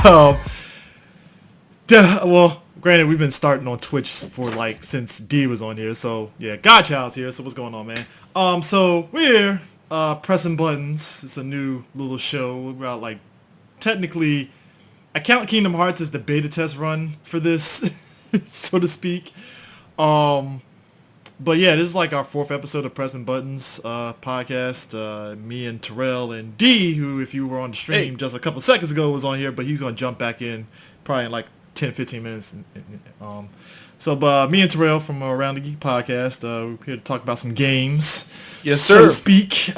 um, well, granted, we've been starting on Twitch for like since D was on here, so yeah, Godchild's here. So what's going on, man? So we're pressing buttons. It's a new little show about like technically, I count Kingdom Hearts as the beta test run for this, so to speak. Um, but yeah, this is like our fourth episode of Pressing Buttons podcast. Me and Terrell and D, who if you were on the stream Hey, just a couple seconds ago was on here, but he's gonna jump back in probably in like 10, 15 minutes. So me and Terrell from Around the Geek podcast, we're here to talk about some games, yes, so to sir. speak.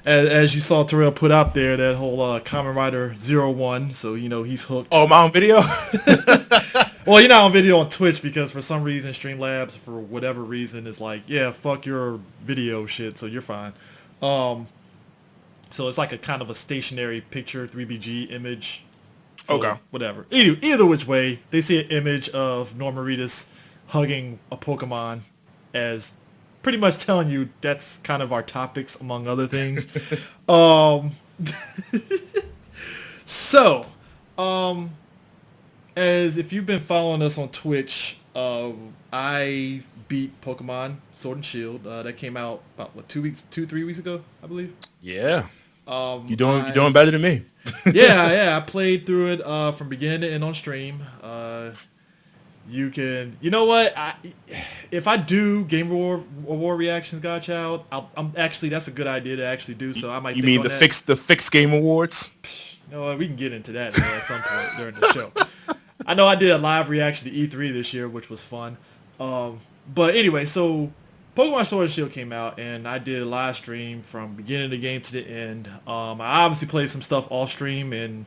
As you saw Terrell put out there, that whole Kamen Rider 01, so he's hooked. Oh, my own video. Well, you're not on video on Twitch because for some reason Streamlabs, for whatever reason, is like, yeah, fuck your video shit, so you're fine. Um, so it's like a kind of a stationary picture, 3BG image. So Okay. whatever. Either which way, they see an image of Norman Reedus hugging a Pokemon as pretty much telling you that's kind of our topics among other things. um, so, um, as if you've been following us on Twitch, I beat Pokemon Sword and Shield. That came out about what 3 weeks ago, I believe. Yeah. You're I doing better than me. yeah, I played through it from beginning to end on stream. You know what? If I do Game War reactions, Godchild, I'm actually that's a good idea to actually do. So I might. You think mean on the that. fixed game awards? You know what? We can get into that at some point during the show. I know I did a live reaction to E3 this year, which was fun. But anyway, so Pokemon Sword and Shield came out, and I did a live stream from beginning of the game to the end. I obviously played some stuff off stream, and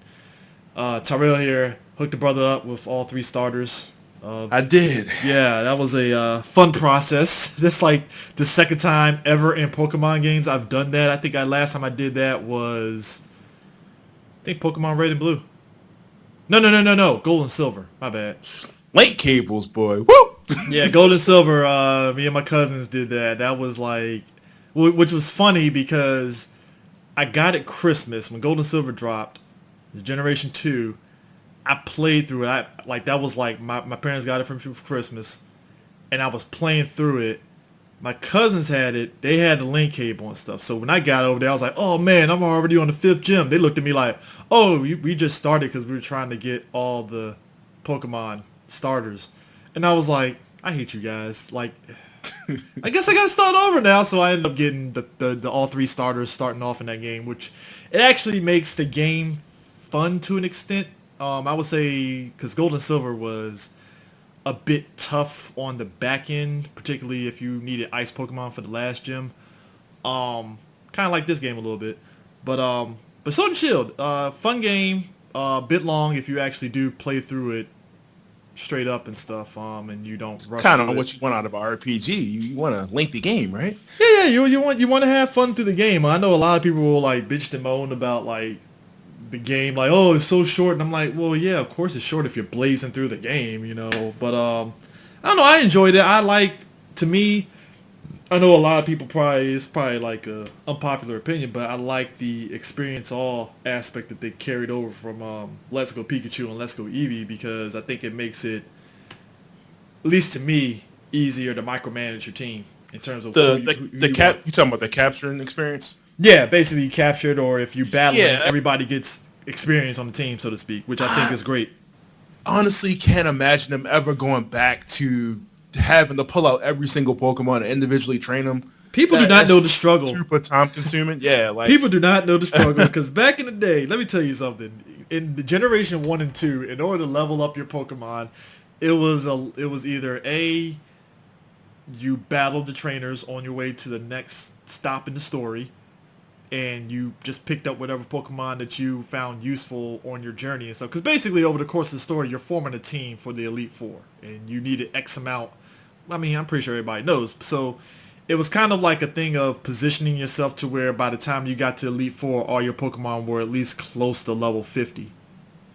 Tyrell here hooked the brother up with all three starters. I did. Yeah, that was a fun process. That's like the second time ever in Pokemon games I've done that. I think last time I did that was, I think Pokemon Red and Blue. No. Gold and Silver. My bad. Link cables, boy. Woo! Yeah, Gold and Silver. Me and my cousins did that. That was like, which was funny because I got it Christmas when Gold and Silver dropped, the Generation 2. I played through it. That was like my parents got it for me for Christmas, and I was playing through it. My cousins had it. They had the link cable and stuff. So when I got over there, I was like, oh man, I'm already on the 5th gym. They looked at me like, oh, we just started because we were trying to get all the Pokemon starters. And I was like, I hate you guys. Like, I guess I got to start over now. So I ended up getting the all three starters starting off in that game, which it actually makes the game fun to an extent. I would say because Gold and Silver was a bit tough on the back end, particularly if you needed ice Pokemon for the last gym. Kind of like this game a little bit, but Sword and Shield, fun game, a bit long if you actually do play through it straight up and stuff, and you don't rush Kind through of it. what you want out of a RPG. You want a lengthy game, right? Yeah, you want to have fun through the game. I know a lot of people will like bitch and moan about like the game, like, oh, it's so short, and I'm like, well, yeah, of course it's short if you're blazing through the game, but I don't know, I enjoyed it. To me, I know a lot of people it's probably like a unpopular opinion, but I like the experience all aspect that they carried over from Let's Go Pikachu and Let's Go Eevee, because I think it makes it, at least to me, easier to micromanage your team in terms of who you want. You talking about the capturing experience? Yeah, basically you captured, or if you battle, Yeah. everybody gets experience on the team, so to speak, which I think is great. Honestly, can't imagine them ever going back to having to pull out every single Pokemon and individually train them. People do not know the struggle. Super time consuming. Yeah, like People do not know the struggle because back in the day, let me tell you something. In the Generation 1 and 2, in order to level up your Pokemon, it was either you battled the trainers on your way to the next stop in the story, and you just picked up whatever Pokemon that you found useful on your journey and stuff. Because basically, over the course of the story, you're forming a team for the Elite Four, and you needed X amount. I mean, I'm pretty sure everybody knows. So it was kind of like a thing of positioning yourself to where by the time you got to Elite Four, all your Pokemon were at least close to level 50.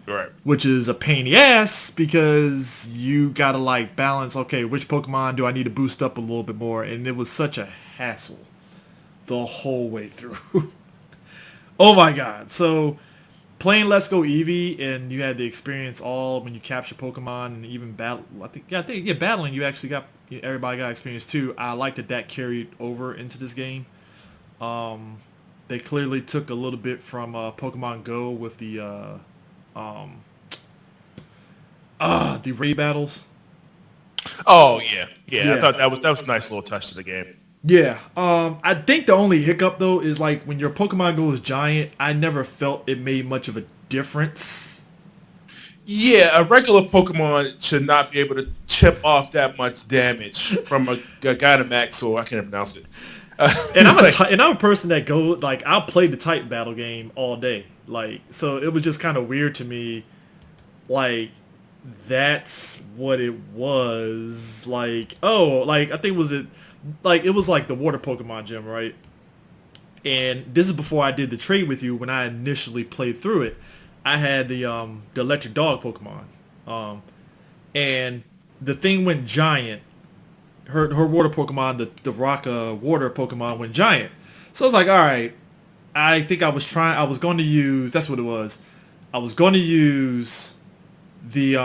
right. Which is a pain in the ass because you gotta like balance, okay, which Pokemon do I need to boost up a little bit more? And it was such a hassle the whole way through. Oh my god. So playing Let's Go Eevee, and you had the experience all when you capture Pokemon and even battle. Battling you actually got everybody got experience too. I like that carried over into this game. They clearly took a little bit from Pokemon Go with um, the raid battles. Oh yeah, yeah. I Yeah. thought that was a nice little touch to the game. Yeah. I think the only hiccup though is like when your Pokemon goes giant, I never felt it made much of a difference. Yeah, a regular Pokemon should not be able to chip off that much damage from a Gigantamax, or I can't pronounce it. And I'm Like, I'm a person that I'll play the type battle game all day. Like so it was just kind of weird to me. Like that's what it was. Like I think it was like the water Pokemon gym, right? And this is before I did the trade with you. When I initially played through it, I had the electric dog Pokemon, and the thing went giant. Her water Pokemon, the rock water Pokemon went giant. So I was like, all right. I think I was going to use. That's what it was. I was going to use the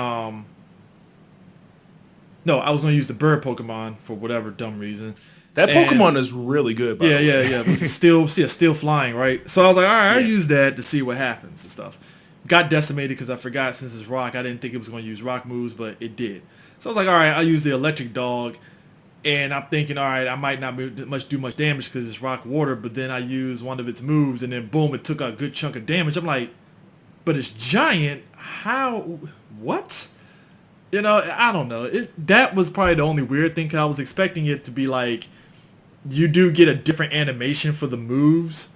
no, I was going to use the bird Pokemon for whatever dumb reason. that And Pokemon is really good. By yeah, the yeah, way. yeah. But still flying, right? So I was like, all right, I'll Yeah. use that to see what happens and stuff. Got decimated because I forgot since it's rock. I didn't think it was going to use rock moves, but it did. So I was like, all right, I'll use the electric dog. And I'm thinking, all right, I might not do much damage because it's rock water. But then I use one of its moves, and then boom, it took a good chunk of damage. I'm like, but it's giant. How? What? I don't know. That was probably the only weird thing. 'Cause I was expecting it to be like, you do get a different animation for the moves,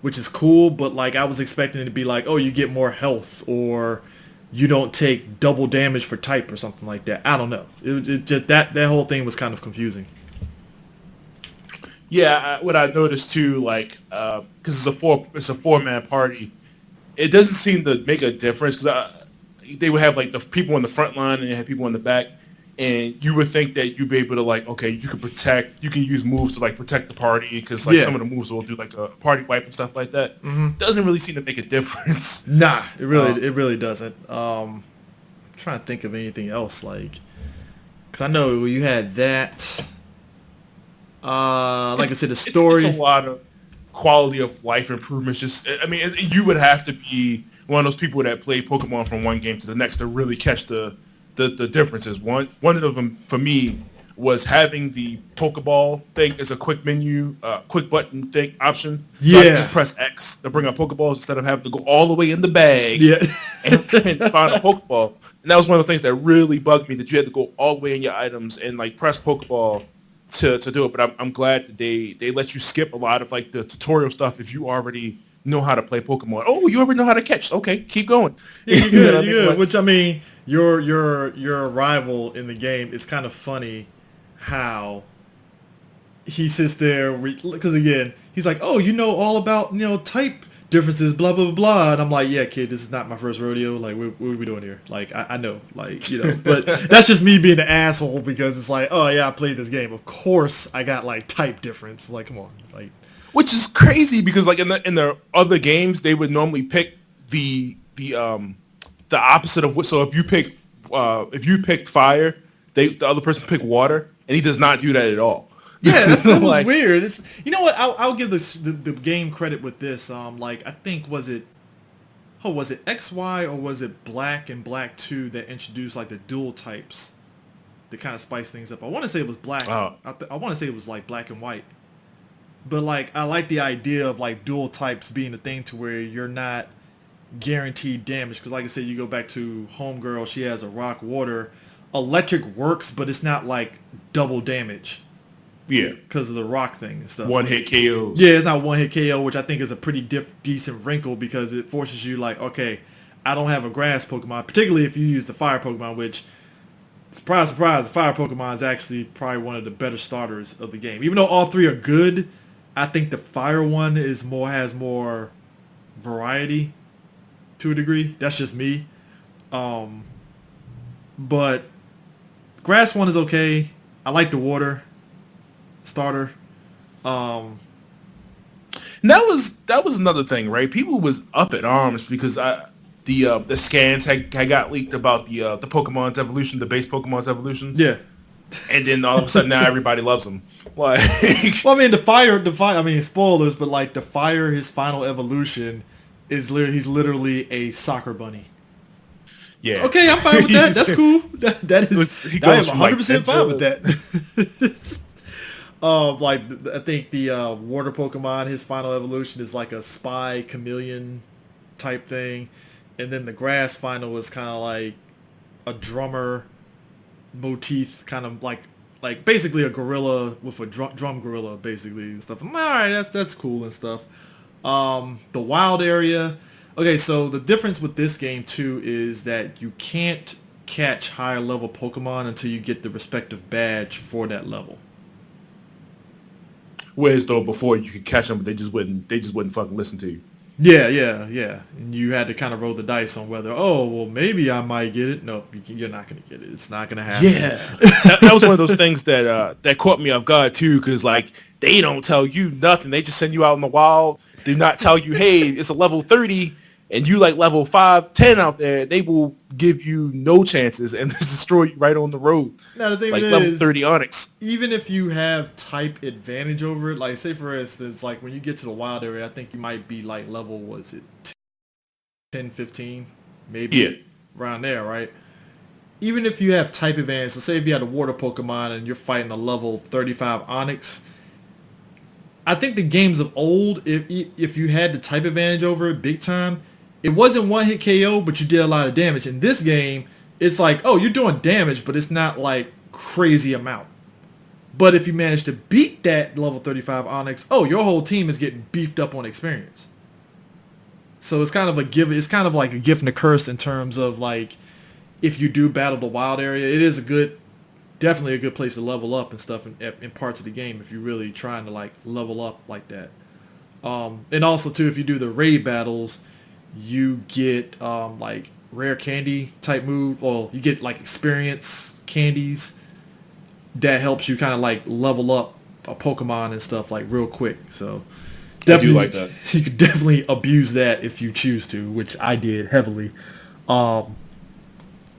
which is cool, but like I was expecting it to be like, oh, you get more health, or you don't take double damage for type or something like that. I don't know. It just that whole thing was kind of confusing. Yeah, what I noticed too, like, because it's a 4-man party, it doesn't seem to make a difference because they would have like the people on the front line and they have people in the back, and you would think that you'd be able to like, okay, you can use moves to like protect the party because like Yeah. some of the moves will do like a party wipe and stuff like that. hmm Doesn't really seem to make a difference. Nah, Um, it really doesn't. Trying to think of anything else like, because I know you had that. Like I said, the story. It's a lot of quality of life improvements. Just, I mean, you would have to be one of those people that play Pokemon from one game to the next to really catch the differences. One of them for me was having the Pokeball thing as a quick menu, quick button thing option. So I Yeah. can just press X to bring up Pokeballs instead of having to go all the way in the bag Yeah. and find a Pokeball. And that was one of the things that really bugged me, that you had to go all the way in your items and like press Pokeball to do it. But I'm glad that they let you skip a lot of like the tutorial stuff if you already know how to play Pokemon. Oh, you already know how to catch. Okay, keep going. Yeah, you You know what I good, you mean? good. Like, Which I mean, your rival in the game. It's kind of funny how he sits there because again, he's like, oh, you know all about type differences, blah blah blah blah. And I'm like, yeah, kid, this is not my first rodeo. Like, what are we doing here? Like, I know, like but that's just me being an asshole because it's like, oh yeah, I played this game. Of course, I got like type difference. Like, come on, like. which is crazy because like in the other games they would normally pick the opposite of what. So if you picked fire, the other person picked water, and he does not do that at all. Yeah, that was Like, weird. It's what I'll give the game credit with this. Like I think was it XY or was it Black and Black 2 that introduced like the dual types to kind of spice things up. I want to say it was Black. Oh. I want to say it was like Black and White. But like I like the idea of like dual types being a thing to where you're not guaranteed damage because like I said, you go back to Homegirl, she has a rock water. Electric works, but it's not like double damage yeah, because of the rock thing and stuff. one hit KOs. Yeah, it's not one hit KO, which I think is a pretty decent wrinkle because it forces you like, okay, I don't have a grass Pokemon, particularly if you use the fire Pokemon, which, surprise, surprise, the fire Pokemon is actually probably one of the better starters of the game. Even though all three are good, I think the fire one has more variety to a degree. That's just me. But grass one is okay. I like the water starter. And that was another thing, right? People was up in arms because the scans had got leaked about the Pokemon's evolution, the base Pokemon's evolutions. Yeah. And then all of a sudden now everybody loves him. Like, well, I mean, the fire. I mean, spoilers, but like the fire, his final evolution is he's literally a soccer bunny. Yeah. Okay, I'm fine with that. That's cool. That is. I am 100% fine with that. Like I think the water Pokemon, his final evolution is like a spy chameleon type thing, and then the grass final is kind of like a drummer motif, kind of like basically a gorilla with a drum gorilla basically and stuff. I'm like, all right, that's cool and stuff. The wild area. Okay, so the difference with this game too is that you can't catch higher level Pokemon until you get the respective badge for that level. Whereas though before you could catch them, but they just wouldn't fucking listen to you. Yeah. And you had to kind of roll the dice on whether, oh, well, maybe I might get it. No, you're not going to get it. It's not going to happen. Yeah. that was one of those things that caught me off guard, too, because, like, they don't tell you nothing. They just send you out in the wild. Do not tell you, hey, it's a level 30, and you, like, level 5, 10 out there. They will give you no chances and destroy you right on the road. Now, the thing like is, level 30 Onyx. Even if you have type advantage over it, like, say, for instance, like, when you get to the wild area, I think you might be, like, level, was it 10, 15? Maybe yeah. around there, right? Even if you have type advantage, so say if you had a water Pokemon and you're fighting a level 35 Onyx, I think the games of old, if you had the type advantage over it big time, it wasn't one hit KO, but you did a lot of damage. In this game, it's like, oh, you're doing damage, but it's not like crazy amount. But if you manage to beat that level 35 Onyx, oh, your whole team is getting beefed up on experience. So it's kind of like a gift and a curse in terms of like, if you do battle the wild area, it is definitely a good place to level up and stuff in parts of the game if you're really trying to like level up like that. And also too, if you do the raid battles, you get like rare candy type move, or you get like experience candies that helps you kind of like level up a Pokemon and stuff like real quick. So definitely, I do like that. You could definitely abuse that if you choose to, which I did heavily.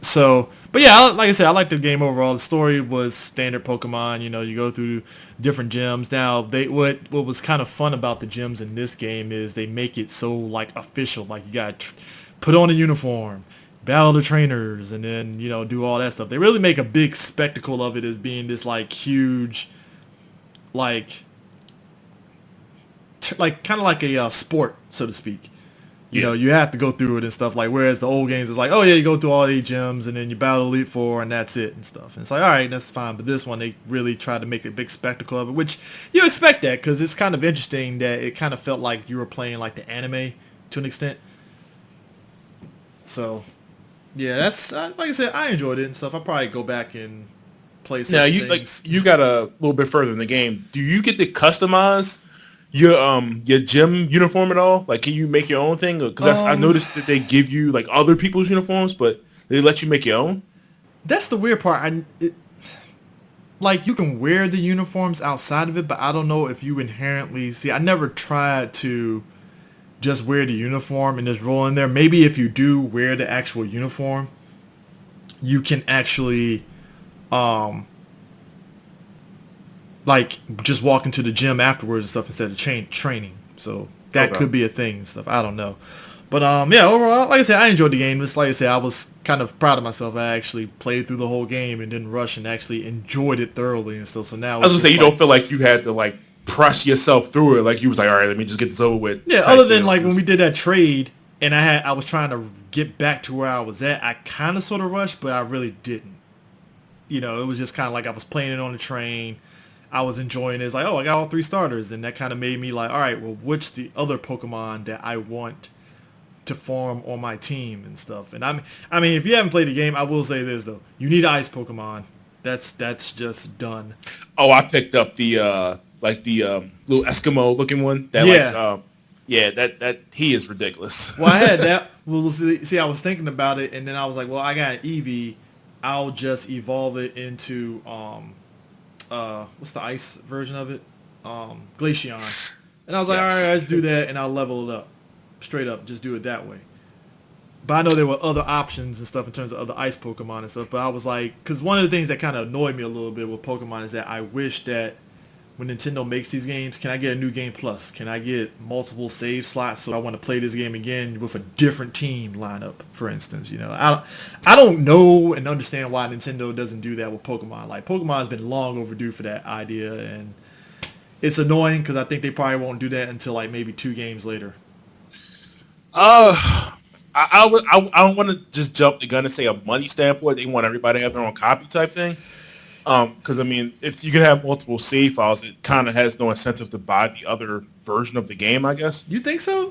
So, but yeah, like I said, I liked the game overall. The story was standard Pokemon. You know, you go through different gyms. Now, what was kind of fun about the gyms in this game is they make it so like official. Like you got to put on a uniform, battle the trainers, and then do all that stuff. They really make a big spectacle of it as being this like huge, like kind of like a sport, so to speak. You have to go through it and stuff. Like, whereas the old games is like, oh yeah, you go through all 8 gyms and then you battle Elite Four and that's it and stuff. And it's like, all right, that's fine. But this one, they really tried to make a big spectacle of it, which you expect that because it's kind of interesting that it kind of felt like you were playing like the anime to an extent. So, yeah, that's like I said, I enjoyed it and stuff. I'll probably go back and play some things. You got a little bit further in the game. Do you get to customize your gym uniform at all? Like, can you make your own thing? Because I noticed that they give you like other people's uniforms, but they let you make your own. That's the weird part. Like, you can wear the uniforms outside of it, but I don't know if you inherently see. I never tried to just wear the uniform and just roll in there. Maybe if you do wear the actual uniform, you can actually like just walk into the gym afterwards and stuff instead of training. So that could be a thing and stuff. I don't know. But yeah, overall, like I said, I enjoyed the game. Just like I said, I was kind of proud of myself. I actually played through the whole game and didn't rush and actually enjoyed it thoroughly and stuff. So now I was gonna say, you don't feel like you had to like press yourself through it. Like you was like, all right, let me just get this over with. Yeah, other than like when we did that trade and I was trying to get back to where I was at, I kind of sort of rushed, but I really didn't. It was just kind of like I was playing it on the train. I was enjoying it. It's like, oh, I got all 3 starters. And that kind of made me like, all right, well, which the other Pokemon that I want to form on my team and stuff. And I mean, if you haven't played the game, I will say this, though. You need Ice Pokemon. That's just done. Oh, I picked up the little Eskimo looking one. That that he is ridiculous. Well, I had that. Well, see, I was thinking about it, and then I was like, well, I got an Eevee. I'll just evolve it into what's the ice version of it? Glaceon. And I was like, all right, let's do that, and I'll level it up. Straight up, just do it that way. But I know there were other options and stuff in terms of other ice Pokemon and stuff. But I was like, because one of the things that kind of annoyed me a little bit with Pokemon is that I wish that when Nintendo makes these games, can I get a new game plus? Can I get multiple save slots so I want to play this game again with a different team lineup, for instance? You know, I don't know and understand why Nintendo doesn't do that with Pokemon. Like, Pokemon has been long overdue for that idea, and it's annoying because I think they probably won't do that until like maybe 2 games later. I don't want to just jump the gun and say a money standpoint. They want everybody to have their own copy type thing. Because I mean, if you can have multiple save files, it kind of has no incentive to buy the other version of the game, I guess. You think so?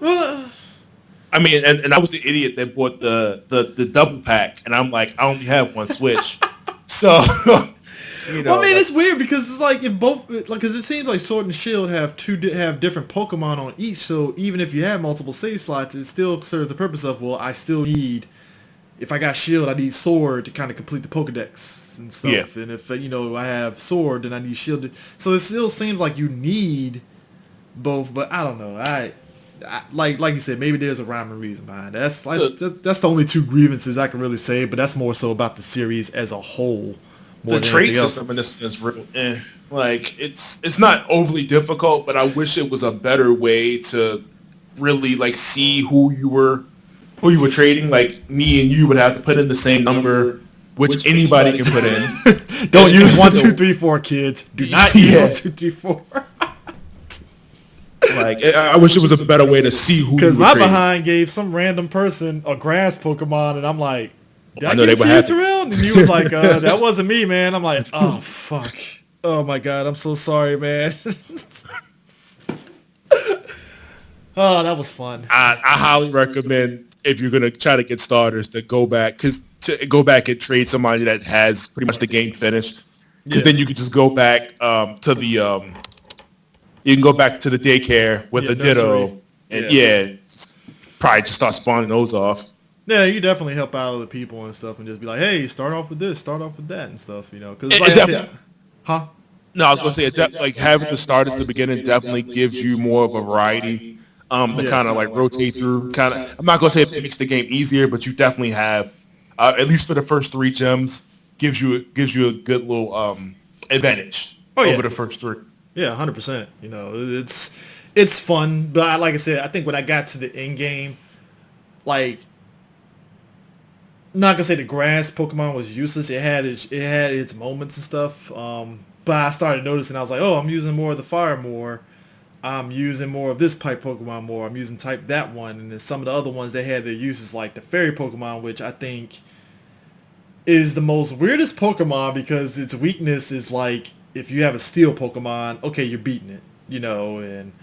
I mean, and I was the idiot that bought the double pack, and I'm like, I only have one Switch, so you know. Well, I mean, it's weird because it's like if both, like, because it seems like Sword and Shield have have different Pokemon on each. So even if you have multiple save slots, it still serves the purpose of, well, I still need, if I got Shield, I need Sword to kind of complete the Pokedex and stuff. Yeah. And if I have Sword, then I need Shield. So it still seems like you need both, but I don't know. I like you said, maybe there's a rhyme and reason behind it. That's the only 2 grievances I can really say, but that's more so about the series as a whole. The trade system in this is real. Like it's not overly difficult, but I wish it was a better way to really like see who you were trading. Like me and you would have to put in the same number, which anybody can put in. Don't use 1, 2, 3, 4, kids. Do not use 1, 2, 3, 4. Like, I wish it was a better way to see who. Because my behind gave some random person a grass Pokemon, and I'm like, did I know they were happy. Terrell? And you was like, that wasn't me, man. I'm like, oh fuck. Oh my god, I'm so sorry, man. Oh, that was fun. I highly recommend, if you're gonna try to get starters, to go back and trade somebody that has pretty much the game finished. Because then you can just go back to the you can go back to the daycare with a Ditto, and probably just start spawning those off. Yeah, you definitely help out other people and stuff, and just be like, hey, start off with this, start off with that, and stuff. Because like I said, huh? No, I was gonna say like having the starters at the beginning definitely gives you more of a variety. To kind of like rotate through. I'm not gonna say it makes the game easier, but you definitely have, at least for the first 3 gems, gives you a good little advantage over the first 3. Yeah, 100%. It's fun, but like I said, I think when I got to the end game, like, not gonna say the grass Pokemon was useless. It had its moments and stuff. But I started noticing, I was like, oh, I'm using more of the fire more. I'm using more of this type Pokemon more. I'm using type that one, and then some of the other ones they had their uses, like the fairy Pokemon, which I think is the most weirdest Pokemon because its weakness is like, if you have a steel Pokemon, okay, you're beating it, and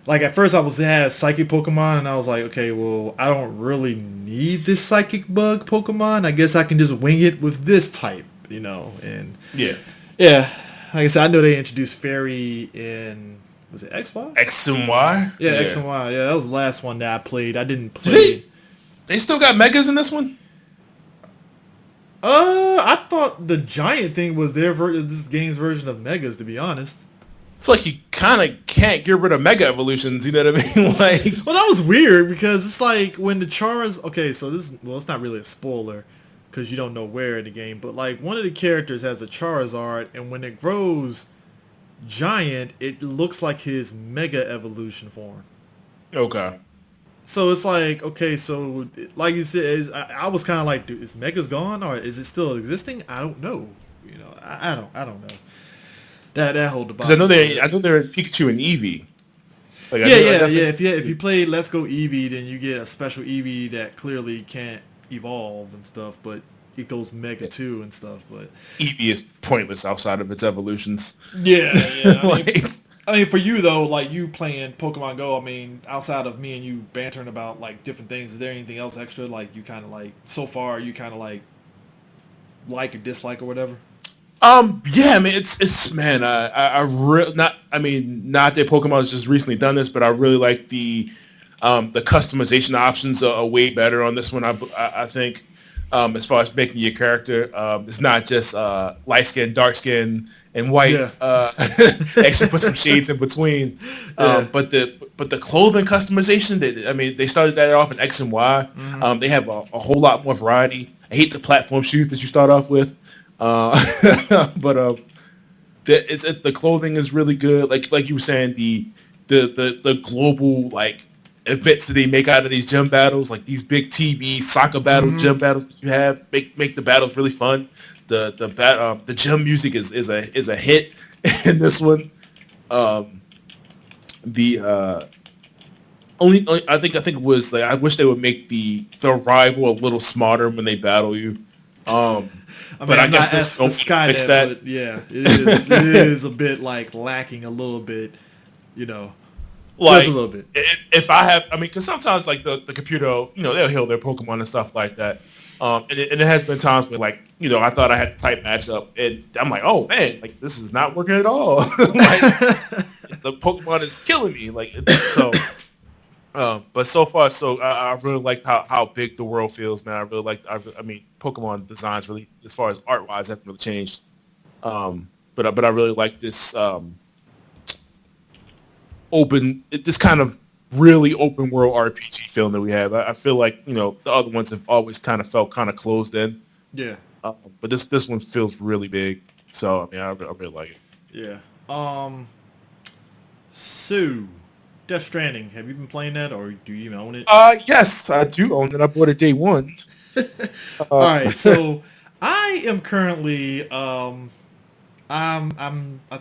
like at first I had a psychic Pokemon and I was like, okay, well, I don't really need this psychic bug Pokemon. I guess I can just wing it with this type, and yeah. Like I said, I know they introduced fairy in, was it XY? X and Y? Yeah, X and Y. Yeah, that was the last one that I played. I didn't play. They still got megas in this one? I thought the giant thing was this game's version of megas, to be honest. I feel like you kind of can't get rid of mega evolutions, you know what I mean? Like, well, that was weird because it's like when the Charizard, okay, so it's not really a spoiler because you don't know where in the game, but like one of the characters has a Charizard, and when it grows giant, it looks like his mega evolution form. Okay. So it's like, okay, so like you said, I was kind of like, dude, is Mega's gone or is it still existing? I don't know. I don't know. That whole debate. Because I know they're in Pikachu and Eevee. Like, yeah. If you play Let's Go Eevee, then you get a special Eevee that clearly can't evolve and stuff, but it goes Mega too and stuff. But Eevee is pointless outside of its evolutions. Yeah. I mean, for you though, like you playing Pokemon Go, I mean, outside of me and you bantering about like different things, is there anything else extra like you kind of like so far you kind of like or dislike or whatever? Yeah, I mean, it's man, I really not that Pokemon has just recently done this, but I really like the customization options are way better on this one. I think as far as making your character. It's not just light skin, dark skin, and white. Yeah. Actually, put some shades in between. Yeah. But the clothing customization, they started that off in X and Y. They have a whole lot more variety. I hate the platform shoes that you start off with, but the clothing is really good. Like you were saying, the global like events that they make out of these gym battles, like these big TV soccer battle gym battles that you have, make the battles really fun. The gym music is a hit in this one. The only I think it was like I wish they would make the rival a little smarter when they battle you. I mean, but I I'm guess not this don't Skynet, fix that. but yeah, it is a bit like lacking a little bit, you know, just Like a little bit. if I have, I mean, because sometimes like the computer, they'll heal their Pokemon and stuff like that. And it has been times where like, I thought I had the type matchup, and I'm like, oh man, like this is not working at all. Like the Pokemon is killing me. Like so. But so far, I really liked how big the world feels, man. I really liked. I mean, Pokemon designs really, as far as art wise, haven't really changed. But I really like this this kind of really open world RPG feeling that we have. I feel like the other ones have always kind of felt kind of closed in. Yeah. But this one feels really big. So I mean, I really like it. Yeah. So, Death Stranding. Have you been playing that, or do you even own it? Yes, I do own it. I bought it day one. All right. So, I am currently. I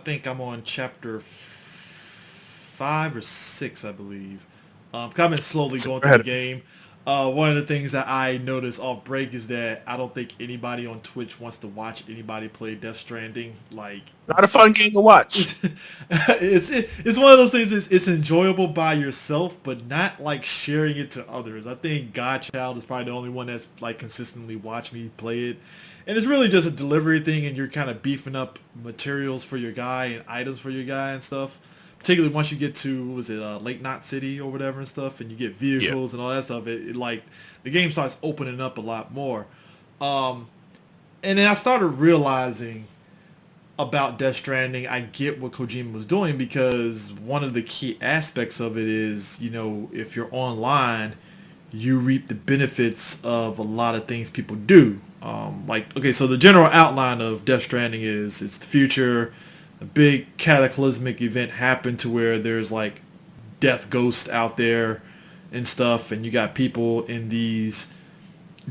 think I'm on chapter 5 or 6, I believe. 'Cause I've been slowly going through the game. One of the things that I noticed off break is that I don't think anybody on Twitch wants to watch anybody play Death Stranding. Like, Not a fun game to watch. it's one of those things. It's enjoyable by yourself, but not like sharing it to others. I think Godchild is probably the only one that's like consistently watched me play it, and it's really just a delivery thing. And you're kind of beefing up materials for your guy and items for your guy and stuff. Particularly once you get to Lake Knot City or whatever and stuff, and you get vehicles and all that stuff. It like the game starts opening up a lot more. And then I started realizing about Death Stranding, I get what Kojima was doing, because one of the key aspects of it is, if you're online, you reap the benefits of a lot of things people do. So the general outline of Death Stranding is it's the future. A big cataclysmic event happened to where there's like death ghosts out there and stuff, and you got people in these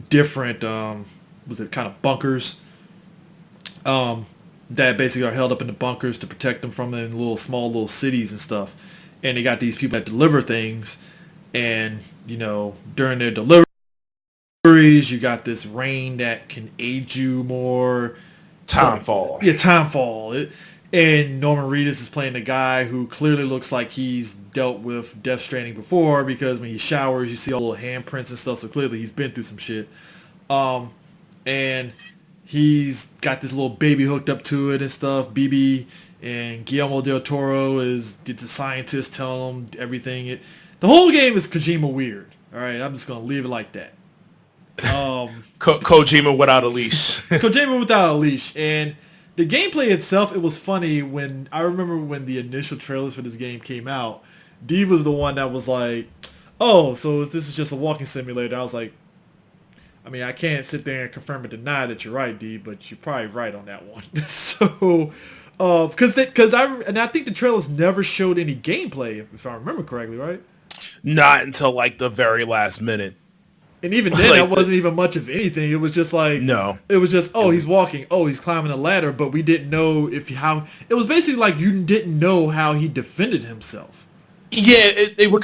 different kind of bunkers that basically are held up in the bunkers to protect them from in small little cities and stuff. And they got these people that deliver things, and during their deliveries you got this rain that can aid you more. Timefall. Yeah, Timefall. And Norman Reedus is playing a guy who clearly looks like he's dealt with Death Stranding before, because when he showers, you see all little handprints and stuff. So clearly he's been through some shit. And he's got this little baby hooked up to it and stuff, BB. And Guillermo del Toro is the scientist telling him everything. The whole game is Kojima weird. All right, I'm just gonna leave it like that. Kojima without a leash. Kojima without a leash. And the gameplay itself, it was funny I remember when the initial trailers for this game came out, D was the one that was like, oh, so this is just a walking simulator. I was like, I mean, I can't sit there and confirm or deny that you're right, D, but you're probably right on that one. So, I think the trailers never showed any gameplay, if I remember correctly, right? Not until like the very last minute. And even then, that wasn't even much of anything. It was just like, no. It was just, oh, he's walking, oh, he's climbing a ladder, but we didn't know how. It was basically like you didn't know how he defended himself. Yeah, they were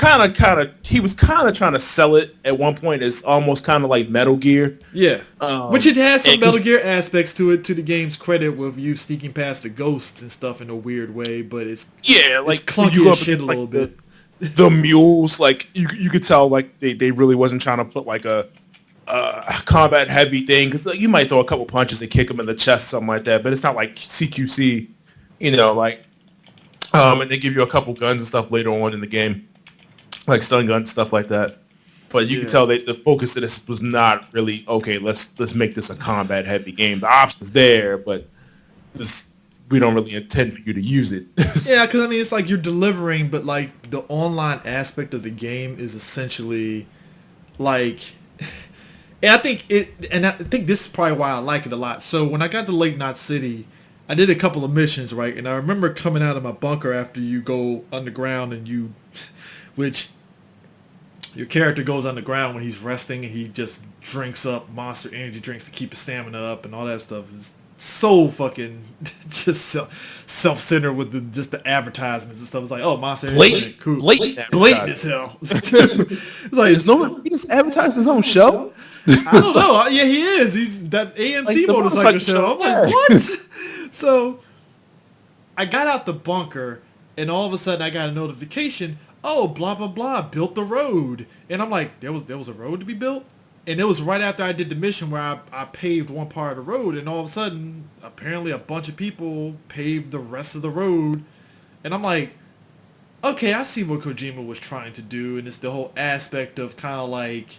he was kind of trying to sell it at one point as almost kind of like Metal Gear. Yeah, which it has some Metal Gear aspects to it, to the game's credit, with you sneaking past the ghosts and stuff in a weird way, but it's clunky as shit a little bit. The mules, like you could tell, like they really wasn't trying to put like a combat heavy thing, because you might throw a couple punches and kick them in the chest, something like that, but it's not like CQC, and they give you a couple guns and stuff later on in the game, like stun guns, stuff like that. But you can Yeah. tell that the focus of this was not really okay. Let's make this a combat heavy game. The options there, but this we don't really intend for you to use it. Yeah, because I mean, it's like you're delivering, but like the online aspect of the game is essentially like, and I think this is probably why I like it a lot. So when I got to Lake Knot City, I did a couple of missions, right? And I remember coming out of my bunker after you go underground and which your character goes underground when he's resting and he just drinks up Monster Energy drinks to keep his stamina up and all that stuff is so fucking just self-centered with just the advertisements and stuff. It's like, oh, Monster Energy drink, cool. Blatant as hell. It's like, Is no one just advertising his own show? I don't know. Yeah, he is. He's that AMC Like the motorcycle motorcycle show. I'm show. like, what? So I got out the bunker, and all of a sudden I got a notification. Oh, blah blah blah, built the road, and I'm like, there was a road to be built, and it was right after I did the mission where I paved one part of the road, and all of a sudden, apparently a bunch of people paved the rest of the road, and I'm like, okay, I see what Kojima was trying to do, and it's the whole aspect of kind of like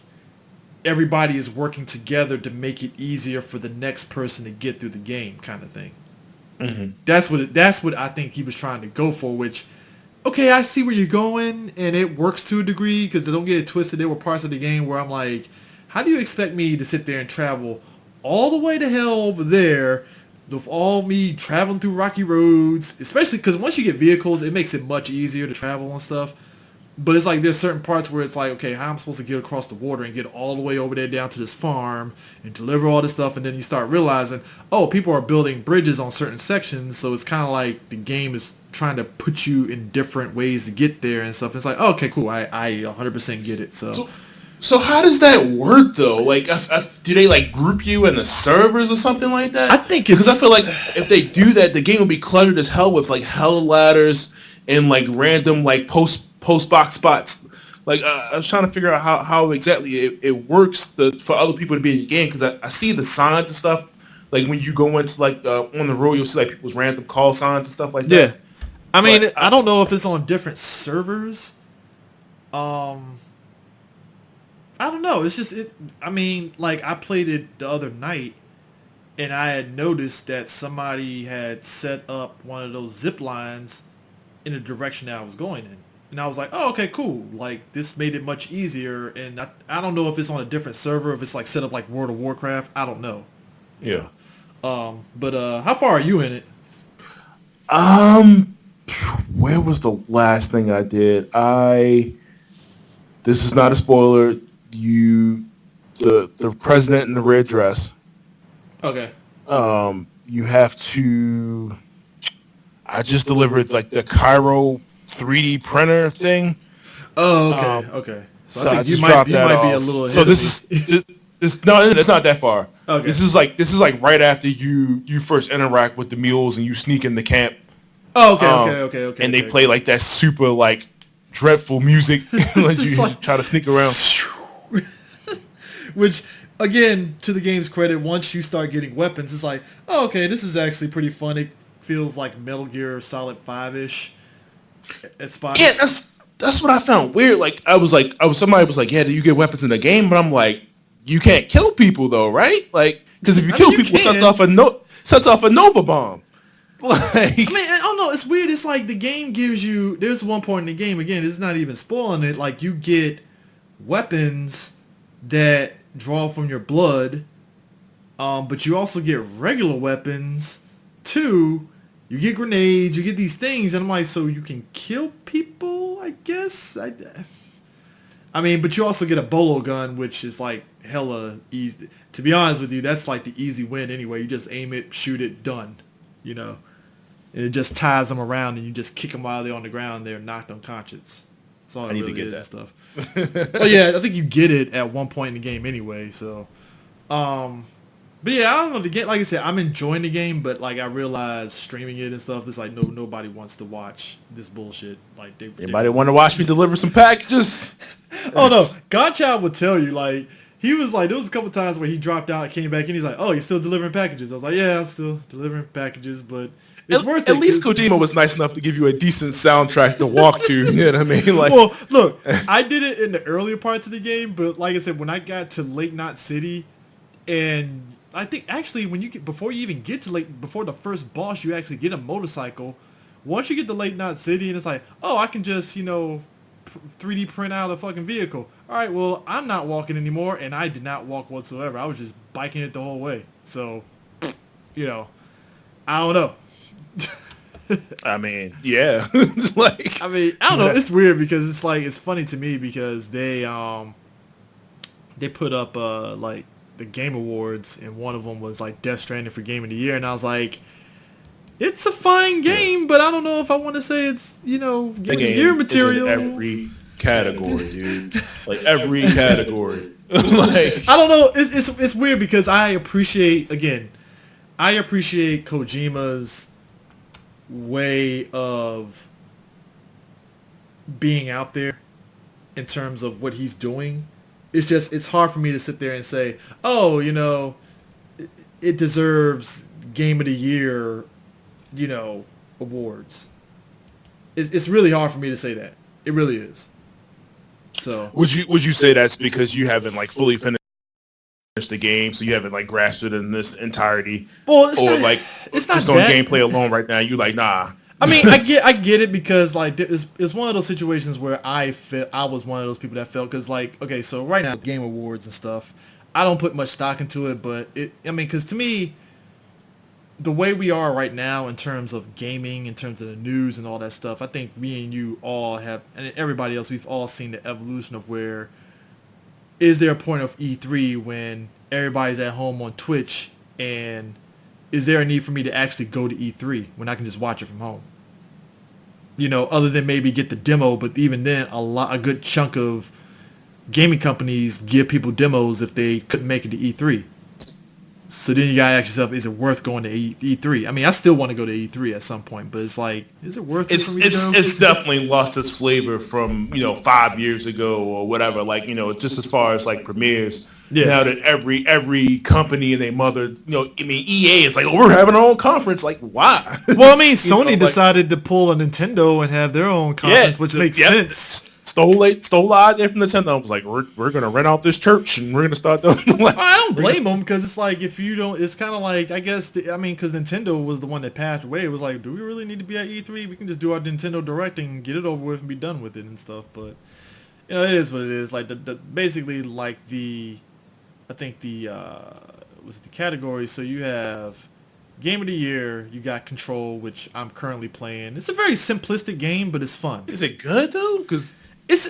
everybody is working together to make it easier for the next person to get through the game, kind of thing. Mm-hmm. That's what I think he was trying to go for, which, okay, I see where you're going, and it works to a degree, because don't get it twisted, there were parts of the game where I'm like, how do you expect me to sit there and travel all the way to hell over there with all me traveling through rocky roads, especially because once you get vehicles, it makes it much easier to travel and stuff. But it's like there's certain parts where it's like, okay, how am I supposed to get across the water and get all the way over there down to this farm and deliver all this stuff? And then you start realizing, oh, people are building bridges on certain sections. So it's kind of like the game is trying to put you in different ways to get there and stuff. And it's like, oh, okay, cool. I 100% get it. So how does that work though? Like, do they like group you in the servers or something like that? I think because I feel like if they do that, the game will be cluttered as hell with like hell ladders and like random like post box spots. Like I was trying to figure out how exactly it works for other people to be in the game, because I see the signs and stuff. Like when you go into like on the road, you'll see like people's random call signs and stuff like that. Yeah, I mean, But I don't know if it's on different servers. I don't know. It's just it. I mean, like I played it the other night, and I had noticed that somebody had set up one of those zip lines in the direction that I was going in, and I was like, oh, okay, cool. Like this made it much easier. And I don't know if it's on a different server, if it's like set up like World of Warcraft. I don't know. Yeah. But how far are you in it? Where was the last thing I did? This is not a spoiler. The president in the red dress. Okay. You have to. I just delivered like the Cairo 3D printer thing. Oh, okay, okay. So I think you might be a little ahead So of me. No, it's not that far. Okay. This is like right after you first interact with the mules and you sneak in the camp. Oh, okay. And they play like that super like dreadful music as you like, try to sneak around. Which, again, to the game's credit, once you start getting weapons, it's like, oh, okay, this is actually pretty fun. It feels like Metal Gear Solid 5-ish at spots. Yeah, that's what I found weird. Like somebody was like, yeah, do you get weapons in the game? But I'm like, you can't kill people though, right? Like, because if you kill people, it sets off a Nova bomb. Like, I mean, I don't know. It's weird. It's like the game gives you. There's one point in the game. Again, it's not even spoiling it. Like you get weapons that draw from your blood, but you also get regular weapons too. You get grenades. You get these things, and I'm like, so you can kill people, I guess. I mean, but you also get a bolo gun, which is like hella easy. To be honest with you, that's like the easy win anyway. You just aim it, shoot it, done. You know. And it just ties them around, and you just kick them while they're on the ground. They're knocked unconscious. That's all I need really to get is that and stuff. But yeah, I think you get it at one point in the game anyway. So, but yeah, I don't know. The game, like I said, I'm enjoying the game, but like I realize streaming it and stuff, it's like nobody wants to watch this bullshit. Like anybody want to watch me deliver some packages? Oh no, Godchild would tell you like. He was like, there was a couple times where he dropped out, came back in, he's like, oh, you're still delivering packages. I was like, yeah, I'm still delivering packages, but it's worth At it. least Kojima was nice enough to give you a decent soundtrack to walk to. You know what I mean? Like, well, look, I did it in the earlier parts of the game, but like I said, when I got to Lake Knot City, and I think actually when you get before you even get to before the first boss, you actually get a motorcycle. Once you get to Lake Knot City, and it's like, oh, I can just 3D print out a fucking vehicle. All right, well, I'm not walking anymore, and I did not walk whatsoever. I was just biking it the whole way. So, I don't know. I mean, yeah. It's like, I mean, I don't know. It's weird because it's like it's funny to me because they put up like the Game Awards, and one of them was like Death Stranding for Game of the Year, and I was like, it's a fine game, but I don't know if I want to say it's Game of the Year material. Is in every category, dude. Like every category. Like, I don't know. It's weird because I appreciate Kojima's way of being out there in terms of what he's doing. It's hard for me to sit there and say, oh, it deserves Game of the Year, awards. It's really hard for me to say that. It really is. So would you say that's because you haven't like fully finished the game, so you haven't like grasped it in this entirety? Well, it's not just on gameplay alone right now. You like, nah. I mean, I get it because like it's one of those situations where I was one of those people that felt because like okay, so right now Game Awards and stuff, I don't put much stock into it, but because to me, the way we are right now in terms of gaming, in terms of the news and all that stuff, I think me and you all have, and everybody else, we've all seen the evolution of where is there a point of E3 when everybody's at home on Twitch, and is there a need for me to actually go to E3 when I can just watch it from home? Other than maybe get the demo, but even then, a good chunk of gaming companies give people demos if they couldn't make it to E3. So then you gotta ask yourself, is it worth going to E3? I mean, I still want to go to E3 at some point, but it's like, is it worth it for me to go? It's definitely lost its flavor from 5 years ago or whatever. Like just as far as like premieres. Yeah. Now that every company and their mother, EA is like, oh, we're having our own conference. Like, why? Well, I mean, Sony decided to pull a Nintendo and have their own conference, which makes sense. Stole the idea from Nintendo. I was like, we're gonna rent out this church and we're gonna start doing. I don't blame them because it's like if you don't, it's kind of like I guess because Nintendo was the one that passed away. It was like, do we really need to be at E3? We can just do our Nintendo Direct and get it over with and be done with it and stuff. But it is what it is. Like the basically like I think the category. So you have Game of the Year. You got Control, which I'm currently playing. It's a very simplistic game, but it's fun. Is it good though? Because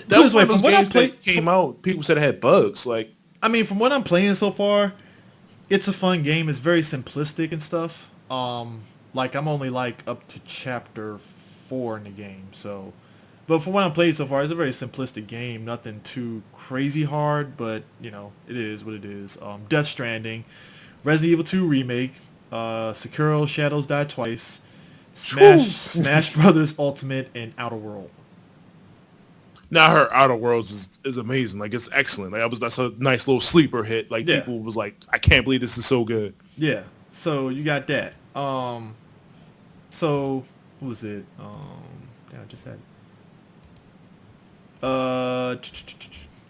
that was one of those games that came out. People said it had bugs. Like, I mean, from what I'm playing so far, it's a fun game. It's very simplistic and stuff. Like I'm only like up to chapter 4 in the game. So, but from what I'm playing so far, it's a very simplistic game. Nothing too crazy hard, but it is what it is. Death Stranding, Resident Evil 2 remake, Sekiro: Shadows Die Twice, Smash Brothers Ultimate, and Outer World. Now her Outer Worlds is amazing. Like it's excellent. Like that's a nice little sleeper hit. Like people was like, I can't believe this is so good. Yeah. So you got that. So what was it? I just had.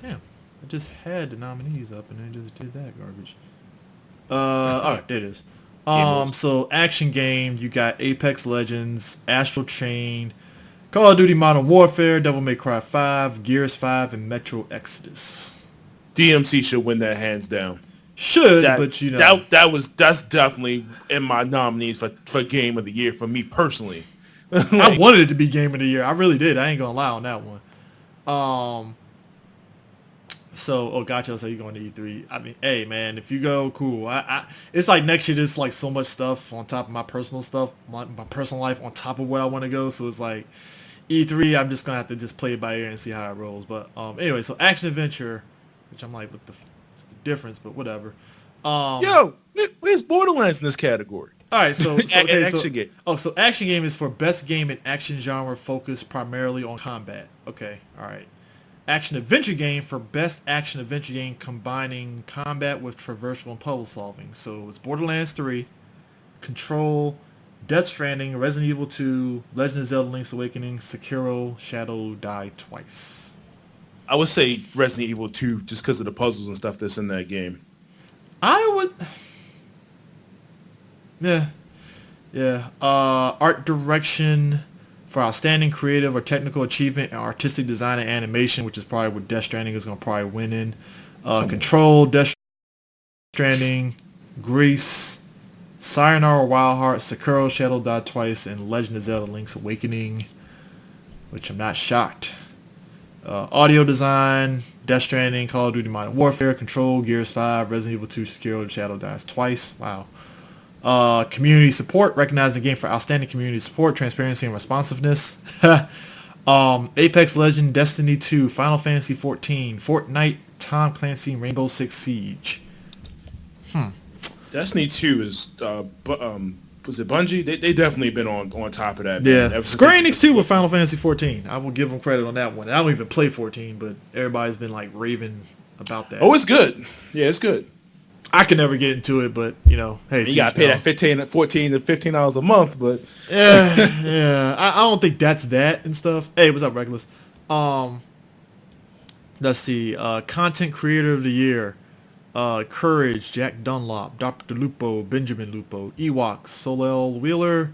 Damn. I just had the nominees up and I just did that garbage. All right, there it is. So action game. You got Apex Legends, Astral Chain, Call of Duty Modern Warfare, Devil May Cry 5, Gears 5, and Metro Exodus. DMC should win that hands down. But that's definitely in my nominees for Game of the Year for me personally. I wanted it to be Game of the Year. I really did. I ain't gonna lie on that one. So, gotcha. So you're going to E3. I mean, hey man, if you go, cool. It's like next year there's like so much stuff on top of my personal stuff, my personal life on top of where I want to go. So it's like E3. I'm just gonna have to just play it by ear and see how it rolls. But anyway, so action adventure, which I'm like, what's the difference? But whatever. Where's Borderlands in this category? All right, so action game. So action game is for best game in action genre focused primarily on combat. Okay, all right. Action adventure game for best action adventure game combining combat with traversal and puzzle solving. So it's Borderlands 3, Control, Death Stranding, Resident Evil 2, Legend of Zelda: Link's Awakening, Sekiro: Shadow Die Twice. I would say Resident Evil 2 just because of the puzzles and stuff that's in that game. I would. Yeah. Yeah. Art direction for outstanding creative or technical achievement and artistic design and animation, which is probably what Death Stranding is going to probably win in. Control, Death Stranding, Grease, Sayonara Wild Heart, Sekiro: Shadow Die Twice, and Legend of Zelda: Link's Awakening, which I'm not shocked. Audio design, Death Stranding, Call of Duty Modern Warfare, Control, Gears 5, Resident Evil 2, Sekiro: Shadow Dies Twice. Wow. Community support, recognize the game for outstanding community support, transparency, and responsiveness. Apex Legend, Destiny 2, Final Fantasy 14, Fortnite, Tom Clancy, Rainbow Six Siege. Destiny 2 is was it Bungie? They definitely been on top of that. Yeah, man. Square Enix too with Final Fantasy 14. I will give them credit on that one. I don't even play 14, but everybody's been like raving about that. Oh, it's good. Yeah, it's good. I can never get into it, but you know, hey, You gotta pay that $14 to $15 a month, but yeah. I don't think that's that and stuff. Hey, what's up, Regulus? Let's see. Content Creator of the Year. Courage, Jack Dunlop, Dr. Lupo, Benjamin Lupo, Ewoks, Solel Wheeler,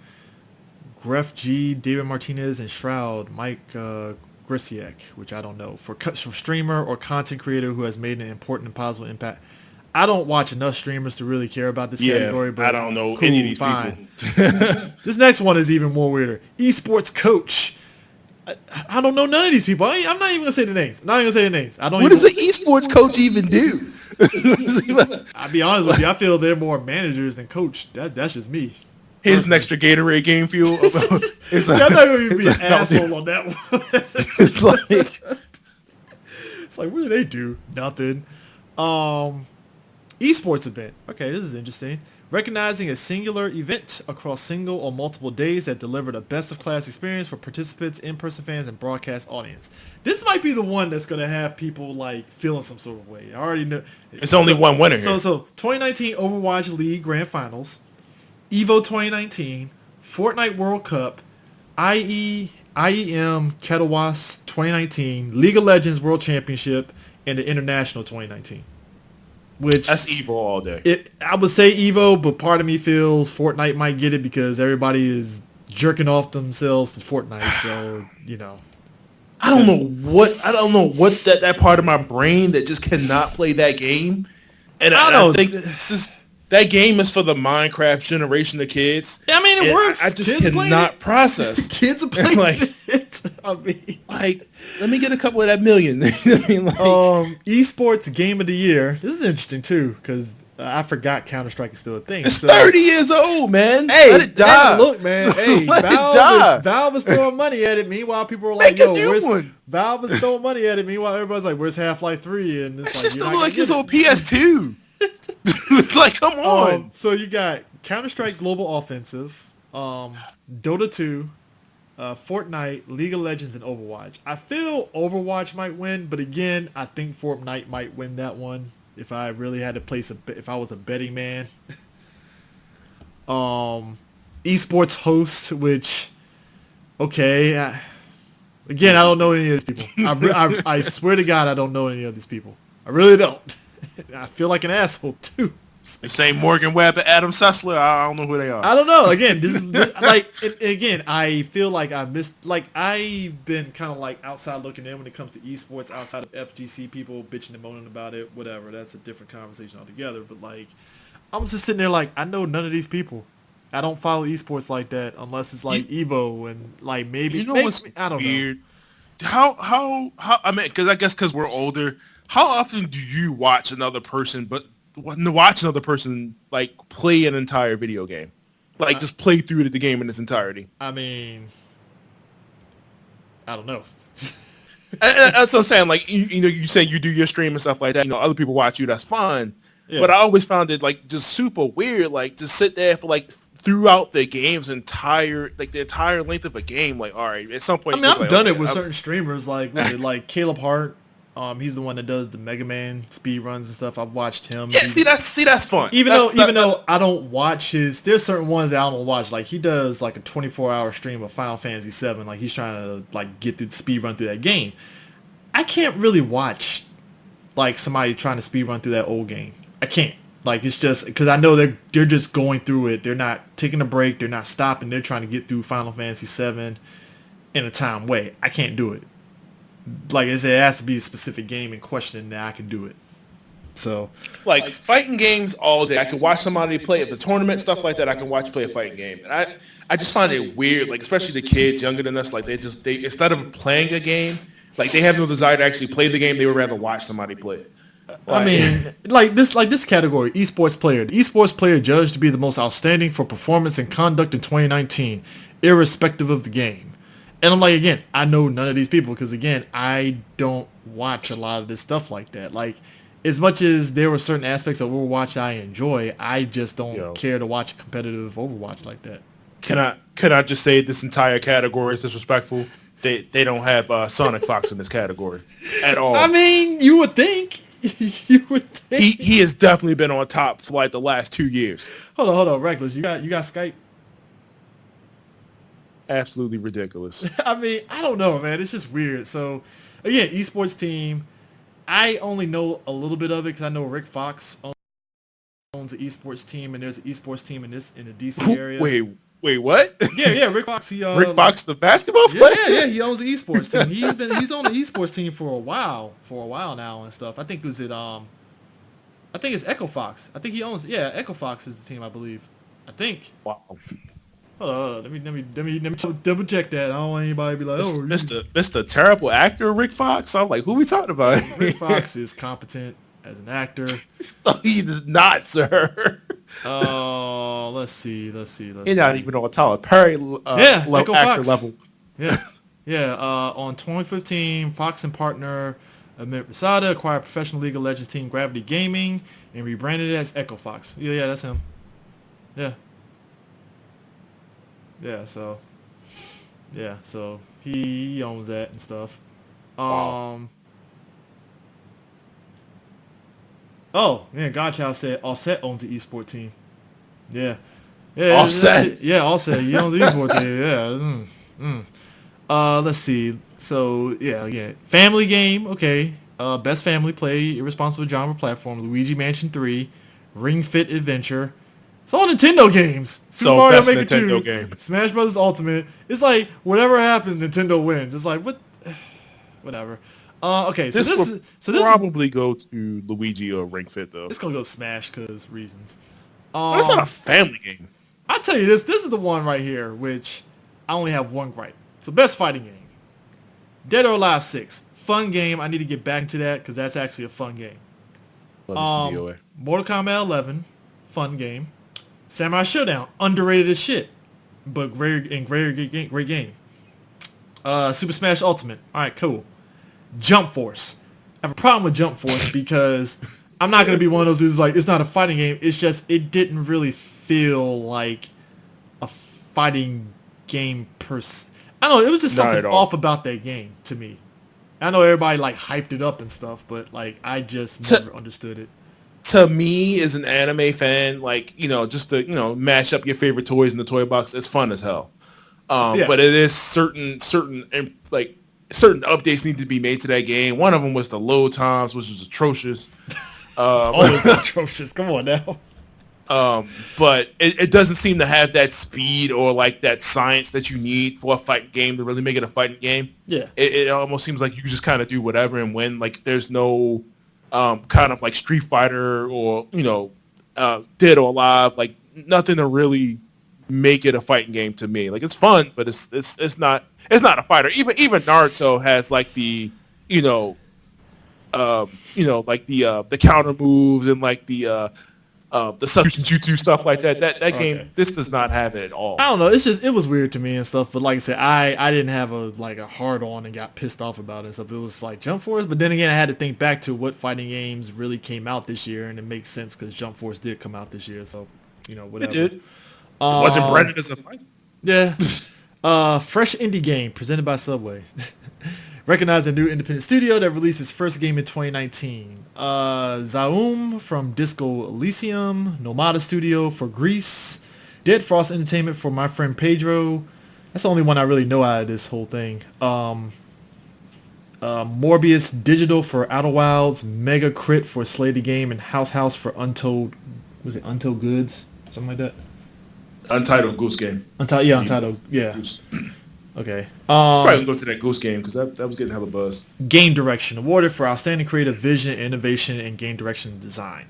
Gref G, David Martinez, and Shroud, Mike Grisiak, which I don't know. For streamer or content creator who has made an important and positive impact. I don't watch enough streamers to really care about this category, but I don't know cool, any of these fine. people. This next one is even more weirder. Esports coach. I don't know none of these people. I'm not even gonna say the names. I don't. What does an esports coach even do? I'll be honest with you. I feel they're more managers than coach. That's just me. Here's an extra Gatorade game fuel. I'm not going to be an asshole on that one. It's like, what do they do? Nothing. Esports event. Okay, this is interesting. Recognizing a singular event across single or multiple days that delivered a best-of-class experience for participants, in-person fans, and broadcast audience. This might be the one that's going to have people like feeling some sort of way. I already know. It's only one winner here. So 2019 Overwatch League Grand Finals, EVO 2019, Fortnite World Cup, IEM Katowice 2019, League of Legends World Championship, and the International 2019. Which that's Evo all day. I would say Evo, but part of me feels Fortnite might get it because everybody is jerking off themselves to Fortnite. So you know, I don't know what that part of my brain that just cannot play that game. And I think it's just that game is for the Minecraft generation of kids. I mean, it works. I just cannot process. Kids are playing it. I mean, like, let me get a couple of that million. I mean, like, esports game of the year. This is interesting too because I forgot Counter-Strike is still a thing. It's 30 years old, man. Hey, let it die. Look, man. Hey, Valve is throwing money at it. Meanwhile, people are like, Valve is throwing money at it. Meanwhile, everybody's like, where's Half-Life 3? And it's that shit still look like his old PS2. Like, come on. So you got Counter-Strike Global Offensive, Dota 2, Fortnite, League of Legends, and Overwatch. I feel Overwatch might win, but again, I think Fortnite might win that one if I really had to place if I was a betting man. Esports host, which, okay, again, I don't know any of these people. I swear to God, I don't know any of these people. I really don't. I feel like an asshole too. The same Morgan Webb and Adam Sessler. I don't know who they are. I don't know. Again, this is like again. I feel like I missed. Like I've been kind of like outside looking in when it comes to esports. Outside of FGC people bitching and moaning about it, whatever. That's a different conversation altogether. But like, I'm just sitting there like I know none of these people. I don't follow esports like that unless it's like Evo and like maybe. You know what's I don't weird? know. How I mean, because we're older. How often do you watch another person like play an entire video game, like just play through the game in its entirety? I mean, I don't know. That's what I'm saying. Like you know, you say you do your stream and stuff like that. You know, other people watch you. That's fine. Yeah. But I always found it like just super weird. Like just sit there for like throughout the game's the entire length of a game. Like, all right, at some point. I mean, I've done it with certain streamers, like Caleb Hart. He's the one that does the Mega Man speed runs and stuff. I've watched him. Yeah, that's fun. Even though I don't watch there's certain ones that I don't watch. Like he does like a 24-hour stream of Final Fantasy 7. Like he's trying to like get through the speed run through that game. I can't really watch like somebody trying to speed run through that old game. I can't. Like it's just because I know they're just going through it. They're not taking a break. They're not stopping. They're trying to get through Final Fantasy 7 in a time way. I can't do it. Like I said, it has to be a specific game in question that I can do it. So, like fighting games all day. I can watch somebody play at the tournament, stuff like that. I can watch play a fighting game. And I just find it weird, like especially the kids younger than us, like they instead of playing a game, like they have no desire to actually play the game. They would rather watch somebody play it. Like, I mean, like this category, esports player. The esports player judged to be the most outstanding for performance and conduct in 2019, irrespective of the game. And I'm like, again, I know none of these people because, again, I don't watch a lot of this stuff like that. Like, as much as there were certain aspects of Overwatch I enjoy, I just don't care to watch competitive Overwatch like that. Can I just say this entire category is disrespectful? They don't have Sonic Fox in this category at all. I mean, you would think. You would think. He has definitely been on top for like the last 2 years. Hold on, Reckless. You got Skype? Absolutely ridiculous. I mean, I don't know, man. It's just weird. So, again, esports team. I only know a little bit of it because I know Rick Fox owns an esports team, and there's an esports team in the DC area. Wait, what? Yeah, Rick Fox. Rick Fox, the basketball player. Yeah, he owns an esports team. He's on the esports team for a while now and stuff. I think it's Echo Fox. I think he owns. Yeah, Echo Fox is the team, I believe. I think. Wow. Hold on. Let me double check that. I don't want anybody to be like, oh, Mr. Terrible actor Rick Fox. I'm like, who we talking about? Rick Fox is competent as an actor. No, he is not, sir. Oh, let's see. He's not even on Tyler Perry actor Fox. level. Yeah. On 2015, Fox and partner Amit Rasada acquired professional League of Legends team Gravity Gaming and rebranded it as Echo Fox. Yeah, that's him. So he owns that and stuff. Wow. Oh, man, Godchild said Offset owns the esports team. Yeah. Offset? Yeah, Offset. He owns the esports team. Yeah. Let's see. So, yeah. Family game, okay. Best family play, irresponsible genre platform, Luigi Mansion 3, Ring Fit Adventure. It's all Nintendo games. So Mario best Maker Nintendo 2, game. Smash Brothers Ultimate. It's like whatever happens, Nintendo wins. It's like what, whatever. Okay, so this probably go to Luigi or Ring Fit though. It's gonna go Smash because reasons. But it's not a family game. I'll tell you this. This is the one right here, which I only have one gripe. So best fighting game, Dead or Alive 6, fun game. I need to get back into that because that's actually a fun game. Mortal Kombat 11, fun game. Samurai Showdown, underrated as shit, but great game. Super Smash Ultimate, all right, cool. Jump Force, I have a problem with Jump Force because I'm not gonna be one of those who's like, it's not a fighting game. It's just it didn't really feel like a fighting game I don't know. It was just something off about that game to me. I know everybody like hyped it up and stuff, but like I just never understood it. To me, as an anime fan, like, just to, mash up your favorite toys in the toy box, it's fun as hell. But it is certain updates need to be made to that game. One of them was the load times, which was atrocious. Always atrocious. Come on now. But it doesn't seem to have that speed or like that science that you need for a fighting game to really make it a fighting game. Yeah. It almost seems like you can just kind of do whatever and win. Like there's no kind of like Street Fighter or, Dead or Alive, like nothing to really make it a fighting game to me. Like it's fun, but it's not a fighter. Even Naruto has like the, like the counter moves and like the substitution jutsu stuff like that. That game, this does not have it at all. I don't know. It was weird to me and stuff. But like I said, I didn't have a hard on and got pissed off about it and stuff. It was like Jump Force. But then again, I had to think back to what fighting games really came out this year, and it makes sense because Jump Force did come out this year. So whatever. It did. It wasn't branded as a fighting. Yeah. Fresh indie game presented by Subway. Recognize a new independent studio that released its first game in 2019. Zaum from Disco Elysium, Nomada Studio for Greece, Dead Frost Entertainment for My Friend Pedro. That's the only one I really know out of this whole thing. Morbius Digital for Outer Wilds, Mega Crit for Slay the Game, and House for Untold. Was it Untold Goods? Something like that. Untitled Goose Game. Untitled. Yeah. Goose. Okay. Probably gonna go to that Goose Game because that was getting hella buzz. Game Direction awarded for outstanding creative vision, innovation, and game direction and design.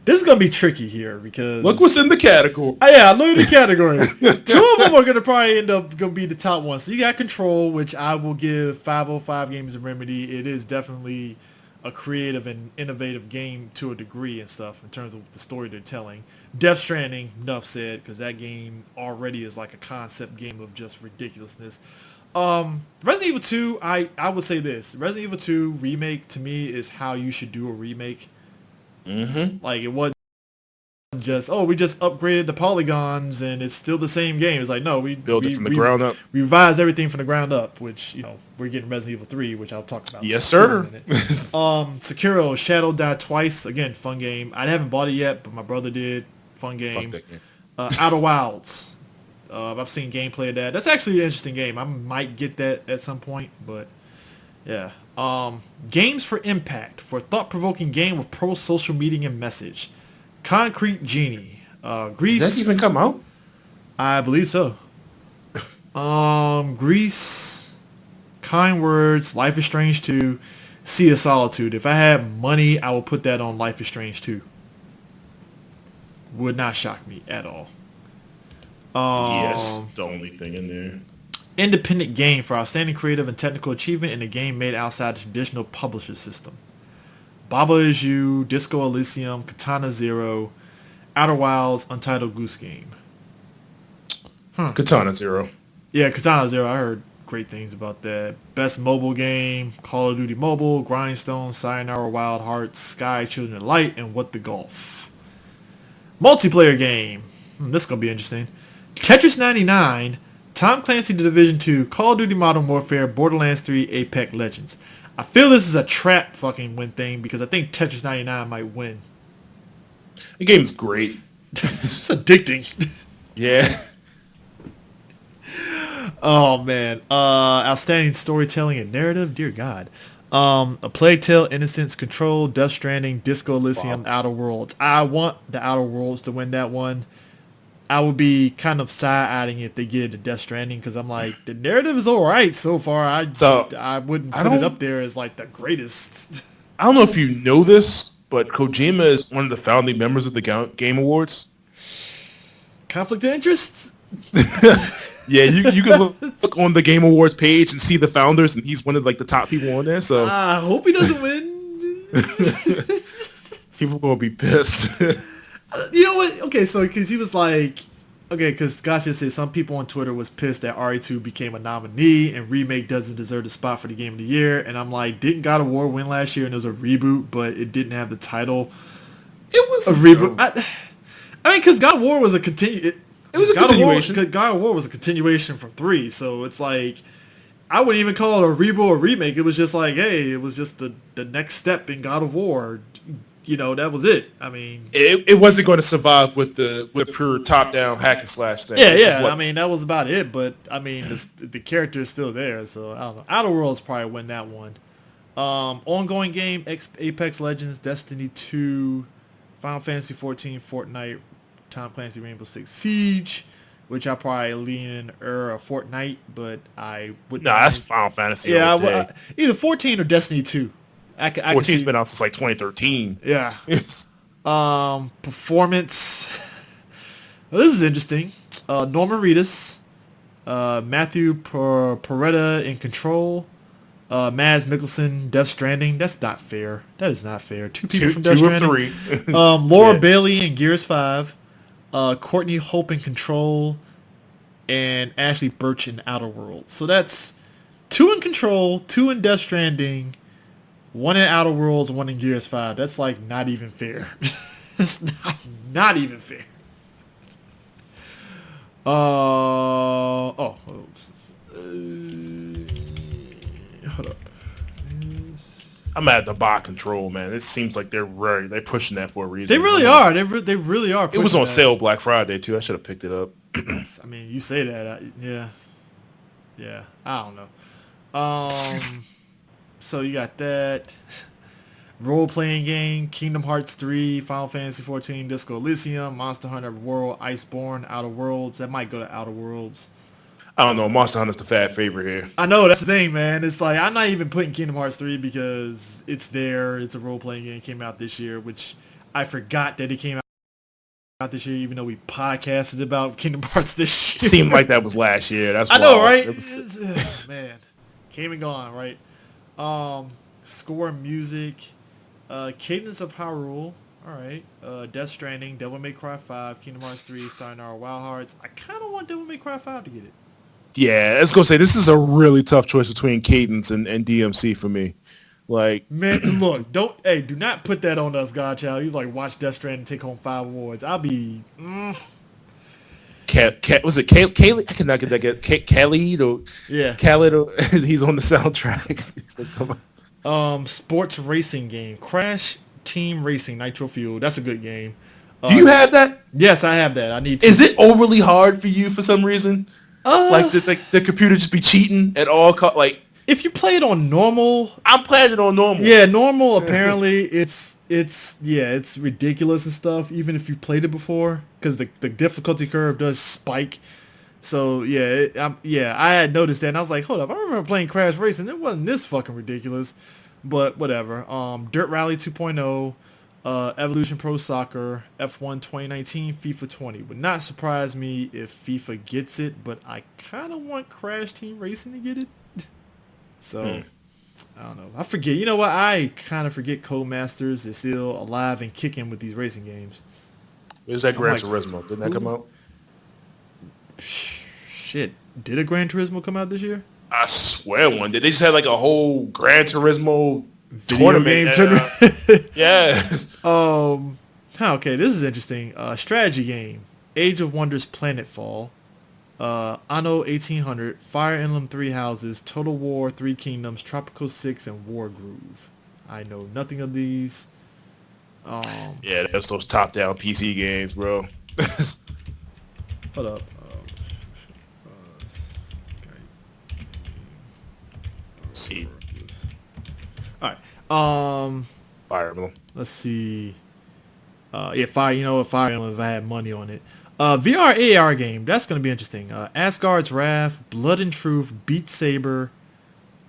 This is gonna be tricky here because look what's in the category. Yeah, look at the category. Two of them are gonna probably end up gonna be the top ones. So you got Control, which I will give 505 Games and Remedy. It is definitely a creative and innovative game to a degree and stuff in terms of the story they're telling. Death Stranding, enough said, because that game already is like a concept game of just ridiculousness. Resident Evil 2, I would say this. Resident Evil 2 remake to me is how you should do a remake. Mm-hmm. Like it wasn't just, we just upgraded the polygons and it's still the same game. It's like, no, we built it from the ground up. We revised everything from the ground up, which, we're getting Resident Evil 3, which I'll talk about. Yes, sir. Sekiro, Shadow Die Twice. Again, fun game. I haven't bought it yet, but my brother did. Fun game. Fuck that game. Outer Wilds. I've seen gameplay of that. That's actually an interesting game. I might get that at some point, but yeah. Games for Impact, for thought-provoking game with pro-social media and message. Concrete Genie. Greece. Does that even come out? I believe so. Greece. Kind Words. Life is Strange 2. Sea of Solitude. If I had money, I would put that on Life is Strange 2. Would not shock me at all. Yes, the only thing in there. Independent game for outstanding creative and technical achievement in a game made outside the traditional publisher system. Baba Is You, Disco Elysium, Katana Zero, Outer Wilds, Untitled Goose Game. Katana Zero. Yeah, Katana Zero. I heard great things about that. Best mobile game, Call of Duty Mobile, Grindstone, Sayonara Wild Hearts, Sky, Children of Light, and What the Golf. Multiplayer game. This is going to be interesting. Tetris 99, Tom Clancy The Division 2, Call of Duty Modern Warfare, Borderlands 3, Apex Legends. I feel this is a trap fucking win thing because I think Tetris 99 might win. The game's great. It's addicting. Yeah. Oh man. Outstanding storytelling and narrative. Dear God. A Plague Tale, Innocence, Control, Death Stranding, Disco Elysium, Outer Worlds. I want the Outer Worlds to win that one. I would be kind of side-eyeing if they get it to Death Stranding because I'm like, the narrative is all right so far. I wouldn't put it up there as like the greatest. I don't know if you know this, but Kojima is one of the founding members of the Game Awards. Conflict of interest? Yeah, you can look on the Game Awards page and see the founders, and he's one of like the top people on there. So I hope he doesn't win. People are gonna be pissed. You know what? Okay, so because he was like, because Gotcha said some people on Twitter was pissed that RE2 became a nominee and Remake doesn't deserve the spot for the Game of the Year. And I'm like, didn't God of War win last year and it was a reboot, but it didn't have the title? It was a reboot. I mean, because God of War was a It was a continuation. God of War was a continuation from 3, so it's like, I wouldn't even call it a reboot or remake. It was just like, hey, it was just the next step in God of War. That was it. I mean, it wasn't going to survive with pure top-down hack and slash thing. Yeah. I mean, that was about it. But I mean, the character is still there. So I don't know. Outer Worlds probably win that one. Ongoing game: Apex Legends, Destiny 2, Final Fantasy 14, Fortnite, Tom Clancy Rainbow Six Siege, which I probably lean in Fortnite, but I would. Nah, that's Final Fantasy. Yeah, either 14 or Destiny 2. 14's been out since like 2013. Yeah. Performance. Well, this is interesting. Norman Reedus, Matthew Peretta in Control, Mads Mikkelsen, Death Stranding. That's not fair. That is not fair. Two people from Death Stranding. 3. Laura Bailey in Gears 5, Courtney Hope in Control, and Ashley Birch in Outer Worlds. So that's 2 in Control, 2 in Death Stranding, 1 in Outer Worlds, 1 in Gears 5. That's like not even fair. That's not even fair. Hold up. I'm at the bot control, man. It seems like they're pushing that for a reason. They really are. They really are. It was on that. sale Black Friday too. I should have picked it up. I mean, you say that. Yeah. I don't know. So you got that role-playing game, Kingdom Hearts 3, Final Fantasy 14, Disco Elysium, Monster Hunter World, Iceborne, Outer Worlds. That might go to Outer Worlds. I don't know. Monster Hunter's the fat favorite here. I know, that's the thing, man. It's like, I'm not even putting Kingdom Hearts 3 because it's there. It's a role-playing game. It came out this year, which I forgot that it came out this year, even though we podcasted about Kingdom Hearts this year. Seemed like that was last year. That's I know, wild. right? Man, came and gone, right? Score, music, Cadence of Hyrule. All right. Death Stranding, Devil May Cry 5, Kingdom Hearts 3, Sayonara Wild Hearts. I kind of want Devil May Cry 5 to get it. Yeah, I was gonna say this is a really tough choice between Cadence and DMC for me. Like, man, look, do not put that on us, Godchild. You like watch Death Stranding take home 5 awards. I'll be. Was it Khalid? I cannot get that. Khalid or yeah, Khalid. He's on the soundtrack. He's like, come on. Sports racing game, Crash Team Racing Nitro Fuel. That's a good game. Do you have that? Yes, I have that. I need to. Is it overly hard for you for some reason? Like the computer just be cheating at all like if you play it on normal, I'm playing it on normal. Yeah, normal apparently it's ridiculous and stuff even if you've played it before because the difficulty curve does spike. So I had noticed that and I was like, hold up, I remember playing Crash Racing. It wasn't this fucking ridiculous, but whatever. Dirt Rally 2.0. Evolution Pro Soccer, F1 2019, FIFA 20. Would not surprise me if FIFA gets it, but I kind of want Crash Team Racing to get it. So, I don't know. I forget. You know what? I kind of forget Codemasters is still alive and kicking with these racing games. Where's that Gran Turismo? Didn't that come out? Shit. Did a Gran Turismo come out this year? I swear one did. They just had like a whole Gran Turismo tournament. Yeah. Okay, this is interesting. Strategy game. Age of Wonders Planetfall. Anno 1800. Fire Emblem 3 Houses. Total War 3 Kingdoms. Tropico 6 and War Groove. I know nothing of these. Yeah, that's those top-down PC games, bro. Hold up. See. All right. Fire Emblem. Let's see. Fire. You know what? Fire Emblem. If I had money on it. VR AR game. That's gonna be interesting. Asgard's Wrath, Blood and Truth, Beat Saber,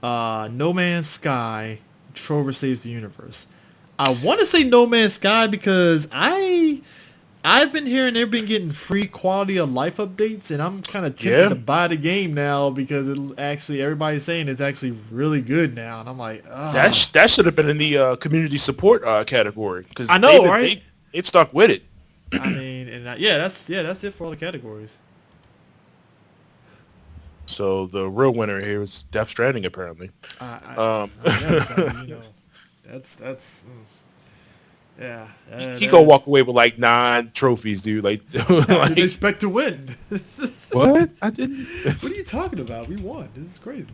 No Man's Sky, Trover Saves the Universe. I want to say No Man's Sky because I've been hearing they've been getting free quality of life updates, and I'm kind of tempted to buy the game now because everybody's saying it's actually really good now, and I'm like, that should have been in the community support category because I know, right? They've stuck with it. I mean, and that's it for all the categories. So the real winner here is Death Stranding, apparently. Yeah. He gonna walk away with like 9 trophies, dude. Like, I didn't expect to win. What? I didn't. What are you talking about? We won. This is crazy.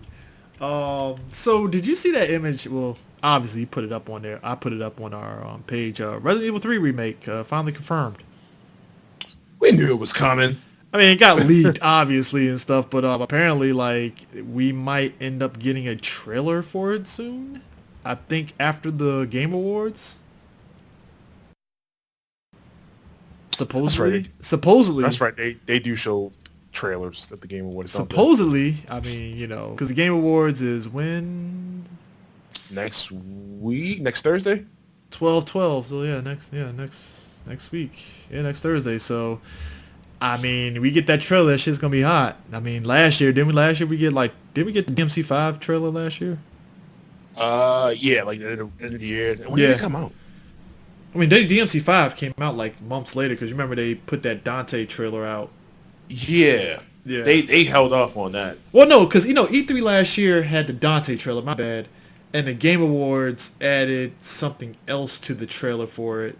So did you see that image? Well, obviously you put it up on there. I put it up on our page. Resident Evil 3 remake finally confirmed. We knew it was coming. I mean, it got leaked, obviously, and stuff, but apparently, like, we might end up getting a trailer for it soon. I think after the Game Awards. Supposedly. That's right. They do show trailers at the Game Awards. Supposedly, I mean, because the Game Awards is when? Next week? Next Thursday? 12/12. So next week. Yeah, next Thursday. So, I mean, we get that trailer. That shit's gonna be hot. I mean, didn't we get the DMC5 trailer last year? Yeah, like the end of the year. When did it come out? I mean, DMC5 came out like months later because you remember they put that Dante trailer out. Yeah. They held off on that. Well, no, because E3 last year had the Dante trailer. My bad. And the Game Awards added something else to the trailer for it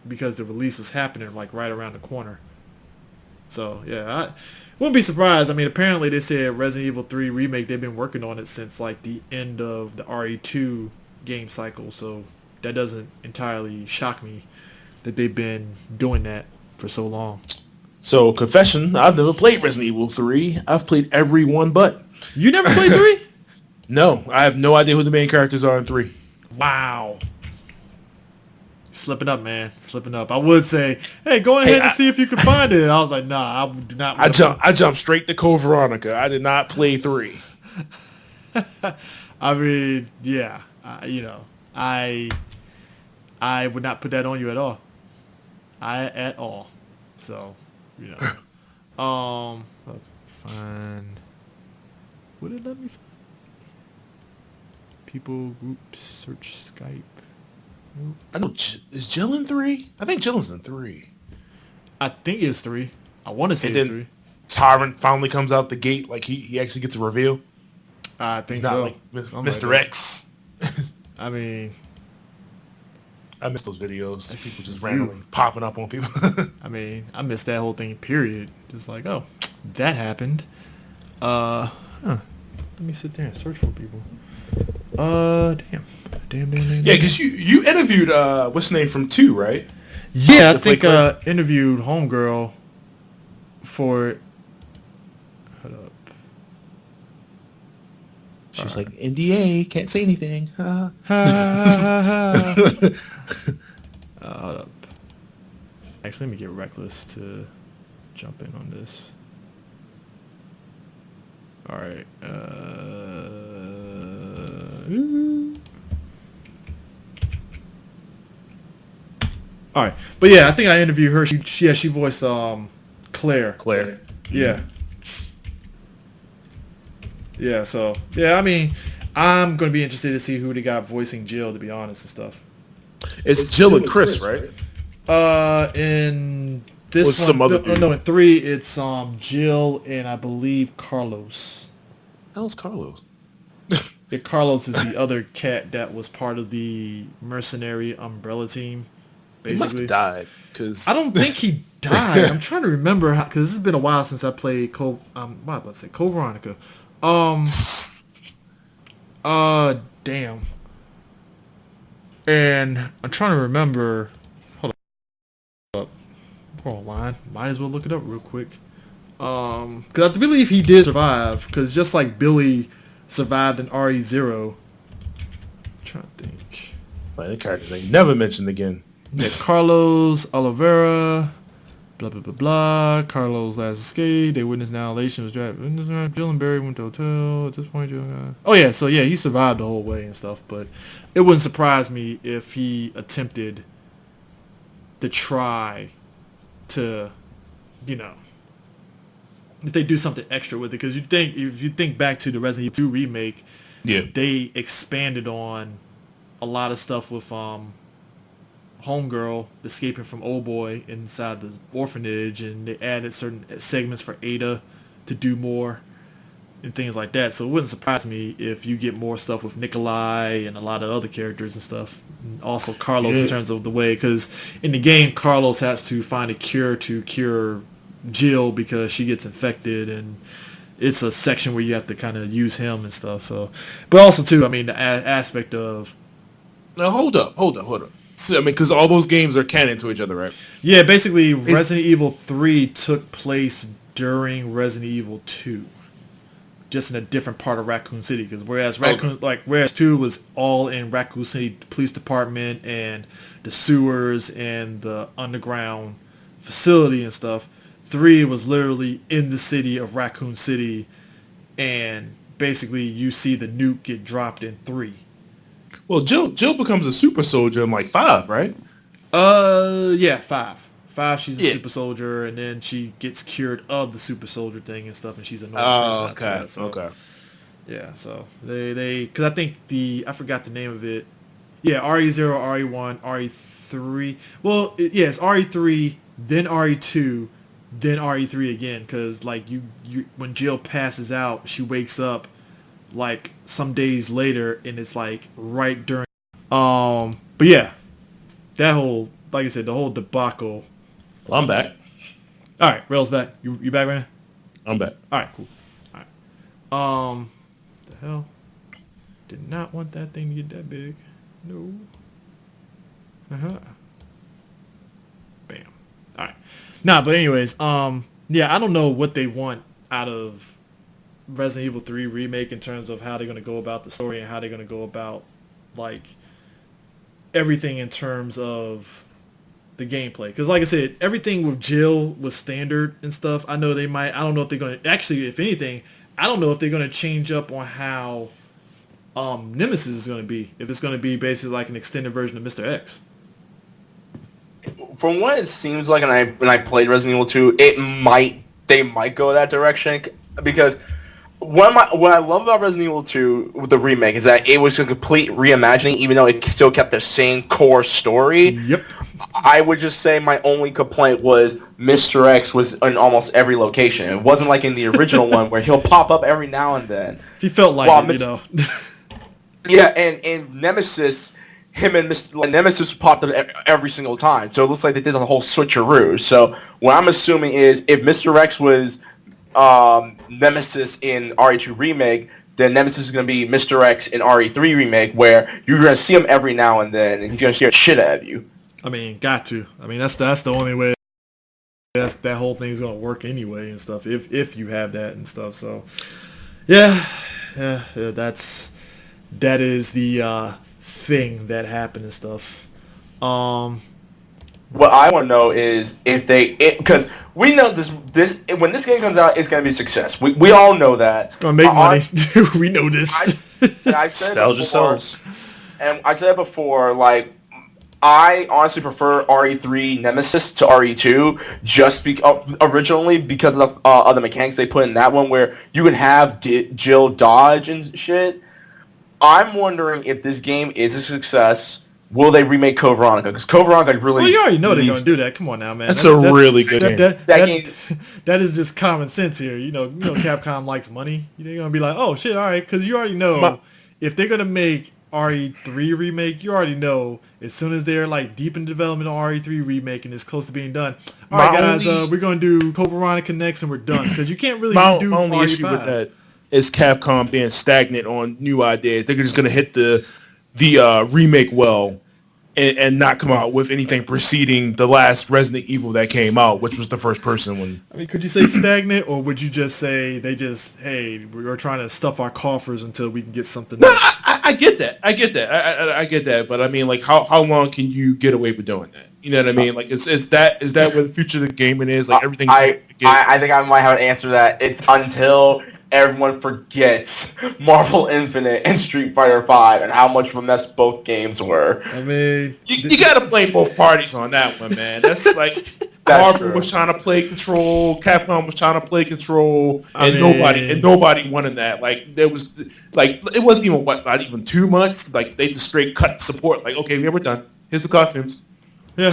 because the release was happening like right around the corner. So yeah, I wouldn't be surprised. I mean, apparently they said Resident Evil 3 remake. They've been working on it since like the end of the RE2 game cycle, so that doesn't entirely shock me that they've been doing that for so long. So, confession, I've never played Resident Evil 3. I've played every one but. You never played 3? No, I have no idea who the main characters are in 3. Wow. Slipping up, man. Slipping up. I would say, hey, go ahead and see if you can find it. I was like, nah, I do not. I jumped straight to Code Veronica. I did not play 3. I mean, yeah. I would not put that on you at all. At all. So, let's find. Would it let me find? People, groups, search Skype. Nope. I know. Is Jill in 3? I think Jill is in 3. I think it's 3. I want to say And it's then 3. Tyrant finally comes out the gate. Like, he actually gets a reveal. I think He's not so. like Something Mr. like that. X. I mean, I miss those videos. People just randomly popping up on people. I missed that whole thing, period. Just like, oh, that happened. Let me sit there and search for people. Damn. Yeah, because you interviewed, what's the name from 2, right? Yeah, I think interviewed Homegirl for... Hold up. She was like, NDA, can't say anything. Hold up. Actually, let me get Reckless to jump in on this. Alright. Alright. But yeah, I think I interviewed her. She voiced Claire. Claire. Yeah. Yeah, so yeah, I mean, I'm gonna be interested to see who they got voicing Jill, to be honest and stuff. It's Jill and Chris, right? In this Or one, some other dude. no, in 3 it's Jill and I believe Carlos. How's Carlos? Yeah, Carlos is the other cat that was part of the mercenary umbrella team. He must Basically, have died. Cause I don't think he died. I'm trying to remember how, because this has been a while since I played Code Veronica. Damn. And I'm trying to remember. Hold up. We're online. Might as well look it up real quick. Because I believe he did survive. Because just like Billy survived in RE0. I'm trying to think. Like, the characters ain't never mentioned again. Yeah, Carlos Oliveira. Blah, blah, blah, blah. Carlos last escape. They witnessed annihilation was drafted. Jill and Barry went to hotel. At this point, Jill got... Oh, yeah. So, yeah, he survived the whole way and stuff. But it wouldn't surprise me if he attempted to try to, if they do something extra with it. Because if you think back to the Resident Evil 2 remake, Yeah. they expanded on a lot of stuff with Homegirl escaping from Old Boy inside the orphanage, and they added certain segments for Ada to do more and things like that. So it wouldn't surprise me if you get more stuff with Nikolai and a lot of other characters and stuff. And also Carlos in terms of the way, because in the game Carlos has to find a cure to cure Jill because she gets infected, and it's a section where you have to kind of use him and stuff. So, but also too, I mean, the aspect of... Now, hold up. So, I mean, because all those games are canon to each other, right? Yeah, basically, Resident Evil 3 took place during Resident Evil 2, just in a different part of Raccoon City. Because whereas 2 was all in Raccoon City Police Department and the sewers and the underground facility and stuff, 3 was literally in the city of Raccoon City, and basically you see the nuke get dropped in 3. Well, Jill becomes a super soldier in like 5, right? Yeah, 5. 5, she's a super soldier, and then she gets cured of the super soldier thing and stuff, and she's a normal person. Okay, That, so, okay. Yeah, so they because I think I forgot the name of it. Yeah, RE0, RE1, RE3. Well, it's RE3, then RE2, then RE3 again, because like you when Jill passes out, she wakes up like some days later, and it's like right during but yeah, that whole, like I said, the whole debacle. Well, I'm back. All right, Rail's back. You back, man? I'm back. All right, cool. All right. The hell? Did not want that thing to get that big. No. Uh-huh. Bam. All right. Nah, but anyways, yeah, I don't know what they want out of Resident Evil 3 remake in terms of how they're going to go about the story and how they're going to go about like everything in terms of the gameplay. Because like I said, everything with Jill was standard and stuff. I know they might. I don't know if they're going to actually. If anything, I don't know if they're going to change up on how Nemesis is going to be. If it's going to be basically like an extended version of Mr. X. From what it seems like, and when I played Resident Evil 2, they might go that direction because what I love about Resident Evil 2 with the remake is that it was a complete reimagining, even though it still kept the same core story. Yep. I would just say my only complaint was Mr. X was in almost every location. It wasn't like in the original one where he'll pop up every now and then. He felt like it, you know. Yeah, and Nemesis, Nemesis popped up every single time. So it looks like they did a whole switcheroo. So what I'm assuming is if Mr. X was Nemesis in RE2 Remake, then Nemesis is going to be Mr. X in RE3 Remake, where you're going to see him every now and then, and he's going to scare the shit out of you. I mean, got to. I mean, that's the only way that whole thing's going to work anyway and stuff, if you have that and stuff. So, yeah, that is the thing that happened and stuff. What I want to know is if because we know this when this game comes out, it's going to be a success. We all know that. It's going to make money. We know this. I've said it before, and I said it before, like, I honestly prefer RE3 Nemesis to RE2 just originally because of the mechanics they put in that one where you can have Jill dodge and shit. I'm wondering if this game is a success. Will they remake Code Veronica? Because Code Veronica really... Well, you already know they're going to do that. Come on now, man. That's a really good game. That is just common sense here. You know, Capcom likes money. They're going to be like, oh, shit, all right. Because you already know if they're going to make RE3 remake, you already know as soon as they're like deep in development on RE3 remake and it's close to being done. All right, guys, we're going to do Code Veronica next and we're done. Because you can't really do my only RE5. issue with that is Capcom being stagnant on new ideas. They're just going to hit the remake well and not come out with anything preceding the last Resident Evil that came out, which was the first person one. I mean, could you say stagnant, or would you just say hey, we're trying to stuff our coffers until we can get something else? I get that. I get that. But I mean, like, how long can you get away with doing that? You know what I mean? Like, is that where the future of the gaming is? Like, everything. I think I might have an answer to that. It's until everyone forgets Marvel Infinite and Street Fighter V and how much of a mess both games were. I mean, you got to blame both parties on that one, man. That's like Marvel was trying to play Control, Capcom was trying to play Control, and nobody wanted that. Like, there was like it wasn't even not even 2 months. Like, they just straight cut support. Like, okay, yeah, we're done. Here's the costumes. Yeah.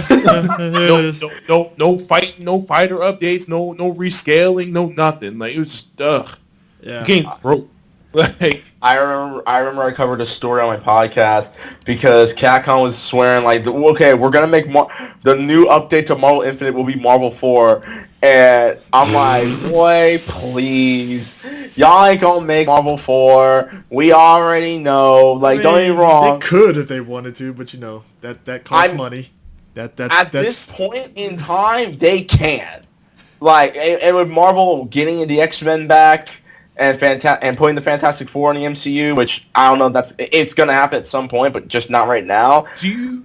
No fighter updates, no rescaling, no nothing. Like, it was just Yeah. Game broke. Like, I remember I covered a story on my podcast because Capcom was swearing like, okay, we're gonna make the new update to Marvel Infinite will be Marvel 4, and I'm like, boy, please, y'all ain't gonna make Marvel 4. We already know. Like, don't get me wrong. They could if they wanted to, but that costs money. That's this point in time, they can. Like, and with Marvel getting the X-Men back. And putting the Fantastic Four in the MCU, which I don't know, it's gonna happen at some point, but just not right now. Do you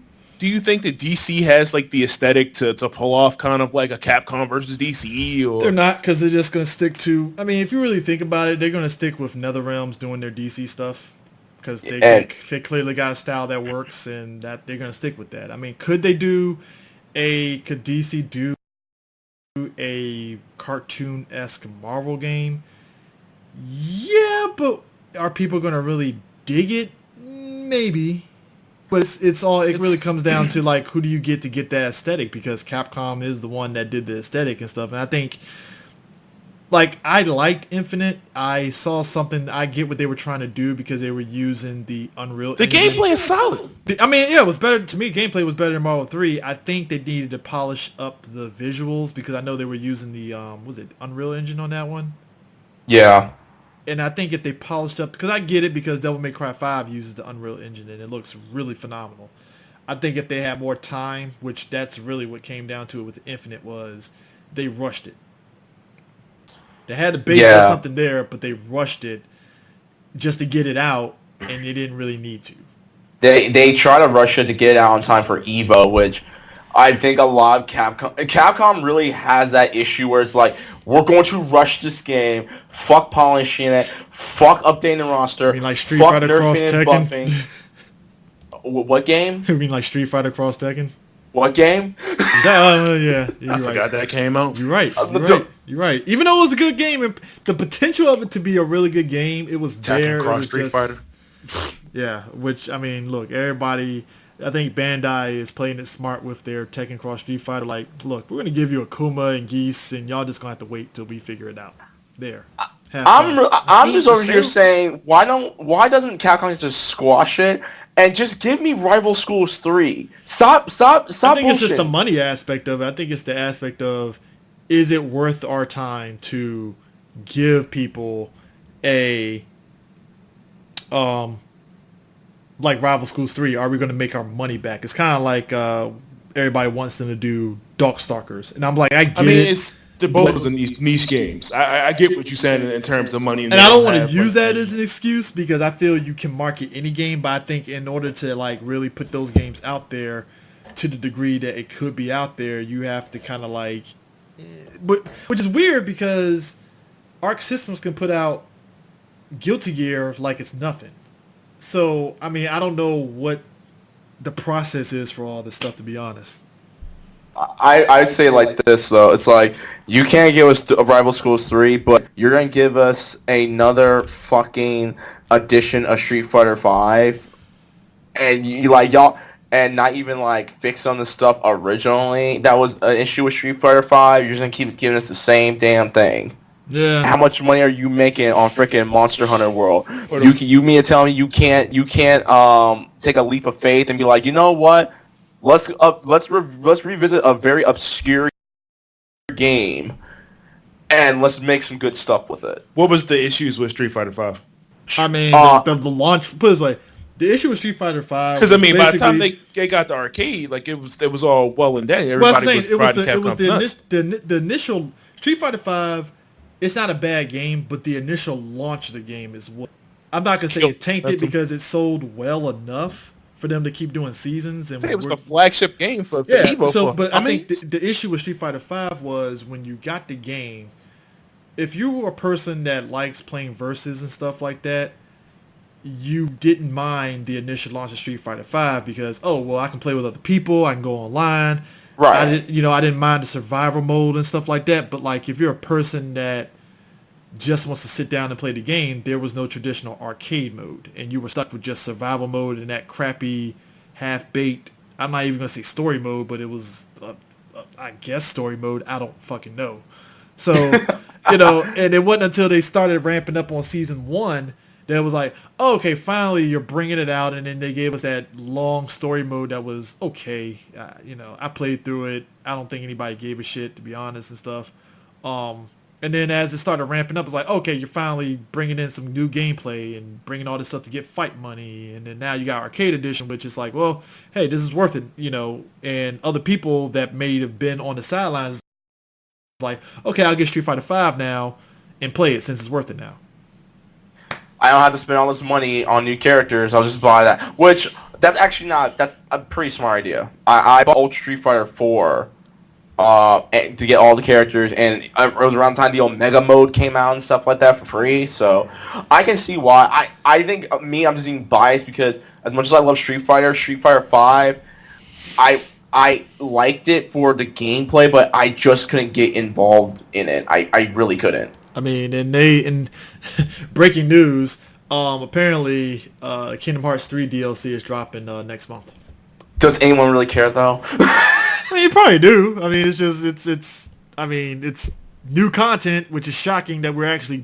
think that DC has like the aesthetic to pull off kind of like a Capcom versus DC? Or they're not, because they're just gonna stick to. I mean, if you really think about it, they're gonna stick with NetherRealms doing their DC stuff because they clearly got a style that works, and that they're gonna stick with that. I mean, could DC do a cartoon-esque Marvel game? Yeah, but are people going to really dig it? Maybe. But it really comes down to, like, who do you get to get that aesthetic? Because Capcom is the one that did the aesthetic and stuff. And I think, like, I liked Infinite. I saw something. I get what they were trying to do because they were using the Unreal Engine. Gameplay is solid. I mean, yeah, it was better. To me, gameplay was better than Marvel 3. I think they needed to polish up the visuals because I know they were using the, was it Unreal Engine on that one? Yeah. And I think if they polished up, because I get it, because Devil May Cry 5 uses the Unreal Engine and it looks really phenomenal. I think if they had more time, which that's really what came down to it with Infinite, was they rushed it. They had the base of something there, but they rushed it just to get it out, and they didn't really need to. They try to rush it to get it out in time for Evo, which I think a lot of Capcom really has that issue where it's like, we're going to rush this game, fuck polishing it, fuck updating the roster, I mean, like Street fuck Fighter Cross nerfing and Tekken? buffing. What game? You mean like Street Fighter Cross Tekken? What game? Yeah, you're I right. forgot that came out. You're right. You're right. Even though it was a good game, and the potential of it to be a really good game, it was there. Tekken Cross was Street just, Fighter. Yeah, which, I mean, look, everybody, I think Bandai is playing it smart with their Tekken Cross Street Fighter. Like, look, we're going to give you Akuma and Geese, and y'all just going to have to wait till we figure it out. There. I'm just over here saying, why doesn't Capcom just squash it and just give me Rival Schools 3? Stop I think bullshit. it's just the money aspect of it. I think it's the aspect of, is it worth our time to give people a, like Rival Schools 3, are we going to make our money back? It's kind of like everybody wants them to do Darkstalkers. And I'm like, I get it. It's the both in these niche games. I get what you're saying in terms of money. And I don't want to use that as an excuse, because I feel you can market any game, but I think in order to like really put those games out there to the degree that it could be out there, you have to kind of like, but which is weird because Arc Systems can put out Guilty Gear like it's nothing. So, I mean, I don't know what the process is for all this stuff, to be honest. I'd say like this, though. It's like, you can't give us a Rival Schools 3, but you're going to give us another fucking edition of Street Fighter 5. And you like, y'all, and not even like fix on the stuff originally that was an issue with Street Fighter 5. You're just going to keep giving us the same damn thing. Yeah. How much money are you making on freaking Monster Hunter World? You mean to tell me you can't take a leap of faith and be like, you know what? Let's revisit a very obscure game, and let's make some good stuff with it. What was the issues with Street Fighter 5? I mean, the launch, put it this way, the issue with Street Fighter 5 because I mean, by the time they got the arcade, like it was all well and dandy. Everybody was riding Capcom nuts. The initial Street Fighter 5. It's not a bad game, but the initial launch of the game is what I'm not gonna say it tanked because it sold well enough for them to keep doing seasons. And it was the flagship game for Evo. So, but I think the issue with Street Fighter 5 was when you got the game. If you were a person that likes playing versus and stuff like that, you didn't mind the initial launch of Street Fighter 5 because I can play with other people, I can go online. Right. I didn't mind the survival mode and stuff like that. But like, if you're a person that just wants to sit down and play the game, there was no traditional arcade mode, and you were stuck with just survival mode and that crappy, half-baked. I'm not even gonna say story mode, but it was, I guess, story mode. I don't fucking know. So, and it wasn't until they started ramping up on season 1 that it was like, okay, finally you're bringing it out, and then they gave us that long story mode that was okay. I played through it. I don't think anybody gave a shit, to be honest, and stuff. And then as it started ramping up, it's like, okay, you're finally bringing in some new gameplay and bringing all this stuff to get fight money. And then now you got Arcade Edition, which is like, well, hey, this is worth it, And other people that may have been on the sidelines, like, okay, I'll get Street Fighter 5 now and play it since it's worth it now. I don't have to spend all this money on new characters. I'll just buy that. Which, that's a pretty smart idea. I bought Ultra Street Fighter 4 to get all the characters, and it was around the time the Omega mode came out and stuff like that for free. So I can see why. I think I'm just being biased because as much as I love Street Fighter 5, I liked it for the gameplay, but I just couldn't get involved in it. I really couldn't. I mean, in breaking news, apparently Kingdom Hearts 3 DLC is dropping next month. Does anyone really care though? I mean, you probably do. I mean, it's new content, which is shocking that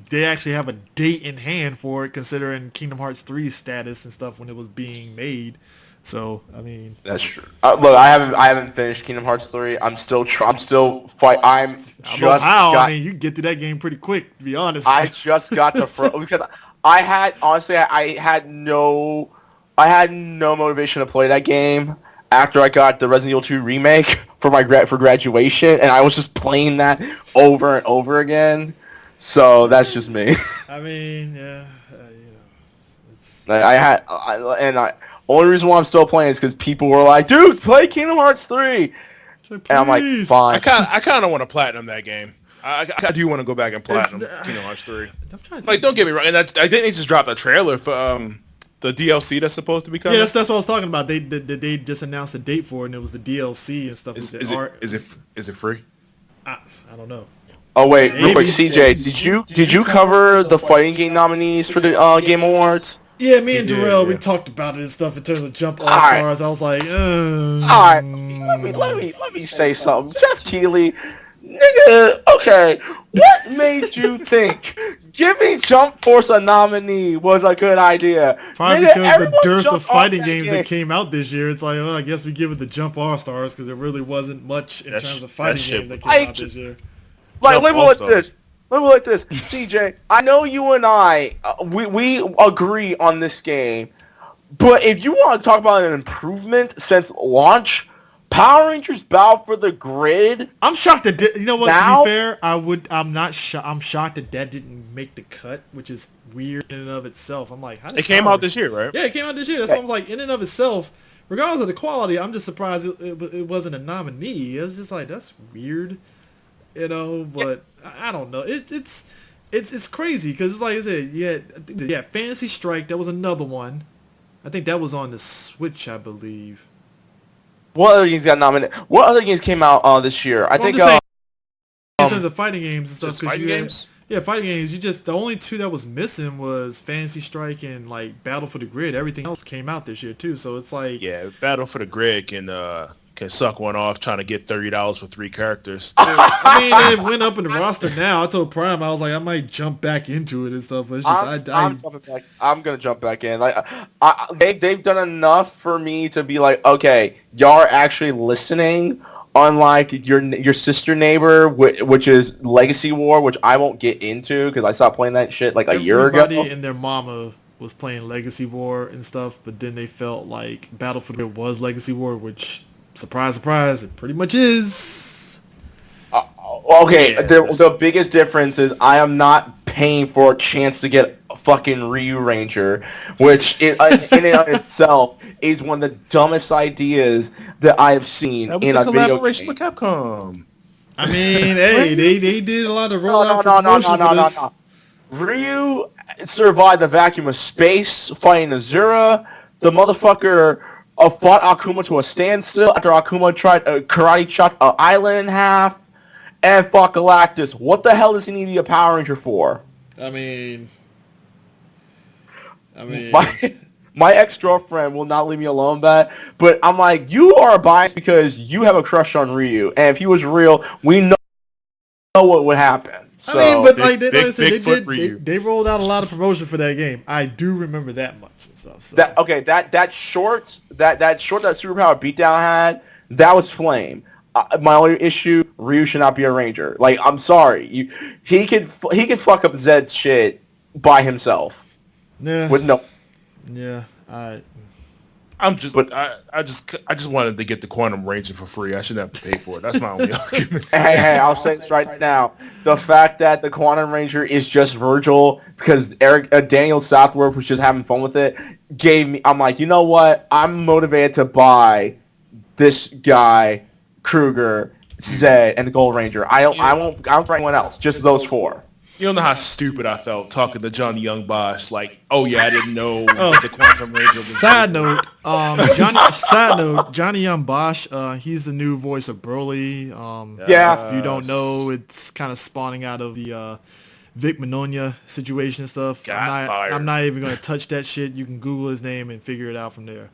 they actually have a date in hand for it, considering Kingdom Hearts 3's status and stuff when it was being made. So I mean, That's true. Look, I haven't finished Kingdom Hearts 3. I'm still fight. I don't know how. I mean, you can get through that game pretty quick, to be honest. I just got to because I had honestly I had no motivation to play that game after I got the Resident Evil 2 remake for for graduation, and I was just playing that over and over again. So that's just me. I mean, yeah, it's Only reason why I'm still playing is because people were like, "Dude, play Kingdom Hearts 3," and I'm like, "Fine." I kind of want to platinum that game. I do want to go back and platinum Kingdom Hearts 3. Like, don't get me wrong. And I think they just dropped a trailer for the DLC that's supposed to be coming. Yeah, that's what I was talking about. They just announced a date for it, and it was the DLC and stuff. Is it free? I don't know. Oh wait, real quick, CJ, did you cover the fighting game nominees for the Game Awards? Yeah, me and Jarrell, we talked about it and stuff in terms of Jump All Stars. I was like, Alright, let me say something. Jeff Keighley, nigga, okay, what made you think giving Jump Force a nominee was a good idea? Probably because the dearth of fighting games that came out this year, it's like, well, I guess we give it the Jump All Stars because there really wasn't much in terms of fighting games that came out this year. Like, let me like this. CJ, I know you and I, we agree on this game, but if you want to talk about an improvement since launch, Power Rangers Battle for the Grid. I'm shocked that you know what? To be fair, I'm shocked that didn't make the cut, which is weird in and of itself. I'm like, how did it came out this year, right? Yeah, it came out this year. That's why I was like, in and of itself, regardless of the quality, I'm just surprised it wasn't a nominee. It was just like, that's weird. You know, but I don't know. It's crazy because it's like I said, yeah, Fantasy Strike. That was another one. I think that was on the Switch, I believe. What other games got nominated? What other games came out this year? I think in terms of fighting games and stuff. Fighting games. Yeah, fighting games. The only two that was missing was Fantasy Strike and like Battle for the Grid. Everything else came out this year too. So it's like Battle for the Grid can suck one off trying to get $30 for 3 characters. I mean, it went up in the roster now. I told Prime, I was like, I might jump back into it and stuff. But it's just, I'm gonna jump back in. Like, they've done enough for me to be like, okay, y'all are actually listening. Unlike your sister neighbor, which is Legacy War, which I won't get into because I stopped playing that shit like a year ago. Everybody and their mama was playing Legacy War and stuff, but then they felt like Battle for the Grid was Legacy War, which. Surprise, surprise, it pretty much is. Okay, the biggest difference is I am not paying for a chance to get a fucking Ryu Ranger, which in and of itself is one of the dumbest ideas that I have seen in a video game. With Capcom. I mean, hey, they did a lot of rollout for this. No. Ryu survived the vacuum of space fighting Azura. The motherfucker fought Akuma to a standstill after Akuma tried karate chop an island in half, and fought Galactus. What the hell does he need to be a Power Ranger for? I mean, my ex-girlfriend will not leave me alone, but I'm like, you are biased because you have a crush on Ryu, and if he was real, we know what would happen. So, I mean, but like they rolled out a lot of promotion for that game. I do remember that much and stuff. So. That short that Superpower Beatdown had, that was flame. My only issue, Ryu should not be a Ranger. Like, I'm sorry, he could fuck up Zed's shit by himself. Yeah. With no. Yeah. I just wanted to get the Quantum Ranger for free. I shouldn't have to pay for it. That's my only argument. Hey, I'll say this right now. The fact that the Quantum Ranger is just Virgil because Daniel Southworth was just having fun with it I'm like, you know what? I'm motivated to buy this guy, Kruger, Zed, and the Gold Ranger. I won't for anyone else. Just those 4. You don't know how stupid I felt talking to Johnny Young Bosch. Like, oh yeah, I didn't know the Quantum Ranger was. Side note, Johnny Young Bosch, he's the new voice of Broly. If you don't know, it's kind of spawning out of the Vic Mignogna situation and stuff. I'm not even going to touch that shit. You can Google his name and figure it out from there.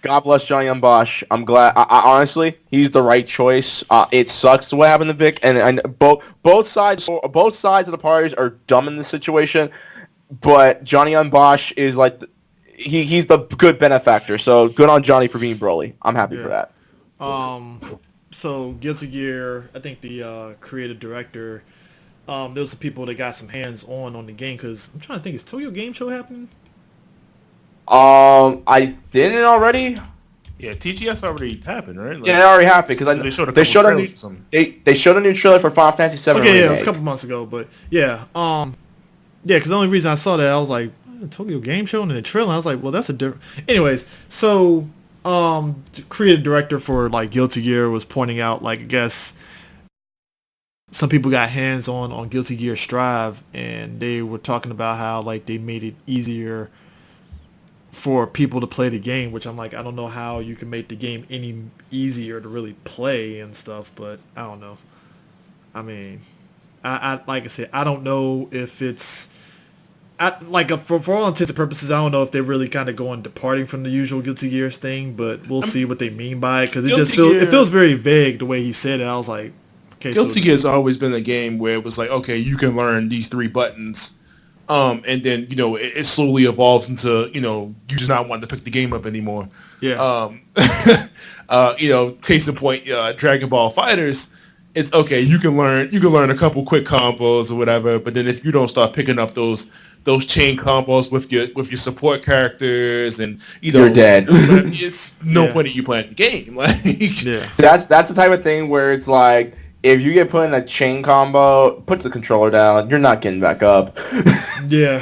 God bless Johnny Young Bosch. I'm glad. I honestly, he's the right choice. It sucks what happened to Vic, and both sides of the parties are dumb in this situation. But Johnny Young Bosch is like he's the good benefactor. So good on Johnny for being Broly. I'm happy for that. So Guilty Gear, I think the creative director, there was some people that got some hands on the game because I'm trying to think, is Tokyo Game Show happening? I didn't already. Yeah, TGS already happened, right? Yeah, it already happened because they showed a they showed a new trailer for Final Fantasy 7. Okay, yeah, it was a couple months ago, but yeah, because the only reason I saw that I was like Tokyo Game Show and the trailer, I was like, well, that's a different. Anyways, so the creative director for like Guilty Gear was pointing out like I guess some people got hands on Guilty Gear Strive, and they were talking about how like they made it easier for people to play the game, which I'm like, I don't know how you can make the game any easier to really play and stuff, but I don't know. I mean, I like I said, I don't know if it's for all intents and purposes, I don't know if they're really kind of departing from the usual Guilty Gears thing, but we'll see what they mean by it because it feels very vague the way he said it. I was like, okay, Guilty Gear's always been a game where it was like, okay, you can learn these 3 buttons. And then, it slowly evolves into, you just not wanting to pick the game up anymore. Yeah. Case in point, Dragon Ball Fighters, it's okay, you can learn a couple quick combos or whatever, but then if you don't start picking up those chain combos with your support characters and you're dead. It's no point in you playing the game. Like that's the type of thing where it's like, if you get put in a chain combo, put the controller down, you're not getting back up. Yeah.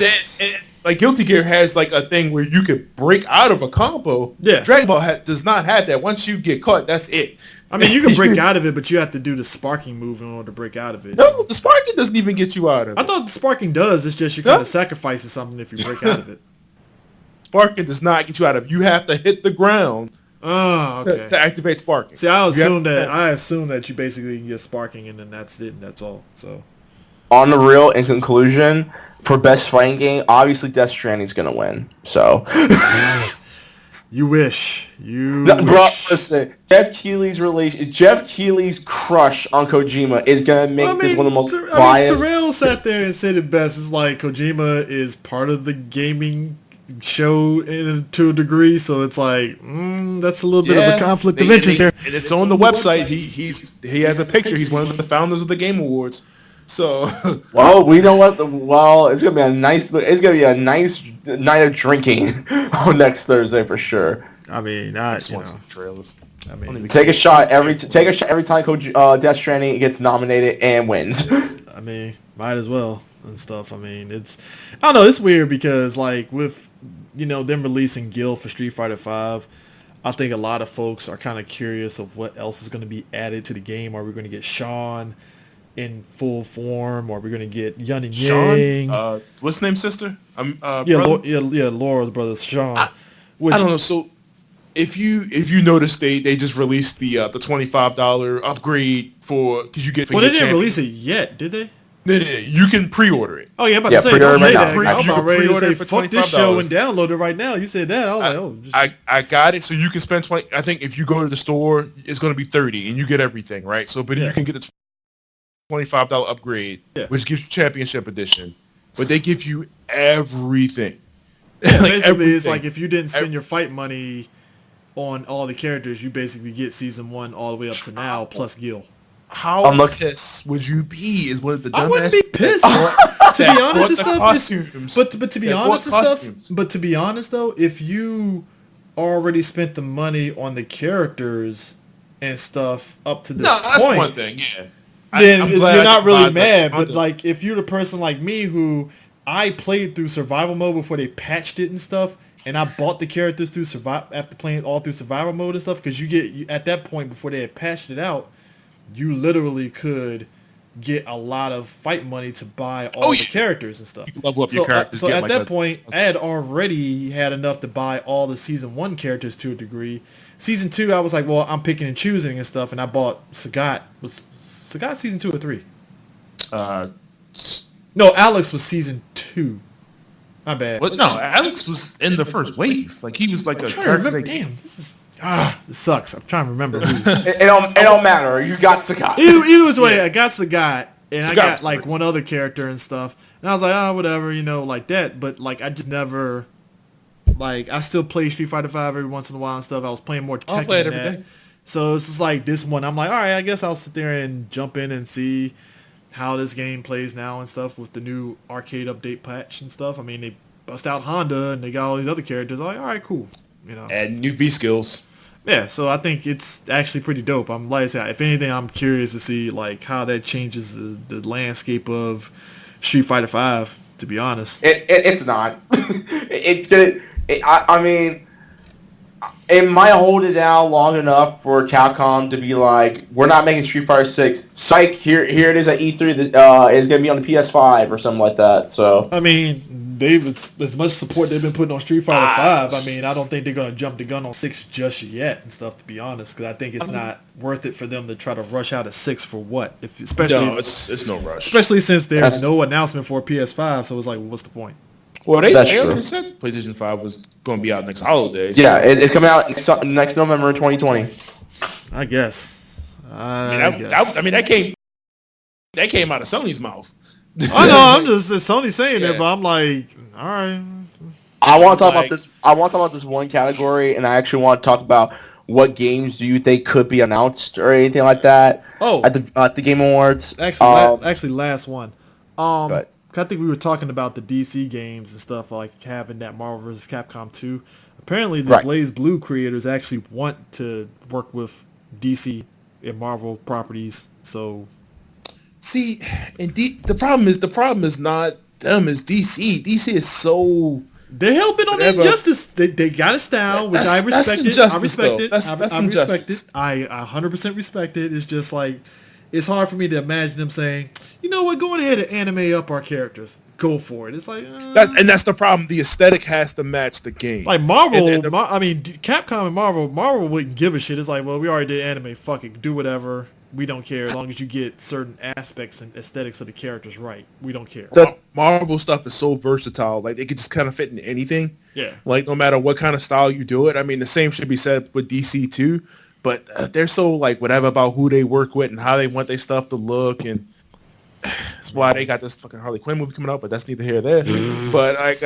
Like Guilty Gear has like a thing where you could break out of a combo. Yeah. Dragon Ball does not have that. Once you get caught, that's it. I mean, you can break out of it, but you have to do the sparking move in order to break out of it. No, the sparking doesn't even get you out of it. I thought the sparking does. It's just you're kind of sacrificing something if you break out of it. Sparking does not get you out of it. You have to hit the ground. Oh, okay. To activate sparking. See, I assume that you basically can get sparking and then that's it and that's all. So, on the real, in conclusion, for best fighting game, obviously Death Stranding is gonna win. So, you wish. Bro, listen, Jeff Keighley's crush on Kojima is gonna make this one of the most biased. Terrell sat there and said it best. It's like Kojima is part of the gaming show to a degree, so it's like that's a little bit of a conflict of interest there. And it's on the website. He has a picture. He's one of the founders of the Game Awards. So well, we know what. It's gonna be a nice night of drinking on next Thursday for sure. I mean, trailers. I mean, take a shot every time Death Stranding gets nominated and wins. I mean, might as well and stuff. I mean, I don't know. It's weird because like with them releasing Gil for Street Fighter V, I think a lot of folks are kind of curious of what else is going to be added to the game. Are we going to get Sean in full form? Or are we going to get Yun and Yang? What's his name, sister? Laura's brother, Sean. I don't know. So if you notice, they just released the $25 upgrade because you get. Well, they didn't release it yet, did they? No, you can pre-order it. Oh yeah, I'm about to say, don't say that. I'm about ready to say, fuck this show and download it right now. You said that. I was like, I got it, so you can spend 20. I think if you go to the store, it's going to be 30, and you get everything, right? So, but you can get the $25 upgrade, which gives you Championship Edition, but they give you everything. Yeah, basically, it's like if you didn't spend your fight money on all the characters, you basically get Season 1 all the way up to now, plus Gil. How pissed would you be? Is one of the dumbass. I wouldn't be pissed. To be honest and stuff, but to be honest and stuff, but to be honest though, if you already spent the money on the characters and stuff up to this point, that's one thing. Yeah, then you're not really mad. But like, if you're the person like me who I played through survival mode before they patched it and stuff, and I bought the characters through after playing all through survival mode and stuff, because at that point before they had patched it out, you literally could get a lot of fight money to buy all the characters and stuff. You can level up your characters. So at that point, I had already had enough to buy all the Season 1 characters to a degree. Season 2, I was like, well, I'm picking and choosing and stuff, and I bought Sagat. Was Sagat Season 2 or 3? No, Alex was Season 2. My bad. What? No, Alex was in the first wave. Like, he was like I'm trying to remember. Damn, this sucks. I'm trying to remember. It don't matter. You got Sagat. Either which way, I got Sagat, and I got like one other character and stuff. And I was like, whatever, like that. But like, I just never Like, I still play Street Fighter 5 every once in a while and stuff. I was playing more I'll Tekken play it than every that. day. So it's just like this one. I'm like, all right, I guess I'll sit there and jump in and see how this game plays now and stuff with the new arcade update patch and stuff. I mean, they bust out Honda and they got all these other characters. I'm like, all right, cool. You know. And new V skills. Yeah, so I think it's actually pretty dope. I'm like I said, if anything, I'm curious to see like how that changes the landscape of Street Fighter 5. To be honest, It's not. It's gonna. I mean, it might hold it down long enough for Capcom to be like, we're not making Street Fighter 6. Psych, here it is at E3. That is gonna be on the PS5 or something like that. So I mean, they've as much support they've been putting on Street Fighter 5. I mean, I don't think they're gonna jump the gun on 6 just yet and stuff. To be honest, because I think it's not worth it for them to try to rush out a 6 for what? It's no rush. Especially since there's no announcement for a PS5, so it's like, well, what's the point? Well, they That's true. already said PlayStation 5 was going to be out next holiday. yeah, it's coming out next November in 2020. I guess. I mean, that came out of Sony's mouth. I know. I'm just Sony saying it, Yeah. but I'm like, all right. I want to talk about this. I want to talk about this one category, and I actually want to talk about what games do you think could be announced or anything like that. Oh, at the Game Awards. Actually, last one. Right. I think we were talking about the DC games and stuff, like having that Marvel vs. Capcom 2. Apparently, the Right. Blaze Blue creators actually want to work with DC and Marvel properties. So, See, and the problem is not them, it's DC. DC is so... they're helping on Whatever. Injustice. They got a style, which I That's respect it. I injustice, respect though. it. That's I respect injustice. it. I 100% respect it. It's just like, it's hard for me to imagine them saying, you know what, go ahead and anime up our characters. Go for it. It's like... That's the problem. The aesthetic has to match the game. Like Marvel, And Capcom and Marvel wouldn't give a shit. It's like, well, we already did anime. Fuck it, do whatever. We don't care as long as you get certain aspects and aesthetics of the characters right. We don't care. Marvel stuff is so versatile. Like, it could just kind of fit in anything. Yeah. Like, no matter what kind of style you do it. I mean, the same should be said with DC too. But they're so, like, whatever about who they work with and how they want their stuff to look. And that's why they got this fucking Harley Quinn movie coming out. But that's neither here nor there. But, like,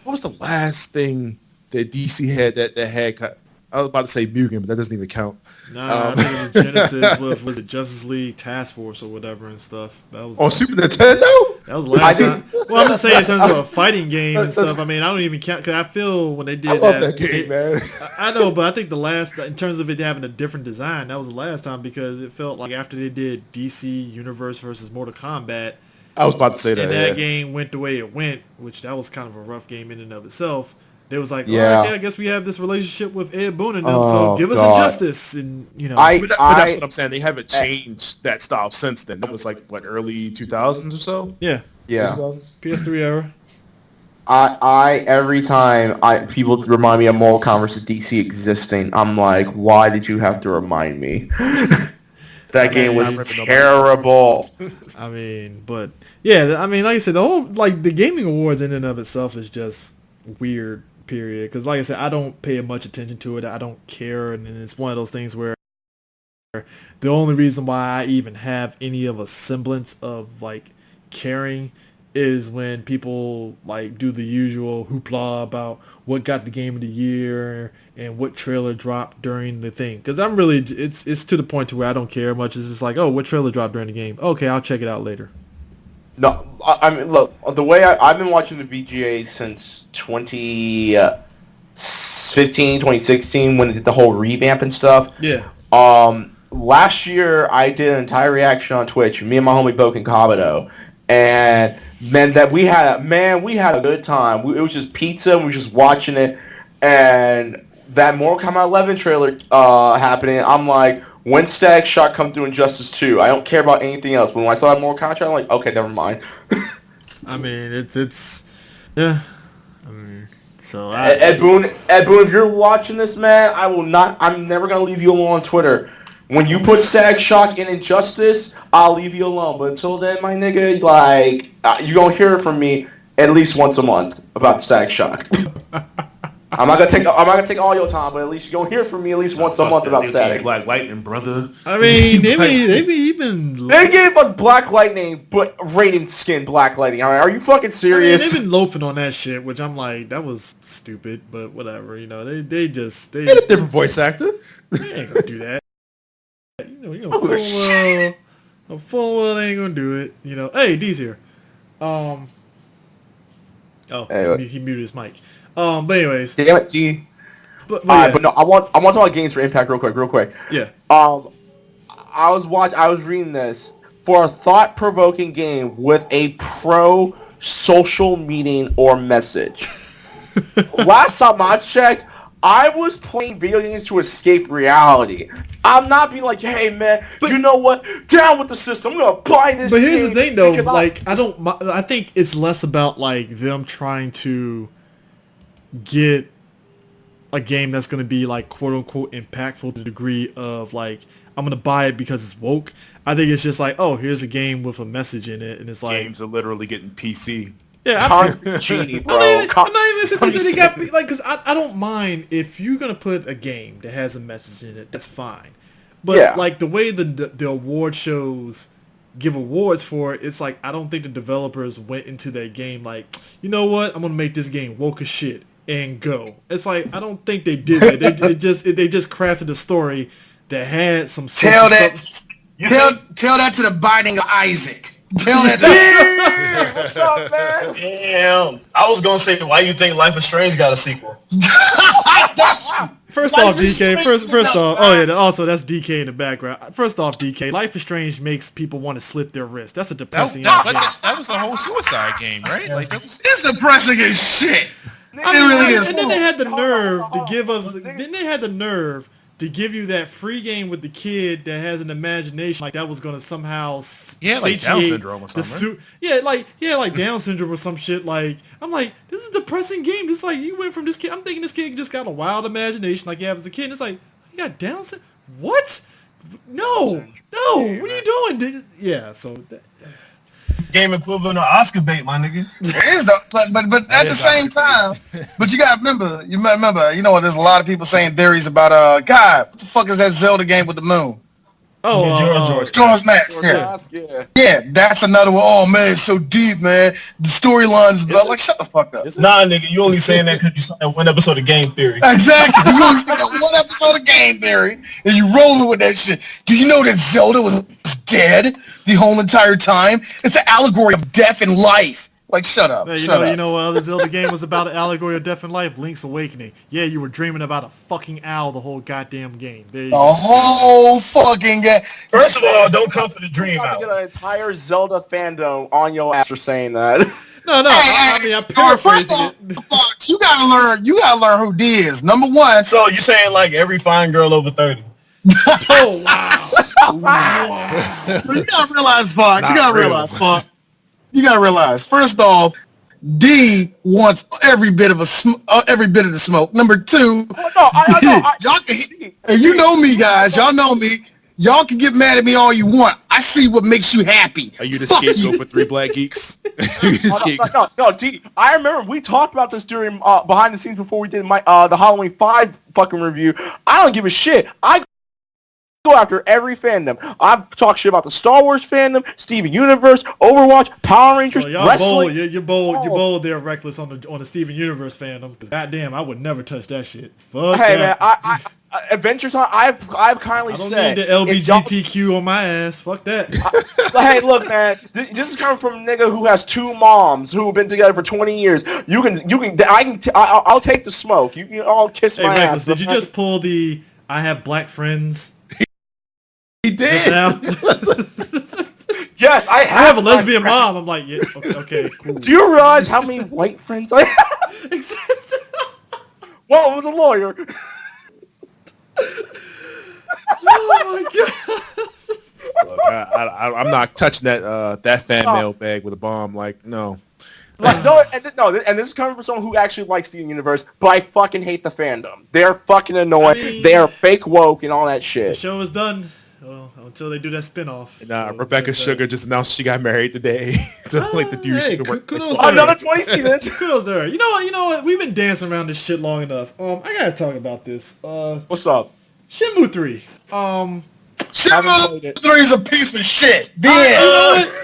what was the last thing that DC had that had... I was about to say Mugen, but that doesn't even count. Nah, I mean, it was Genesis with, was it Justice League Task Force or whatever and stuff. That was On Super Nintendo? That was last time. Well, I'm just saying in terms of a fighting game and stuff. I mean, I don't even count because I feel when they did I love that game, man. I know, but I think the last, in terms of it having a different design, that was the last time because it felt like after they did DC Universe versus Mortal Kombat, I was about to say that. and that yeah. game went the way it went, which that was kind of a rough game in and of itself. They was like, Yeah. all right, I guess we have this relationship with Ed Boon and them, Oh, so give us God. injustice, and you know. But that's what I'm saying. They haven't changed that style since then. That was like, what, early 2000s or so? Yeah, Yeah. 2000s? PS3 era. I every time people remind me of Mortal Kombat versus DC existing, I'm like, why did you have to remind me? That game was terrible. I mean, but yeah, I mean, like I said, the whole like the gaming awards in and of itself is just weird. Period. Because like I said, I don't pay much attention to it. I don't care, and it's one of those things where the only reason why I even have any of a semblance of like caring is when people like do the usual hoopla about what got the game of the year and what trailer dropped during the thing. Because I'm really, it's to the point to where I don't care much. It's just like, oh, what trailer dropped during the game? Okay, I'll check it out later. No, I mean, look, the way I've been watching the VGA since 2015, 2016, when they did the whole revamp and stuff. Yeah. Last year, I did an entire reaction on Twitch, me and my homie Boken Kabuto, and man, we had a good time. It was just pizza, and we were just watching it, and that Mortal Kombat 11 trailer happening, I'm like, when Static Shock come through Injustice 2, I don't care about anything else. But when I saw that Mortal Kombat trailer, I'm like, okay, never mind. I mean, it's yeah. I mean, so Ed Boon, if you're watching this, man, I'm never gonna leave you alone on Twitter. When you put Static Shock in Injustice, I'll leave you alone. But until then, my nigga, like, you gonna hear it from me at least once a month about Static Shock. I'm not gonna take all your time, but at least you're gonna hear from me at least once a month about Static. Black Lightning, brother. I mean, They gave us Black Lightning, but rated skin Black Lightning. I mean, are you fucking serious? they've been loafing on that shit, which I'm like, that was stupid, but whatever. You know, they Get a different voice actor. They ain't gonna do that. You know full well they ain't gonna do it. You know, hey, D's here. Anyway. He muted his mic. But anyways. Damn it, G. But yeah. But no, I want to talk about games for Impact real quick. Yeah. I was reading this for a thought-provoking game with a pro-social meeting or message. Last time I checked, I was playing video games to escape reality. I'm not being like, hey man, you know what? Down with the system. I'm gonna buy this. But here's the thing, though. Like, I I think it's less about like them trying to get a game that's gonna be like quote unquote impactful to the degree of like I'm gonna buy it because it's woke. I think it's just like, oh, here's a game with a message in it, and it's like Games are literally getting PC. Yeah, Genie, bro. I'm not even saying they got like, because I don't mind if you're gonna put a game that has a message in it. That's fine, but like the way the award shows give awards for it, it's like I don't think the developers went into their game like, you know what, I'm gonna make this game woke as shit and go. It's like I don't think they did that. They just crafted a story that had some. Tell that to the Binding of Isaac. Tell that. What's up, man? Damn. I was gonna say, why you think Life is Strange got a sequel? First off, DK. First off, oh yeah. Also, that's DK in the background. First off, DK. Life is Strange makes people want to slit their wrists. That's a depressing. That was the whole Suicide game, right? Like it's depressing as shit. It really is. And then they had the nerve to give us. Then they had the nerve to give you that free game with the kid that has an imagination like that was gonna somehow like Down syndrome or something. Like Down syndrome or some shit. Like I'm like, this is a depressing game. It's like you went from this kid. I'm thinking this kid just got a wild imagination like you have as a kid. And it's like you got Down syndrome. What? No. What are you doing? Yeah. So. Game equivalent of Oscar bait, my nigga. It is though, but at the same time, but you gotta remember, you know what? There's a lot of people saying theories about God. What the fuck is that Zelda game with the moon? George Max. Yeah, that's another one. Oh man, it's so deep, man. The storyline's about like shut the fuck up. Nah, nigga, you only saying that because you saw that one episode of Game Theory. Exactly. You only saw that one episode of Game Theory, and you rolling with that shit. Do you know that Zelda was dead the whole entire time? It's an allegory of death and life. Like, shut up. You know what other Zelda game was about? An allegory of death and life? Link's Awakening. Yeah, you were dreaming about a fucking owl the whole goddamn game. The whole fucking game. First of all, don't come for the dream owl. You get an entire Zelda fandom on your ass for saying that. No. I'm first off, you gotta learn who D is. Number one. So you saying like every fine girl over 30? Oh wow! You gotta realize, Fox. You gotta realize. First off, D wants every bit of the smoke. Number two, and you know me, guys. Y'all know me. Y'all can get mad at me all you want. I see what makes you happy. Are you the scapegoat for 3 Black Geeks? No, D. I remember we talked about this during behind the scenes before we did the Halloween 5 fucking review. I don't give a shit. I go after every fandom. I've talked shit about the Star Wars fandom, Steven Universe, Overwatch, Power Rangers, wrestling. Bold. You're bold there, Reckless, on the Steven Universe fandom. Cause goddamn, I would never touch that shit. Fuck hey that. Man, I Adventure Time. I've kindly said. I don't need the LGBTQ on my ass. Fuck that. Hey, look, man. This is coming from a nigga who has 2 moms who have been together for 20 years. I'll take the smoke. You all kiss my Reckless, ass. Did you just pull the I have black friends? He did. Yes, I have a lesbian mom. I'm like, yeah, okay, cool. Do you realize how many white friends I have? Exactly. One was a lawyer. Oh my god. Look, I'm not touching that fan mail bag with a bomb. Like, no. Like, and this is coming from someone who actually likes Steven Universe, but I fucking hate the fandom. They're fucking annoying. They're fake woke and all that shit. The show is done. Well, until they do that spinoff. And Rebecca Sugar just announced she got married today to like the dude hey, she worked kudos with. to her. Another 20 seasons. Kudos to her. You know what? We've been dancing around this shit long enough. I gotta talk about this. What's up? Shenmue 3. Shenmue 3 is a piece of shit. You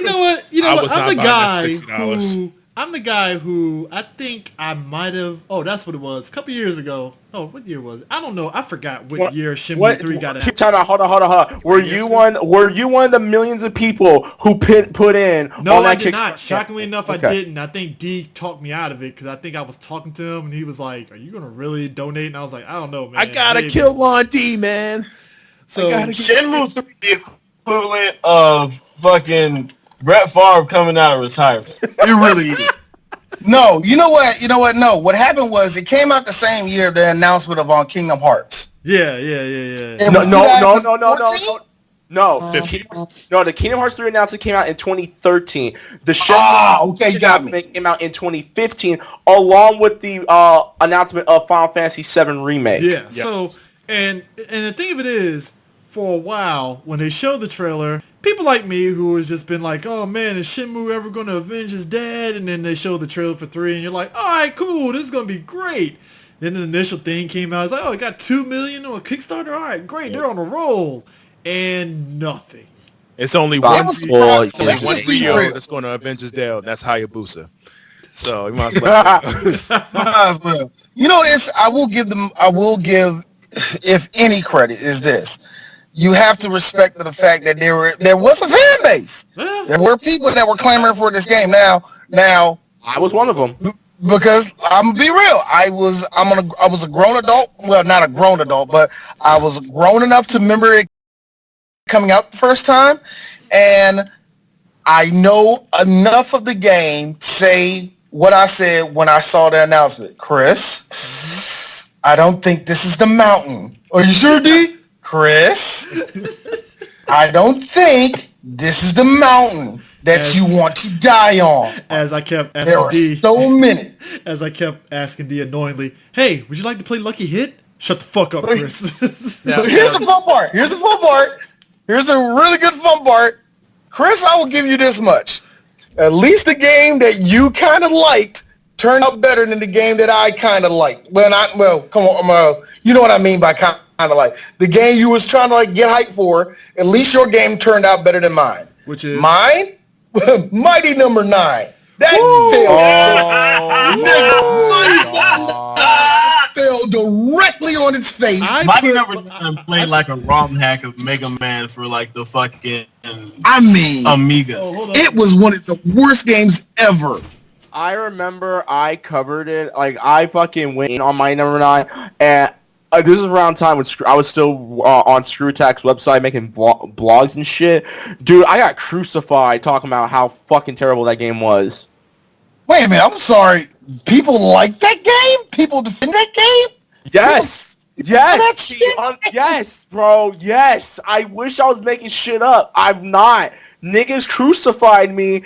know what? I was I'm not the guy buying that for $60. I'm the guy who I think I might have. Oh, that's what it was. A couple years ago. Oh, what year was it? I don't know. I forgot what year Shenmue 3 got out. Time out. Hold on. Were you one of the millions of people who put in? No, on I that did not. Kickstarter? Shockingly enough, Okay. I didn't. I think D talked me out of it because I think I was talking to him and he was like, "Are you gonna really donate?" And I was like, "I don't know, man. I gotta Maybe." kill Lon D, man. So Shenmue 3 the equivalent of fucking Brett Favre coming out of retirement. It really is. No, you know what? No, what happened was it came out the same year the announcement of on Kingdom Hearts. yeah. It was No. 2014? No, 15. No, the Kingdom Hearts 3 announcement came out in 2013. The Okay, you got me. announcement came out in 2015, along with the announcement of Final Fantasy VII Remake. Yeah. So and the thing of it is, for a while when they showed the trailer, people like me who has just been like, "Oh man, is Shenmue ever going to avenge his dad?" And then they showed the trailer for 3, and you're like, "All right, cool, this is going to be great." Then the initial thing came out. It's like, "Oh, it got 2 million on a Kickstarter. All right, great, they're on a roll." And nothing. It's only That one. was It's only Let's one just be Rio real. that's going to avenge his dad. That's Hayabusa. So you might as well. Might as well. I will give, if any credit is this. You have to respect the fact that there was a fan base. Yeah. There were people that were clamoring for this game. Now, I was one of them. because I'm gonna be real, I was a grown adult. Well, not a grown adult, but I was grown enough to remember it coming out the first time, and I know enough of the game to say what I said when I saw the announcement. Chris, I don't think this is the mountain. Are you sure, D? Chris, I don't think this is the mountain that you want to die on. As I kept There asking are D, so many. as I kept asking D annoyingly, "Hey, would you like to play Lucky Hit?" Shut the fuck up, Chris. But here's the fun part. Here's a really good fun part. Chris, I will give you this much. At least the game that you kind of liked turned out better than the game that I kind of liked. Come on, you know what I mean by kind of like. The game you was trying to like get hyped for, at least your game turned out better than mine. Which is? Mine? Mighty number 9. That fell directly on its face. Mighty Number 9 played like a ROM hack of Mega Man for like the fucking Amiga. Hold on. It was one of the worst games ever. I remember I covered it. Like, I fucking went on my number 9, and this is around time when I was still on ScrewAttack's website making blogs and shit. Dude, I got crucified talking about how fucking terrible that game was. Wait a minute, I'm sorry. People like that game? People defend that game? Yes. Yes. That's Yes, bro. Yes. I wish I was making shit up. I'm not. Niggas crucified me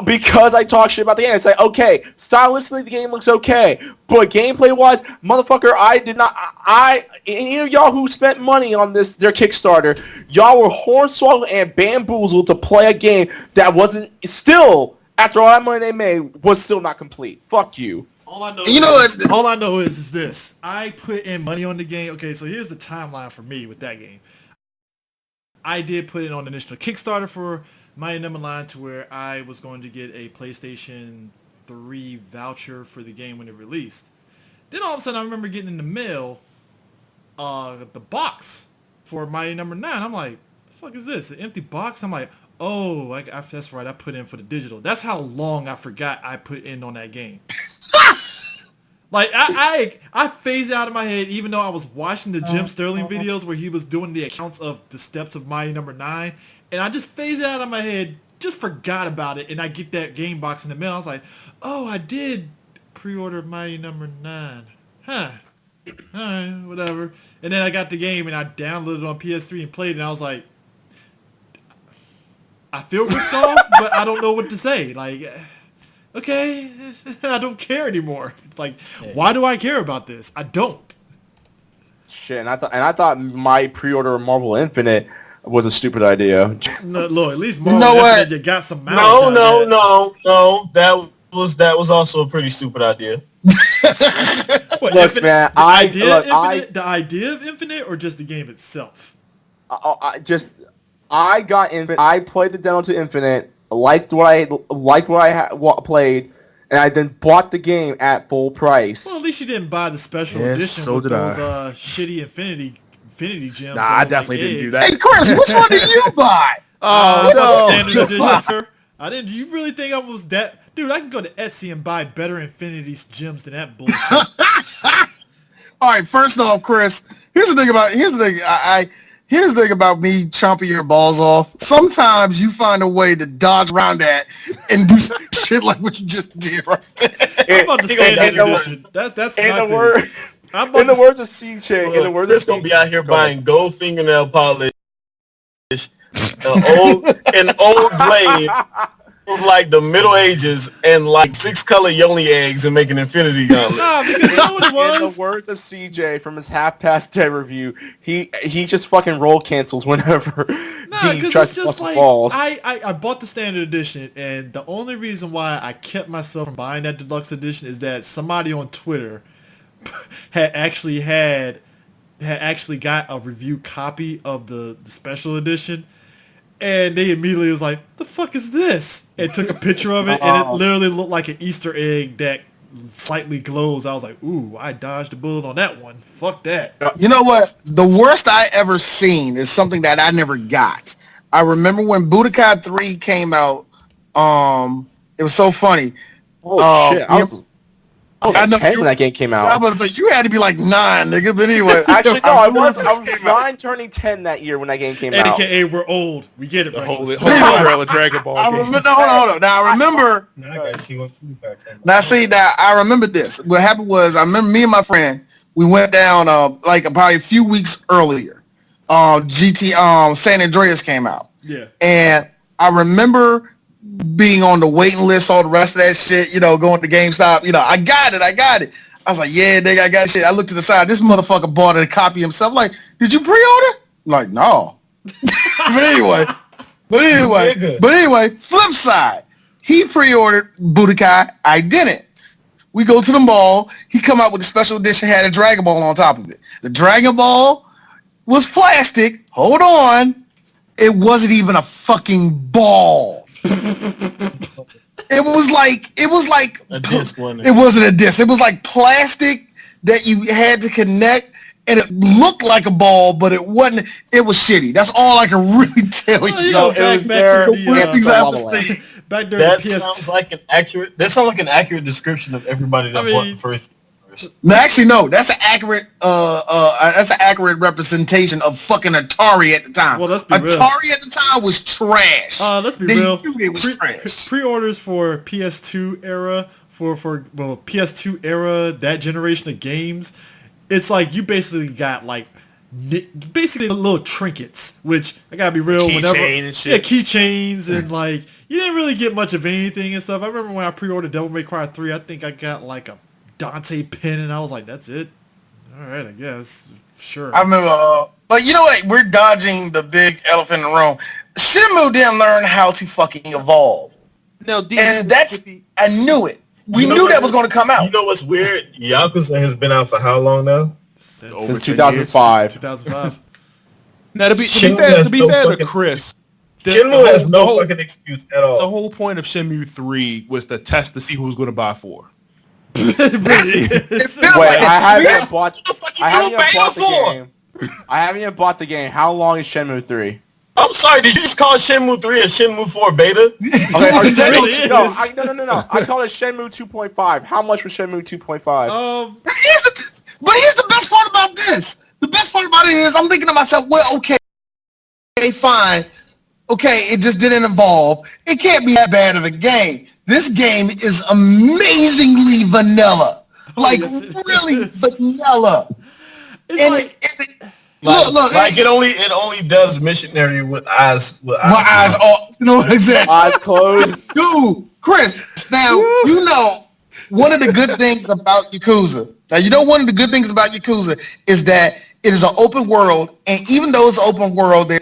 because I talk shit about the game. It's like, okay, stylistically the game looks okay, but gameplay-wise, motherfucker, any of y'all who spent money on their Kickstarter, y'all were hornswoggled and bamboozled to play a game that wasn't still, after all that money they made, was still not complete. Fuck you. All I know, You all I know is this. I put in money on the game. Okay, so here's the timeline for me with that game. I did put it on the initial Kickstarter for Mighty Number 9 to where I was going to get a PlayStation 3 voucher for the game when it released. Then all of a sudden I remember getting in the mail the box for Mighty Number 9. I'm like, the fuck is this? An empty box? I'm like, oh, that's right. I put in for the digital. That's how long I forgot I put in on that game. Like, I phased out of my head, even though I was watching the Jim Sterling videos where he was doing the accounts of the steps of Mighty Number 9, and I just phased it out of my head, just forgot about it, and I get that game box in the mail. I was like, oh, I did pre-order Mighty Number 9. Huh. Alright, whatever. And then I got the game, and I downloaded it on PS3 and played it, and I was like, I feel ripped off, but I don't know what to say. Like, okay, I don't care anymore. Like, why do I care about this? I don't. Shit, and I thought my pre-order of Marvel Infinite was a stupid idea. No, Lord, at least Marvel know what? Infinite, you got some mileage out of that. No. That was also a pretty stupid idea. What, Look, Infinite, man, the idea of Infinite, or just the game itself? I got Infinite. I played the demo to Infinite. Liked what I played, and I then bought the game at full price. Well, at least you didn't buy the special Yes, edition so with did those I. Shitty Infinity gems. Nah, I that look definitely like didn't do eggs. that. Hey, Chris, which one did you buy? I bought no. the standard edition, sir. I didn't. Do you really think I was that? Dude, I can go to Etsy and buy better Infinity gems than that bullshit. All right, first off, Chris, here's the thing about me chomping your balls off. Sometimes you find a way to dodge around that and do shit like what you just did right there. I'm about the standard edition. That's In my the thing. word, I'm about in the to- words of CJ, in the words Chris of gonna be out here Go ahead. buying gold fingernail polish, an old blade from like the Middle Ages, and like 6 color yoni eggs, and make an infinity gauntlet. Nah, because you know what it In was? the words of CJ from his half-past day review, he just fucking roll cancels whenever Nah, D because tries it's to just bust like balls. I bought the standard edition, and the only reason why I kept myself from buying that deluxe edition is that somebody on Twitter had actually got a review copy of the special edition, and they immediately was like, "The fuck is this?" And took a picture of it, and it literally looked like an Easter egg that slightly glows. I was like, "Ooh, I dodged a bullet on that one. Fuck that." You know what? The worst I ever seen is something that I never got. I remember when Budokai 3 came out. It was so funny. Oh shit! I was know 10 you- when that game came I out. was like, you had to be like 9, nigga. But anyway, Actually, no, I was remember when this came out. 9 turning 10 that year when that game came And out. AKA, we're old. We get it. The Regulus. holy grail of Dragon Ball. I game. remember. No, hold on. Now I remember. Now I gotta see what you got. Now see that I remember this. What happened was I remember me and my friend, we went down like probably a few weeks earlier. San Andreas came out. Yeah. And I remember being on the waiting list, all the rest of that shit, going to GameStop, I got it. I was like, yeah, nigga, I got shit. I looked to the side. This motherfucker bought a copy himself. Like, did you pre-order? I'm like, no. But anyway, flip side. He pre-ordered Budokai. I didn't. We go to the mall. He come out with a special edition, had a Dragon Ball on top of it. The Dragon Ball was plastic. Hold on. It wasn't even a fucking ball. It was like A disc, wasn't it? It wasn't a disc. It was like plastic that you had to connect, and it looked like a ball, but it wasn't. It was shitty. That's all I can really tell you. Well, you know, it was back there. to the, Worst things I ever Lava Land. seen. back during That the PS. sounds like an accurate description of everybody that bought the first. No, actually, no. That's an accurate. That's an accurate representation of fucking Atari at the time. Well, let's be real. Atari at the time was trash. Let's be They real. knew it was trash. Pre-orders for PS2 era for PS2 era, that generation of games, it's like you basically got like basically little trinkets, which I gotta be real. Keychain and shit. Yeah, keychains and like you didn't really get much of anything and stuff. I remember when I pre-ordered Devil May Cry 3, I think I got like a Dante pin, and I was like, "That's it. All right, I guess. Sure." I remember, but you know what? We're dodging the big elephant in the room. Shenmue didn't learn how to fucking evolve, No, and I knew it. We knew that was going to come out. You know what's weird? Yakuza has been out for how long now? Since 2005. 2005. Now to be Shenmue fair has to no Chris, Shenmue has no whole- fucking excuse at all. The whole point of Shenmue 3 was to test to see who was going to buy 4. It really is. feels Wait, like- I haven't What yet bought. the fuck you I haven't doing yet bought the beta for? game. I haven't yet bought the game. How long is Shenmue 3? I'm sorry, did you just call Shenmue 3 a Shenmue 4 beta? Okay, are you That no, really is. no. I called it Shenmue 2.5. How much was Shenmue 2.5? But here's the best part about this. The best part about it is I'm thinking to myself, well, okay, fine. Okay, it just didn't evolve. It can't be that bad of a game. This game is amazingly vanilla. Like, yes, it really is. vanilla. It's And like, look, it only does missionary with eyes. my eyes off. You know exactly. Eyes closed. Dude, Chris, now, you know, one of the good things about Yakuza, one of the good things about Yakuza is that it is an open world, and even though it's open world,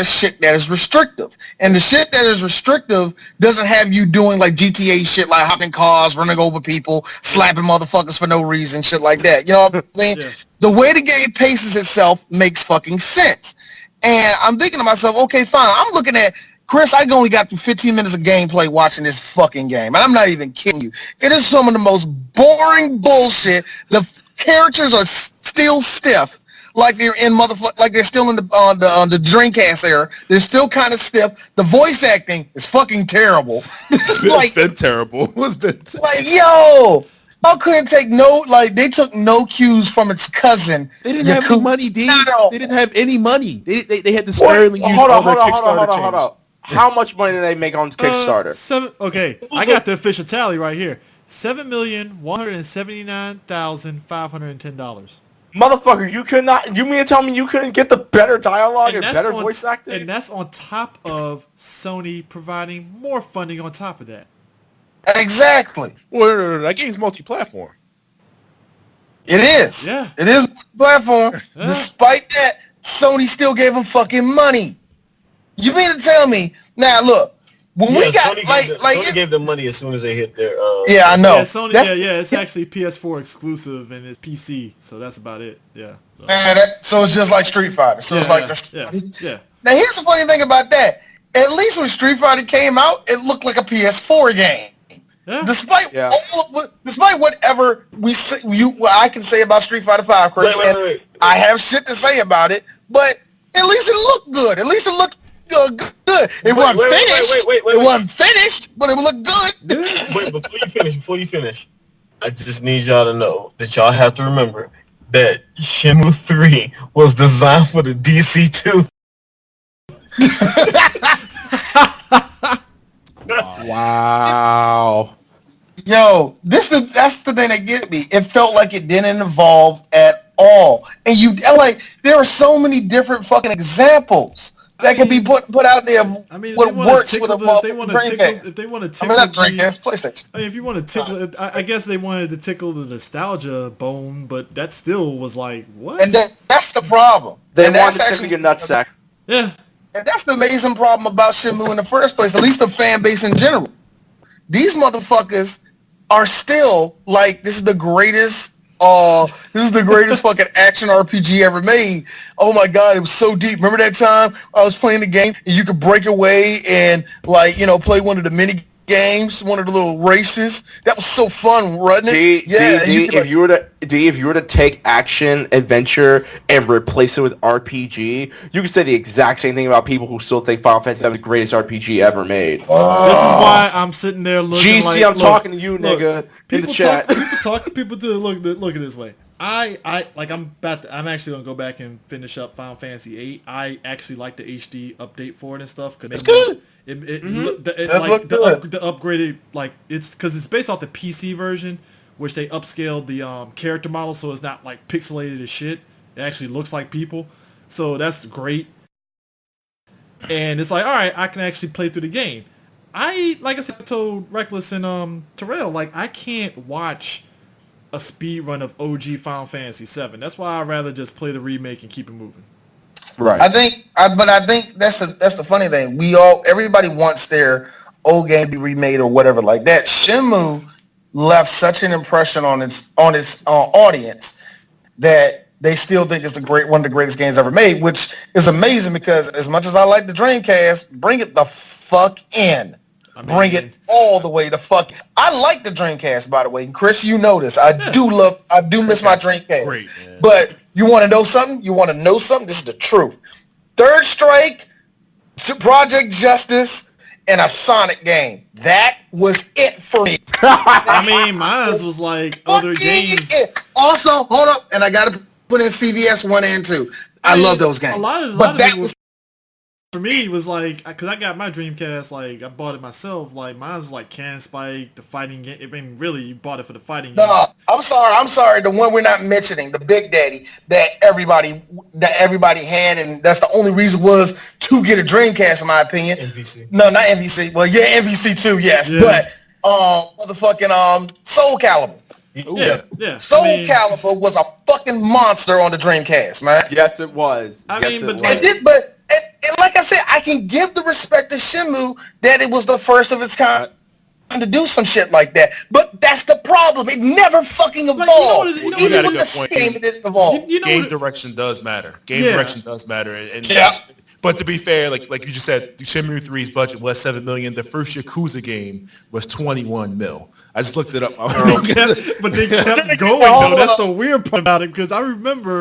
there's shit that is restrictive. And the shit that is restrictive doesn't have you doing like GTA shit, like hopping cars, running over people, slapping motherfuckers for no reason, shit like that. You know what I mean? Yeah. The way the game paces itself makes fucking sense. And I'm thinking to myself, okay, fine. I'm looking at Chris, I only got through 15 minutes of gameplay watching this fucking game. And I'm not even kidding you. It is some of the most boring bullshit. The characters are still stiff. Like they're in like they're still in the Dreamcast era. They're still kind of stiff. The voice acting is fucking terrible. It's been terrible. It's been like, yo, I couldn't take they took no cues from its cousin. They didn't have any money, D. They didn't have any money. They had to sparingly use hold all their on, Kickstarter hold on. How much money did they make on Kickstarter? Okay, I got the official tally right here. $7,179,510. Motherfucker, you could not. You mean to tell me you couldn't get the better dialogue and better voice acting? And that's on top of Sony providing more funding on top of that. Exactly. Well, no, that game's multi-platform. It is. Yeah. It is platform. Yeah. Despite that, Sony still gave them fucking money. You mean to tell me? Now look, when we got Sony gave them money as soon as they hit their. Yeah, I know. Yeah, Sony. It's actually PS4 exclusive and it's PC, so that's about it. Yeah. So it's just like Street Fighter. So it's like yeah. Now here's the funny thing about that. At least when Street Fighter came out, it looked like a PS4 game. Yeah. Despite whatever I can say about Street Fighter 5, Chris, wait. I have shit to say about it, but at least it looked good. At least it looked good. It wasn't finished. It wasn't finished, but it looked good. Wait, before you finish, I just need y'all to know that y'all have to remember that Shenmue 3 was designed for the DC2. Wow. Yo, that's the thing that get me. It felt like it didn't evolve at all. And there are so many different fucking examples that can be put out there. I mean, what works with a Dreamcast. If they want to tickle, not Dreamcast, PlayStation. I mean, if you want to tickle, I guess they wanted to tickle the nostalgia bone, but that still was like, what? And that's the problem. They wanted to tickle your nutsack. Yeah. And that's the amazing problem about Shenmue in the first place, at least the fan base in general. These motherfuckers are still like, this is the greatest fucking action RPG ever made. Oh my god, it was so deep. Remember that time I was playing the game and you could break away and play one of the mini games, one of the little races? That was so fun, wasn't it? If you were to take action adventure and replace it with RPG, you could say the exact same thing about people who still think Final Fantasy VII is the greatest RPG ever made. This is why I'm sitting there looking GC, I'm talking to you, nigga, in the chat. People look at it this way. I'm actually gonna go back and finish up Final Fantasy VIII. I actually like the HD update for it and stuff because it's good. The upgraded, like, it's because it's based off the PC version, which they upscaled the character model, so it's not like pixelated as shit. It actually looks like people, so that's great. And it's like, all right, I can actually play through the game. Like I said, I told Reckless and Terrell, like, I can't watch a speed run of OG Final Fantasy VII. That's why I'd rather just play the remake and keep it moving. Right. I think that's the funny thing. Everybody wants their old game to be remade or whatever like that. Shenmue left such an impression on its audience that they still think it's one of the greatest games ever made, which is amazing because as much as I like the Dreamcast, bring it the fuck in. Bring it all the way to fuck. I like the Dreamcast, by the way. And Chris, you know this. I do miss my Dreamcast. Great, but you want to know something? This is the truth. Third Strike, Project Justice, and a Sonic game. That was it for me. I mean, mine was like other games. Also, hold up, and I got to put in CVS 1 and 2. I love those games. A lot of it was, for me, was like, because I got my Dreamcast, like, I bought it myself. Like, mine was like Can Spike, the fighting game. I mean, really, you bought it for the fighting game. No, I'm sorry. The one we're not mentioning, the Big Daddy that everybody had, and that's the only reason was to get a Dreamcast, in my opinion. MVC. No, not MVC. Well, yeah, MVC too, yes. Yeah. But motherfucking Soul Calibur. Yeah. Soul Calibur was a fucking monster on the Dreamcast, man. Yes, it was. And like I I said, I can give the respect to Shenmue that it was the first of its kind to do some shit like that. But that's the problem. It never fucking evolved. Even when the game it didn't evolve. Game direction does matter. Game direction does matter. And but to be fair, like you just said, Shenmue 3's budget was $7 million. The first Yakuza game was $21 million. I just looked it up. But they kept going though. That's the weird part about it, because I remember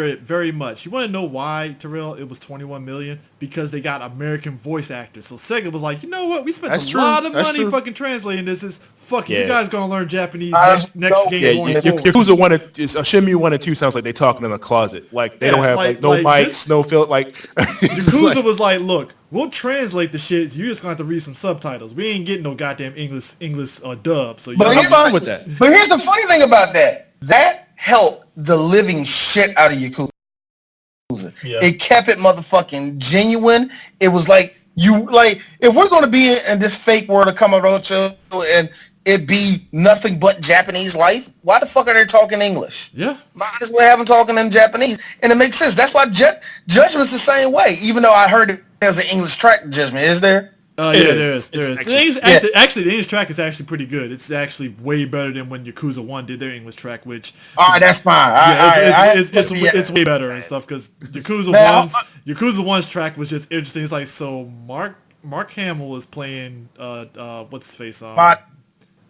it very much. You want to know why, Terrell? It was $21 million because they got American voice actors. So Sega was like, you know what? We spent a lot of money fucking translating this. Fuck it. You guys gonna learn Japanese next game going forward. Yakuza 1 and Shenmue 1 and 2 sounds like they talking in a closet. Like they don't have no mics, no filter. Like Yakuza was like, look, we'll translate the shit. You just gonna have to read some subtitles. We ain't getting no goddamn English dub. So I'm fine with that. But here's the funny thing about that. That helped the living shit out of Yakuza. Yeah. It kept it motherfucking genuine. It was like if we're gonna be in this fake world of Kamarocho and it be nothing but Japanese life, why the fuck are they talking English? Yeah. Might as well have them talking in Japanese. And it makes sense. That's why Judgment's the same way. Even though I heard there's an English track to Judgment. Is there? Yeah, there is. Actually, the English track is actually pretty good. It's actually way better than when Yakuza 1 did their English track, which... All right, that's fine. It's way better and stuff, because Yakuza 1's track was just interesting. It's like, so Mark Hamill was playing, what's his face?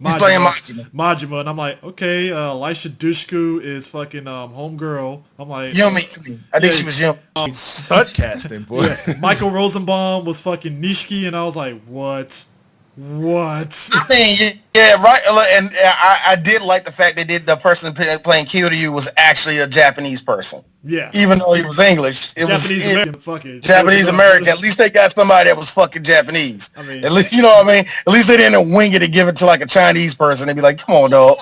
He's playing Majima. And I'm like, okay, Elisha Dushku is fucking homegirl. I'm like... Yumi. I think she was Yumi. Stunt casting, boy. Yeah. Michael Rosenbaum was fucking Nishiki, and I was like, what? I mean, yeah, right. And I did like the fact they did the person playing Kiryu was actually a Japanese person. Yeah. Even though he was English, Japanese American. Fuck it. Japanese American. At least they got somebody that was fucking Japanese. I mean, at least you know what I mean. At least they didn't wing it and give it to like a Chinese person. They'd be like, "Come on, dog."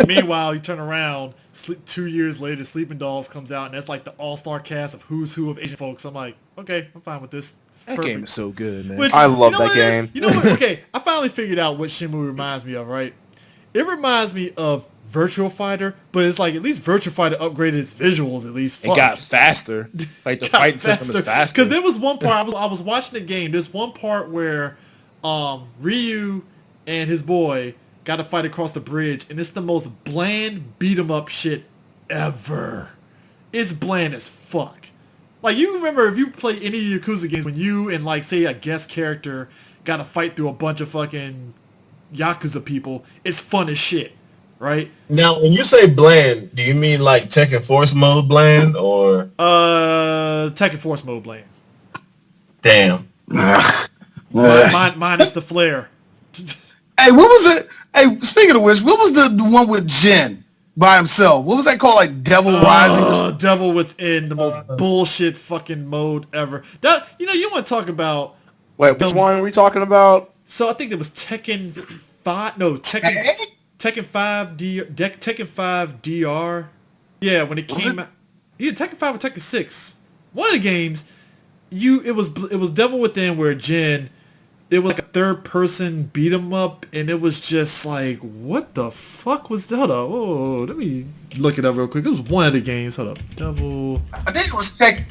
Meanwhile, you turn around. 2 years later, Sleeping Dolls comes out, and that's like the all-star cast of who's who of Asian folks. I'm like, okay, I'm fine with this. That game is so good, man. I love that game. You know what? Okay, I finally figured out what Shenmue reminds me of, right? It reminds me of Virtua Fighter, but it's like at least Virtua Fighter upgraded its visuals at least. It got faster. Like the fighting system is faster. Because there was one part, I was watching the game, there's one part where Ryu and his boy got to fight across the bridge, and it's the most bland beat-em-up shit ever. It's bland as fuck. Like, you remember if you play any Yakuza games when you and, like, say a guest character got to fight through a bunch of fucking Yakuza people, it's fun as shit, right? Now, when you say bland, do you mean like Tekken Force mode bland, or? Tekken Force mode bland. Damn. Minus the flair. Hey, what was it? Hey, speaking of which, what was the one with Jin by himself? What was that called? Like Devil Rising? Devil Within, the most bullshit fucking mode ever. That, you want to talk about... Wait, which one are we talking about? So I think it was Tekken 5. No, Tekken 5 Tekken 5 DR. Yeah, when it came out. Yeah, Tekken 5 or Tekken 6. One of the games, it was Devil Within where Jin... It was like a third person beat 'em up, and it was just like, what the fuck was that? Hold up. Oh, let me look it up real quick. It was one of the games. Hold up. Devil. I think it was Tekken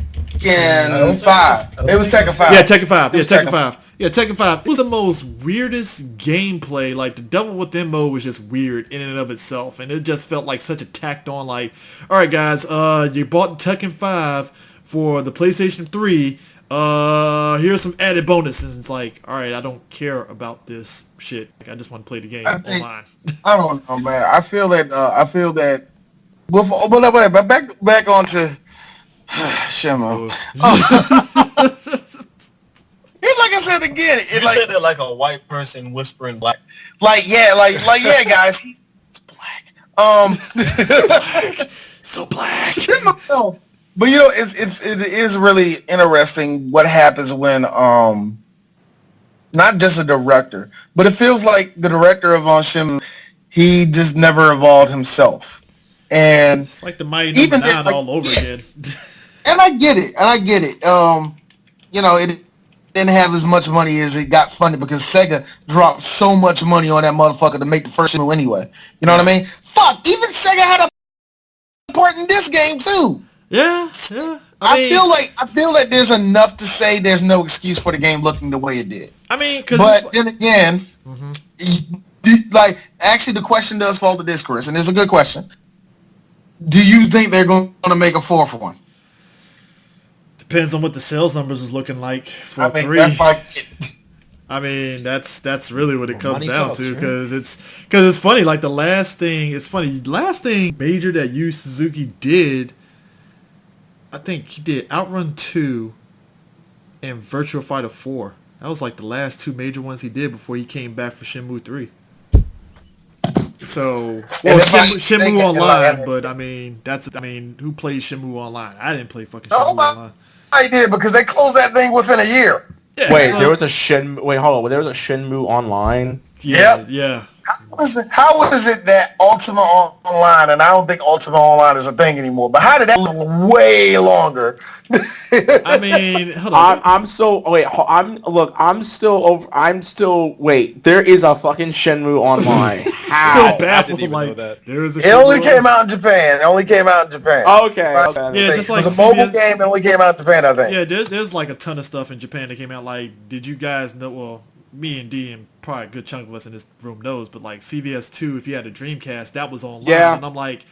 5. It was Tekken 5. Yeah, Tekken 5. Yeah, Tekken 5. Yeah, Tekken 5. It was the most weirdest gameplay. Like, the Devil Within mode was just weird in and of itself, and it just felt like such a tacked on, like, all right, guys, you bought Tekken 5 for the PlayStation 3. Here's some added bonuses. It's like, all right, I don't care about this shit. Like, I just want to play the game online. I don't know, man. I feel that. But back onto Shenmue. It's like I said again. You said it like a white person whispering black. Like yeah, guys. It's black. So black. But it is really interesting what happens when not just a director, but it feels like the director of Shenmue, he just never evolved himself, and it's like the Mighty No. 9 all over again. And I get it. It didn't have as much money as it got funded because Sega dropped so much money on that motherfucker to make the first Shenmue anyway. You know what I mean? Fuck, even Sega had a part in this game too. Yeah, yeah. I feel like there's enough to say there's no excuse for the game looking the way it did. I mean, cause But then again, Mhm. like actually the question does fall to this, Chris, and it's a good question. Do you think they're going to make a fourth one? Depends on what the sales numbers is looking like for I mean, 3. that's like I mean, that's really what it comes money down talks, to, right? because it's funny. Like the last thing major that Yu Suzuki did, I think he did Outrun 2 and Virtua Fighter 4. That was like the last 2 major ones he did before he came back for Shenmue 3. So, well, Shenmue Online, but I mean, who plays Shenmue Online? I didn't play fucking Shenmue Online. I did because they closed that thing within a year. Yeah, Wait, so- there was a Shenmue. Wait, hold on. There was a Shenmue Online. Yep. Yeah. How is it that Ultima Online, and I don't think Ultima Online is a thing anymore, but how did that look way longer? I mean, hold on. I'm still wait. There is a fucking Shenmue Online. Still How? baffled. even know Like, that. there was a It only Shenmue came out in Japan. Okay. Yeah, just It like was a mobile CBS game. It only came out in Japan, I think. Yeah, there's like a ton of stuff in Japan that came out. Like, did you guys know? Well, me and D and probably a good chunk of us in this room knows, but like CVS 2, if you had a Dreamcast, that was online. Yeah. And I'm like,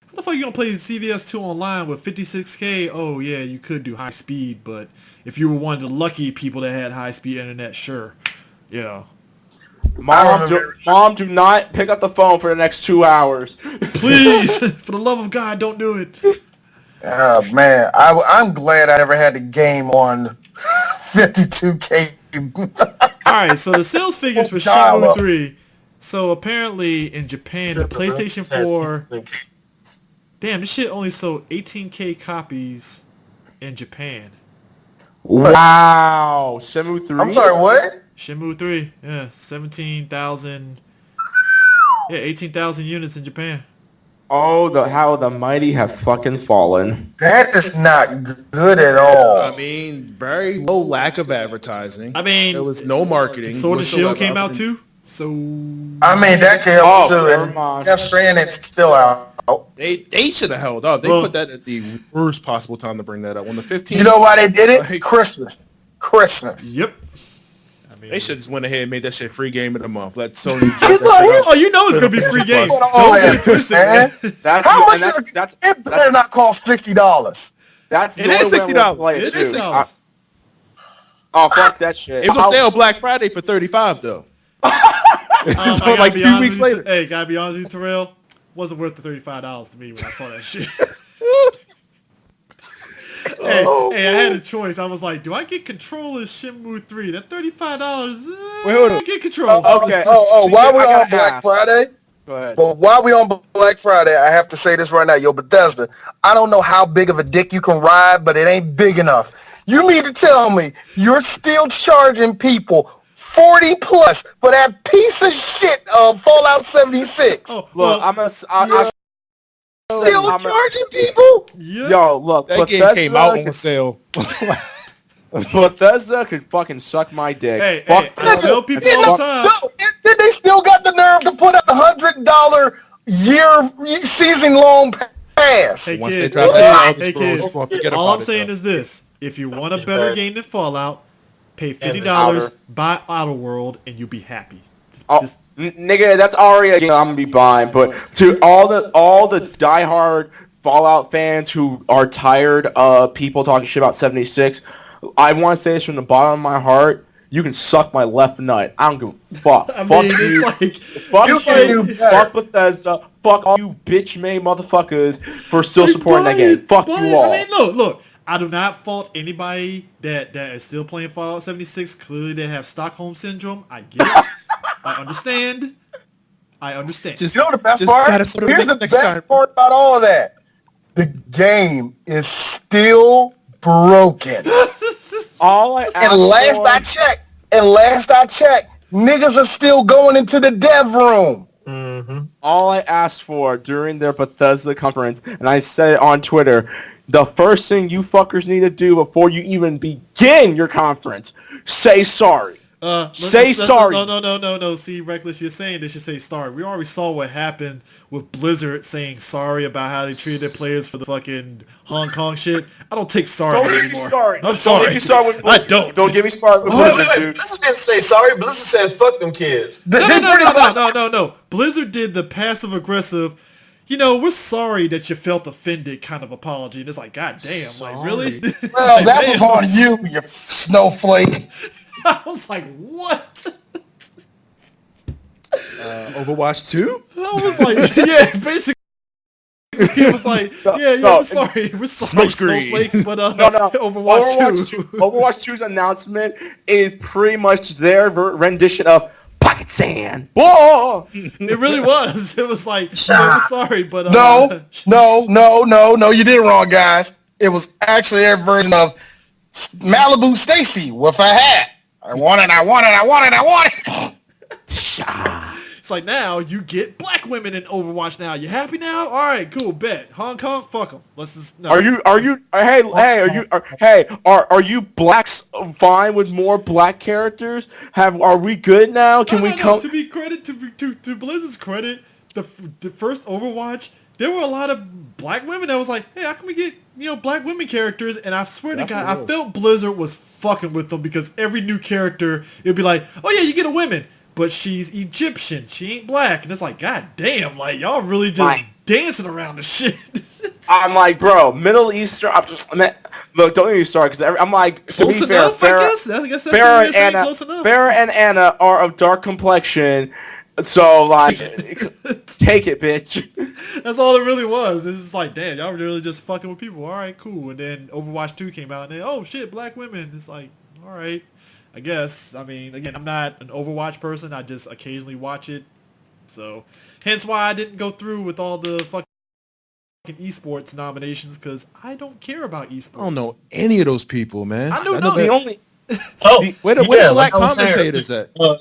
how the fuck you gonna play CVS 2 online with 56K? Oh yeah, you could do high speed, but if you were one of the lucky people that had high speed internet, sure, you know. Mom, do not pick up the phone for the next 2 hours. Please, for the love of God, don't do it. Oh man, I'm glad I never had the game on 52K. Alright, so the sales figures for Shenmue 3. So apparently in Japan, the PlayStation 4... Damn, this shit only sold 18K copies in Japan. Wow. Shenmue 3? I'm sorry, what? Shenmue 3, yeah, 17,000... Yeah, 18,000 units in Japan. Oh, how the mighty have fucking fallen. That is not good at all. I mean, very low lack of advertising. I mean, there was no marketing. Sword and Shield whatsoever. came out too, so... I mean, that can help too. never And mind. Death Stranding's still out. They should have held up. They Well- put that at the worst possible time to bring that up. When the 15th, You know why they did it? Like- Christmas. Yep. I mean, they should just went ahead and made that shit free game of the month. Let Sony. Oh, you know it's gonna be free game. Put all Don't that, get it twisted, man. man. That's How and much? that's It better not cost $60. that's the It only is way I'm gonna play $60. It too. is $60. Oh, fuck that shit. It was on sale Black Friday for $35 though. So I gotta like be 2 honest weeks with you, later. Hey, gotta be honest with you, Terrell. Wasn't worth the $35 to me when I saw that shit. Hey, I had a choice. I was like, do I get Control or Shenmue 3? That $35, Wait, hold on. I get Control. Okay. While we're I on gotta Black ask. Friday, Go ahead. but while we on Black Friday, I have to say this right now. Yo, Bethesda, I don't know how big of a dick you can ride, but it ain't big enough. You mean to tell me you're still charging people 40 plus for that piece of shit of Fallout 76? Oh, Look, Still charging people? yeah. yo, look, That game came out on sale. Bethesda could fucking suck my dick. Hey, Fuck I tell people all the time. No, did they still got the nerve to put up the $100 season long pass? Hey, Once kid, they drop hey, that Elder hey, Scrolls, kid, you're gonna forget all about I'm it, saying though. is this. If you want a better game than Fallout, pay $50, Outer. buy Outer World, and you'll be happy. Oh, nigga, that's already a game I'm gonna be buying. But to all the diehard Fallout fans who are tired of people talking shit about 76, I want to say this from the bottom of my heart. You can suck my left nut. I don't give a fuck. I Fuck mean, you. it's like... Fuck You can do you. better. Fuck Bethesda. Fuck all you bitch-made motherfuckers for still supporting that game. Fuck you all. I mean, look. I do not fault anybody that is still playing Fallout 76. Clearly, they have Stockholm Syndrome. I get it. I understand. Just, You know the best just part? gotta sort of Here's the make it next best time. part about all of that. The game is still broken. All I ask And last for- I checked, niggas are still going into the dev room. all I asked for during their Bethesda conference, and I said it on Twitter, the first thing you fuckers need to do before you even begin your conference, say sorry. Say sorry. No. See, Reckless, you're saying they should say sorry. We already saw what happened with Blizzard saying sorry about how they treated their players for the fucking Hong Kong shit. I don't take sorry Don't get me anymore. started. I'm sorry. Don't get me started with Blizzard. I don't. Don't get me started with Wait, Blizzard, wait, dude. Blizzard didn't say sorry. Blizzard said fuck them kids. No. Blizzard did the passive aggressive. We're sorry that you felt offended kind of apology. And it's like, God damn, like, really? Well, that was on you, you snowflake. I was like, what? Overwatch 2? I was like, yeah, basically. He was like, we're sorry. We're sorry, Smoke screen. snowflakes, but No. Overwatch 2. Overwatch 2's announcement is pretty much their rendition of Pocket Sand. Whoa! It really was. It was like, we're sorry, but... No, you did it wrong, guys. It was actually their version of Malibu Stacy with a hat. I want it. It's like, now you get black women in Overwatch now. You happy now? All right, cool, bet. Hong Kong, fuck them. Let's just... No. Are you blacks fine with more black characters? Are we good now? Can we come? To be credit, to Blizzard's credit, the first Overwatch, there were a lot of black women that was like, hey, how can we get, black women characters? And I swear to God, I felt Blizzard was fucking with them because every new character, it'd be like, oh yeah, you get a woman, but she's Egyptian. She ain't black. And it's like, God damn, like, y'all really just dancing around the shit. I'm like, bro, Middle Eastern. Look, don't get me started because I'm like, to close be fair, enough, I guess that's close enough. Farrah and Anna are of dark complexion. So, like, take it, bitch. That's all it really was. It's just like, damn, y'all really just fucking with people. All right, cool. And then Overwatch 2 came out, and then, oh, shit, black women. It's like, all right, I guess. I mean, again, I'm not an Overwatch person. I just occasionally watch it. So, hence why I didn't go through with all the fucking esports nominations, because I don't care about esports. I don't know any of those people, man. I know the only... Where the black commentators at? I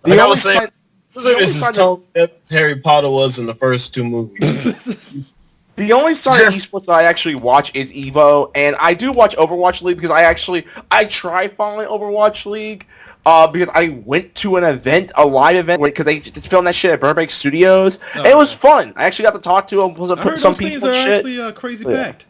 was saying... This is told that Harry Potter was in the first two movies. The only side of esports that I actually watch is Evo, and I do watch Overwatch League because I tried following Overwatch League because I went to an event, a live event, because they just filmed that shit at Burbank Studios, and it was fun. I actually got to talk to some people and shit. Actually crazy packed.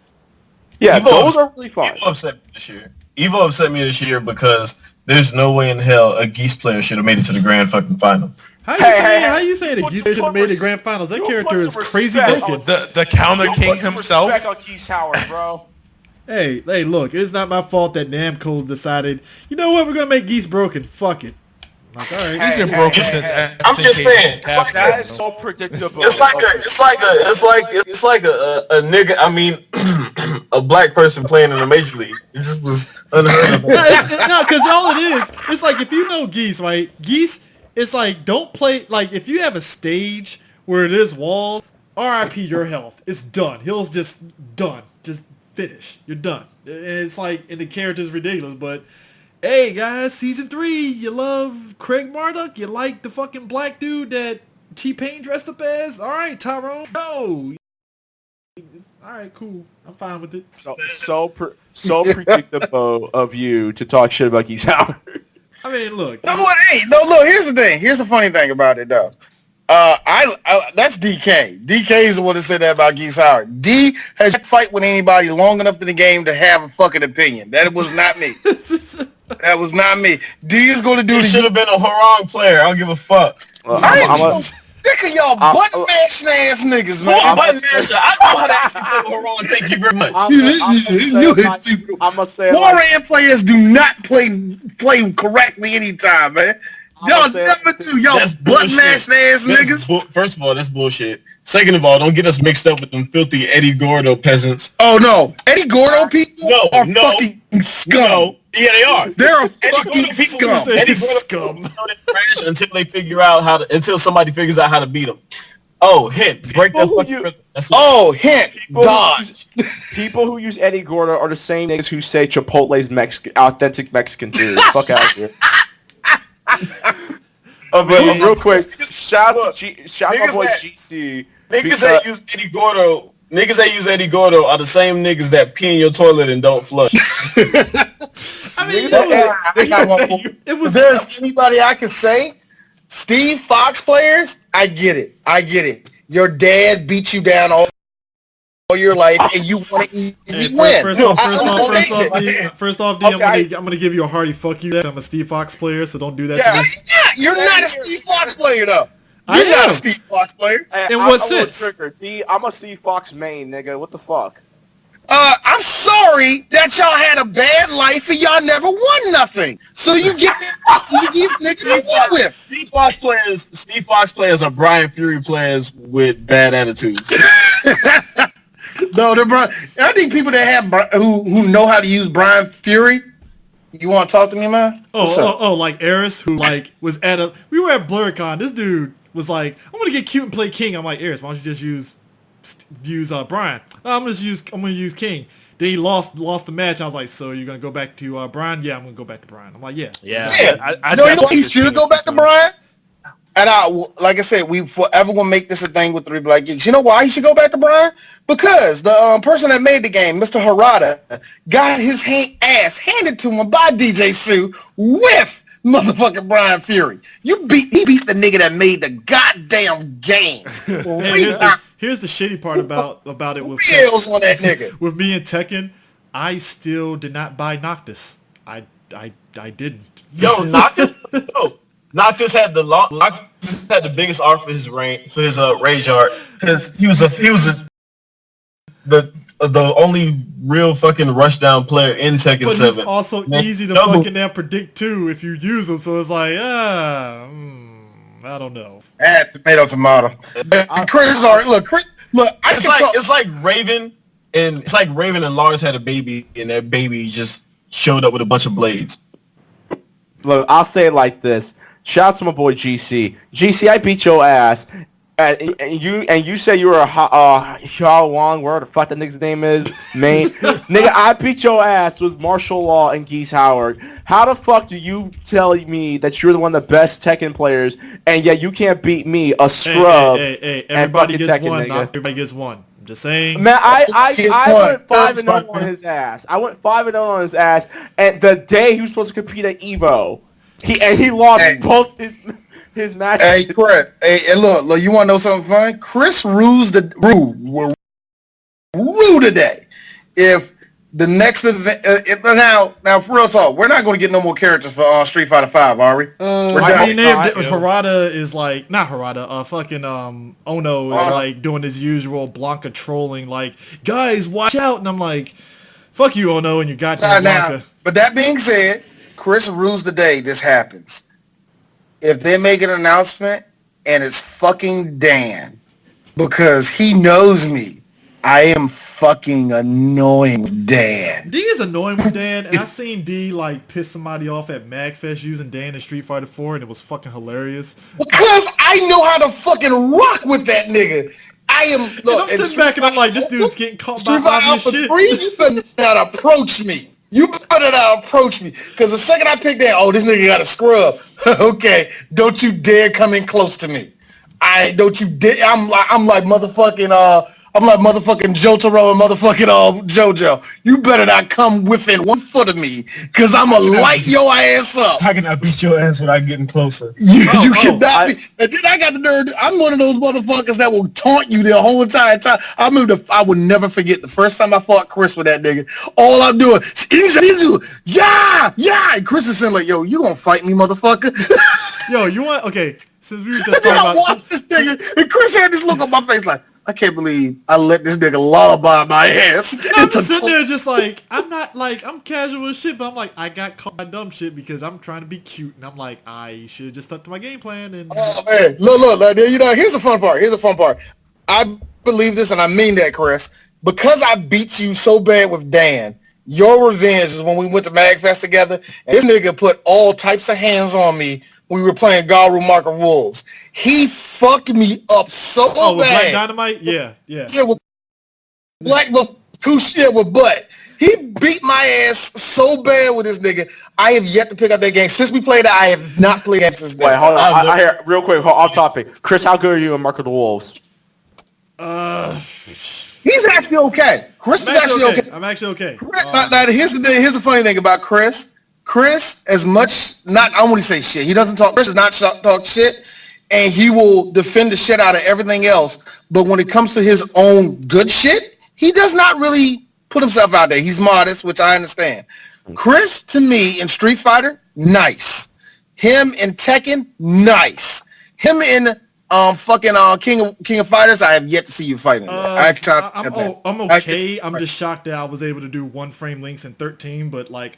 Yeah, those are really fun. Evo upset me this year. Evo upset me this year because there's no way in hell a Geese player should have made it to the grand fucking final. How you saying that Geese should have made the grand finals? That character is crazy broken. The Counter King himself. Respect on Geese Howard, bro. Hey, look, it's not my fault that Namco decided, you know what, we're gonna make Geese broken. Fuck it. Like, all right, he's been broken since. I'm just saying, that is so predictable. It's like a nigga. I mean, a black person playing in the major league. It just was unheard of. No, because all it is, it's like if you know Geese, right? Geese. It's like, don't play, like, if you have a stage where it is walls, RIP your health. It's done. Hill's just done. Just finish. You're done. And it's like, and the character's ridiculous, but, hey, guys, Season 3, you love Craig Marduk? You like the fucking black dude that T-Pain dressed up as? All right, Tyrone, go. All right, cool. I'm fine with it. So predictable of you to talk shit about Geese Howard. I mean, look. No, it ain't. No, look. Here's the thing. Here's the funny thing about it, though. That's DK. DK is the one that said that about Geese Howard. D has to fight with anybody long enough in the game to have a fucking opinion. That was not me. That was not me. D is going to do. He should have been a Harang player. I don't give a fuck. I'm sick of y'all button mashing ass niggas, man. Button masher. I know how to actually play Harang. Thank you very much. I'm gonna say Moran players do not play correctly anytime, man. Y'all never do. Y'all button mashing ass niggas. First of all, that's bullshit. Second of all, don't get us mixed up with them filthy Eddie Gordo peasants. Oh no, Eddie Gordo people are fucking scum. No. Yeah, they are. They're fucking scum. Eddie Gordo trash until they figure out until somebody figures out how to beat them. Oh, hint. Break that fucking rhythm. Hint. Dodge. People who use Eddie Gordo are the same niggas who say Chipotle's authentic Mexican food. Fuck out of here. But real quick, shout out to my boy GC. Niggas that use Eddie Gordo are the same niggas that pee in your toilet and don't flush. I mean, I got one more. If there's anybody I can say, Steve Fox players, I get it. Your dad beat you down all your life, and you want to easy win. First off, D, I'm gonna give you a hearty fuck you. I'm a Steve Fox player, so don't do that to me. You're not a Steve Fox player though. You're not a Steve Fox player. In what sense? D, I'm a Steve Fox main, nigga. What the fuck? I'm sorry that y'all had a bad life and y'all never won nothing. So you get the easiest nigga to win with. Steve Fox players are Brian Fury players with bad attitudes. No, I think people that have who know how to use Brian Fury. You want to talk to me, man? Like Eris, who like was we were at BlurCon. This dude was like, I'm gonna get cute and play King. I'm like, Eris, why don't you just use Brian? I'm gonna use King. Then he lost the match. I was like, so you're gonna go back to Brian? Yeah, I'm gonna go back to Brian. I'm like, yeah. He should go back to Brian. And like I said, we forever will make this a thing with 3 Black Geeks. You know why he should go back to Brian? Because the person that made the game, Mr. Harada, got his ass handed to him by DJ Sue with motherfucking Brian Fury. He beat the nigga that made the goddamn game. Here's the shitty part about it with on that nigga. With me and Tekken, I still did not buy Noctis. I didn't. Yo, Noctis. Noctis had the biggest arc for his rage art. He was the only real fucking rushdown player in Tekken 7. But he's also easy to fucking predict too if you use him. So it's like, I don't know. Tomato. Chris, look. It's like Raven and Lars had a baby, and that baby just showed up with a bunch of blades. Look, I'll say it like this. Shout out to my boy GC. GC, I beat your ass. And you say you were a Xiao Wang, where the fuck that nigga's name is, main. Nigga, I beat your ass with martial law and Geese Howard. How the fuck do you tell me that you're one of the best Tekken players, and yet you can't beat me, a scrub? Hey, everybody gets Tekken, one. Not everybody gets one. I'm just saying. Man, I went 5-0 on his ass. I went 5-0 on his ass, and the day he was supposed to compete at Evo, he lost both his matches. Hey, Chris. Hey, look, you want to know something fun? Chris rules rule today. If the next event, now for real talk, we're not going to get no more characters for Street Fighter 5, are we? Harada is like, not Harada, fucking Ono is like doing his usual Blanca trolling, like, guys, watch out, and I'm like, fuck you, Ono, and you goddamn Blanca. But that being said, Chris rules the day this happens. If they make an announcement and it's fucking Dan, because he knows me, I am fucking annoying with Dan. D is annoying with Dan, and I seen D like piss somebody off at MagFest using Dan in Street Fighter 4, and it was fucking hilarious. Because I know how to fucking rock with that nigga. I'm sitting back and I'm like, this dude's getting caught by obvious shit. 3, you better not approach me. Because the second I pick that, this nigga got a scrub. Okay, don't you dare come in close to me. Don't you dare. I'm like motherfucking Jotaro and motherfucking JoJo. You better not come within 1 foot of me, because I'm going to light your ass up. How can I beat your ass without getting closer? You cannot be. And then I got the nerve. I'm one of those motherfuckers that will taunt you the whole entire time. I will never forget the first time I fought Chris with that nigga. All I'm doing is, yeah. And Chris is saying like, yo, you gonna fight me, motherfucker? Yo, you want, okay, since we were just talking about... I watched this nigga, and Chris had this look on my face like, I can't believe I let this nigga lullaby my ass. I'm sitting there just like, I'm casual as shit, but I'm like, I got caught by dumb shit because I'm trying to be cute, and I'm like, I should have just stuck to my game plan. And oh man, look, here's the fun part. I believe this, and I mean that, Chris. Because I beat you so bad with Dan, your revenge is when we went to MagFest together, and this nigga put all types of hands on me. We were playing Garu Marker Wolves. He fucked me up so bad. With Black Dynamite? Yeah. Yeah, with butt. He beat my ass so bad with this nigga. I have yet to pick up that game. Since we played it, I have not played it since then. Wait, hold on. I hear, real quick, off topic. Chris, how good are you in Marker the Wolves? He's actually okay. Chris is actually okay. I'm actually okay. Now, here's the funny thing about Chris. Chris, as much, not, I wouldn't say shit. He doesn't talk, Chris does not talk shit, and he will defend the shit out of everything else. But when it comes to his own good shit, he does not really put himself out there. He's modest, which I understand. Chris, to me, in Street Fighter, nice. Him in Tekken, nice. Him in King of Fighters, I have yet to see you fighting. I'm okay. I'm just shocked that I was able to do one frame links in 13, but like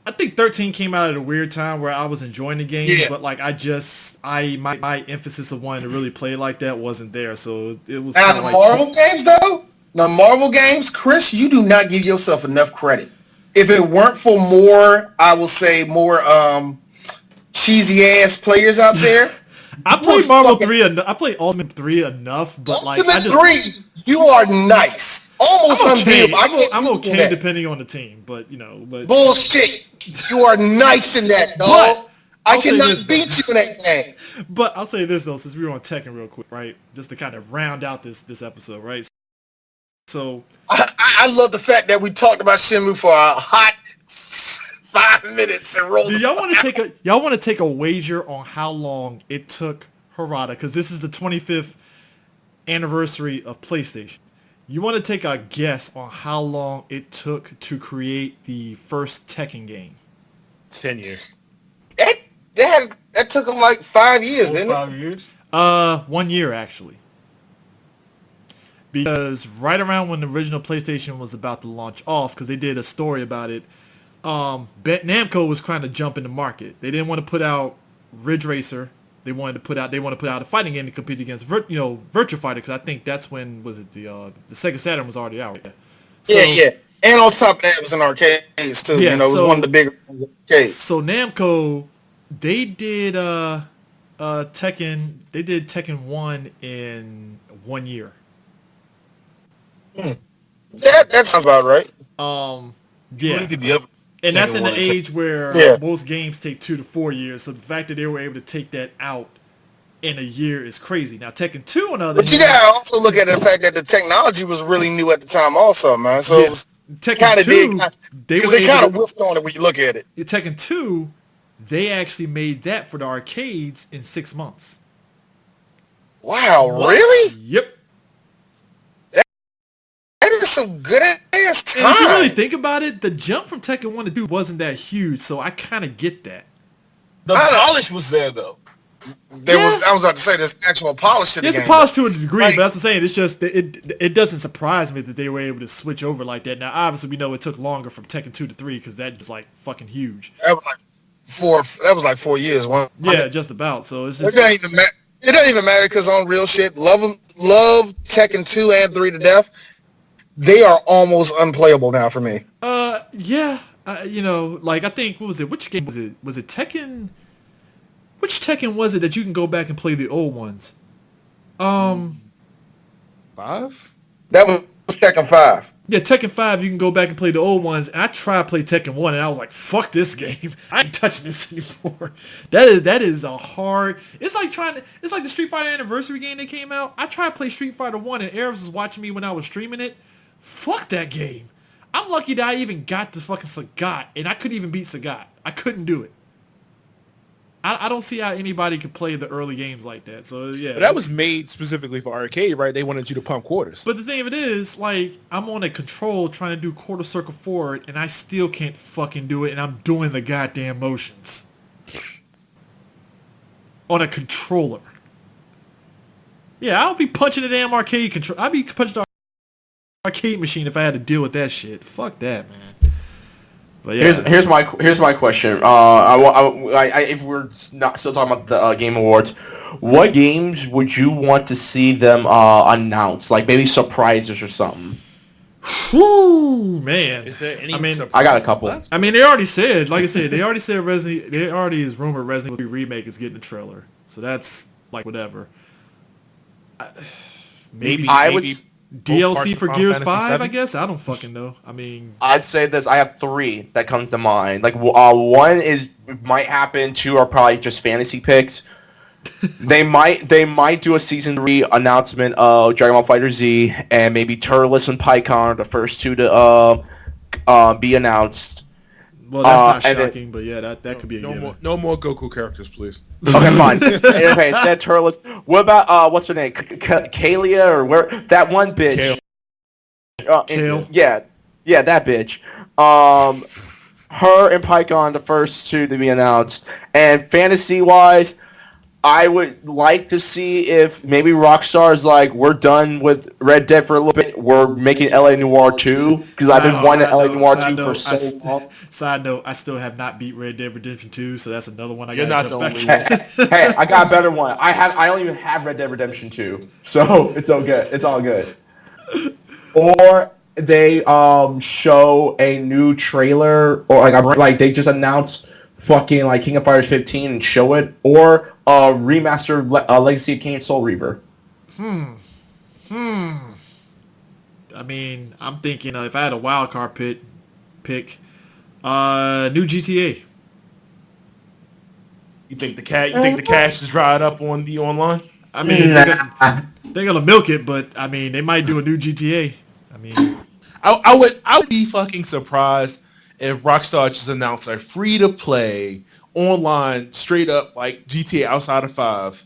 I think 13 came out at a weird time where I was enjoying the game, but like my emphasis of wanting to really play like that wasn't there, so it was. Now the like, Marvel games though, the Marvel games, Chris, you do not give yourself enough credit. If it weren't for more, I will say more cheesy ass players out there. I played Marvel 3 I played Ultimate 3 enough, but Ultimate 3, you are nice. Almost unbeatable. I'm okay depending on the team, but bullshit. You are nice in that, dog. I cannot beat you in that game. But I'll say this though, since we were on Tekken real quick, right? Just to kind of round out this episode, right? So I love the fact that we talked about Shenmue for a hot 5 minutes and rolled. Do y'all want to take a wager on how long it took Harada? Because this is the 25th anniversary of PlayStation. You want to take a guess on how long it took to create the first Tekken game? 10 years. That took him like 5 years, didn't it? 5 years? 1 year actually. Because right around when the original PlayStation was about to launch off, because they did a story about it, Namco was trying to jump in the market. They didn't want to put out Ridge Racer. They wanted to put out a fighting game to compete against Virtua Fighter, because I think that's when the Sega Saturn was already out. So, yeah. And on top of that, it was in arcades too. Yeah, it was one of the bigger arcades. So Namco, they did Tekken. They did Tekken 1 in 1 year. That sounds about right. Yeah. And that's in the age where most games take 2 to 4 years. So the fact that they were able to take that out in a year is crazy. Now Tekken 2 on the other hand, you gotta also look at the fact that the technology was really new at the time also, man. So it was Tekken 2, they kind of whiffed on it when you look at it. Tekken 2, they actually made that for the arcades in 6 months. Wow, really? Yep. That is some good ass time. And if you really think about it, the jump from Tekken 1 to 2 wasn't that huge, so I kind of get that. The polish was there, though. I was about to say, there's actual polish to the game. There's a polish to a degree, but that's what I'm saying. It's just, it doesn't surprise me that they were able to switch over like that. Now, obviously, we know it took longer from Tekken 2 to 3, because that was, like, fucking huge. That was like 4 years. Yeah, just about. So it's just... It doesn't even matter, because on real shit, love Tekken 2 and 3 to death. They are almost unplayable now for me. Yeah. Like, I think, what was it? Which game was it? Was it Tekken? Which Tekken was it that you can go back and play the old ones? 5? That was Tekken 5. Yeah, Tekken 5, you can go back and play the old ones. And I tried to play Tekken 1, and I was like, fuck this game. I ain't touching this anymore. That is a hard... It's like the Street Fighter Anniversary game that came out. I tried to play Street Fighter 1, and Eris was watching me when I was streaming it. Fuck that game. I'm lucky that I even got the fucking Sagat, and I couldn't even beat Sagat. I couldn't do it. I don't see how anybody could play the early games like that. So, yeah. But that was made specifically for arcade, right? They wanted you to pump quarters. But the thing of it is, like, I'm on a control trying to do quarter circle forward, and I still can't fucking do it, and I'm doing the goddamn motions. On a controller. Yeah, I'll be punching the damn arcade control. I'll be punching the arcade machine if I had to deal with that shit. Fuck that, man. But yeah. Here's my question. If we're not still talking about the Game Awards, what games would you want to see them announce? Like maybe surprises or something. Whew, man. Is there any? I got a couple. Left? I mean, they already said, like I said, they already is rumored Resident Evil 3 remake is getting a trailer. So that's like whatever. Maybe DLC for Gears 5, I guess? I don't fucking know. I mean... I'd say this. I have 3 that comes to mind. Like, one might happen. 2 are probably just fantasy picks. They might do a Season 3 announcement of Dragon Ball Fighter Z, and maybe Turles and PyCon are the first 2 to be announced. Well, that's not and then- shocking, but yeah, that could be a given. No more Goku characters, please. Okay, fine. Okay, instead Turles. What about what's her name? Kalia or where? That one bitch. Kale. Kale. Yeah, that bitch. Her and Pycon, the first two to be announced. And fantasy-wise, I would like to see if maybe Rockstar's like, we're done with Red Dead for a little bit. We're making LA Noire 2 because I've been wanting LA Noire 2 for so long. Side note, I still have not beat Red Dead Redemption 2, so that's another one I You're got to not jump the back only to. Hey, I got a better one. I don't even have Red Dead Redemption 2, so it's all good. It's all good. Or they show a new trailer, or like they just announced fucking like King of Fighters 15 and show it, or a remastered Legacy of Kain Soul Reaver. I mean, I'm thinking if I had a wild card pick, new GTA. You think the cash is dried up on the online? I mean, they're gonna milk it, but I mean, they might do a new GTA. I mean, I would be fucking surprised if Rockstar just announced a free to play online straight up like GTA outside of 5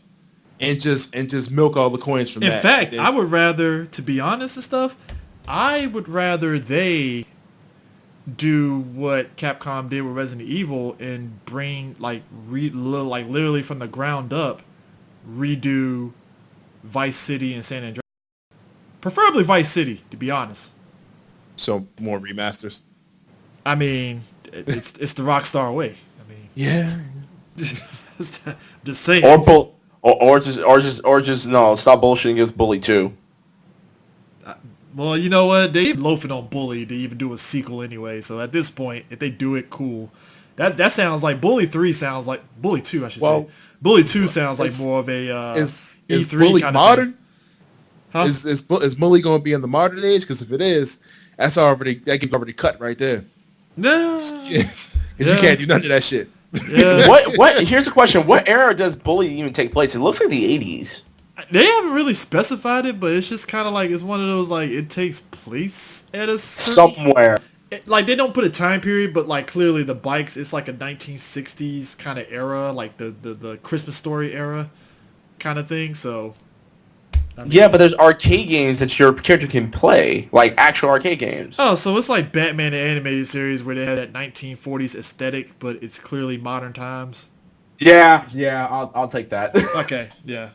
and just milk all the coins from that. In fact, I would rather, to be honest and stuff, I would rather they do what Capcom did with Resident Evil and bring literally from the ground up redo Vice City and San Andreas. Preferably Vice City, to be honest. So more remasters. I mean, it's the Rockstar way. I mean, Yeah. just saying. Or just no, stop bullshitting against Bully 2. Well, you know what? They loafing on Bully to even do a sequel anyway. So at this point, if they do it, cool. That sounds like Bully 3 sounds like Bully 2, I should say. Bully 2 sounds like more of a Is E3 Bully kind modern? of thing. Huh? Is Bully going to be in the modern age? Because if it is, that game's already cut right there. No. Because you can't do none of that shit. Yeah. What? Here's the question: what era does Bully even take place? It looks like the 80s. They haven't really specified it, but it's just kind of like it's one of those like it takes place at a certain, Somewhere. like they don't put a time period, but like clearly the bikes, it's like a 1960s kind of era, like the Christmas Story era kind of thing. So I mean, Yeah, but there's arcade games that your character can play, like actual arcade games. oh, so it's like Batman the animated series where they had that 1940s aesthetic, but it's clearly modern times. Yeah, I'll take that. Okay, yeah.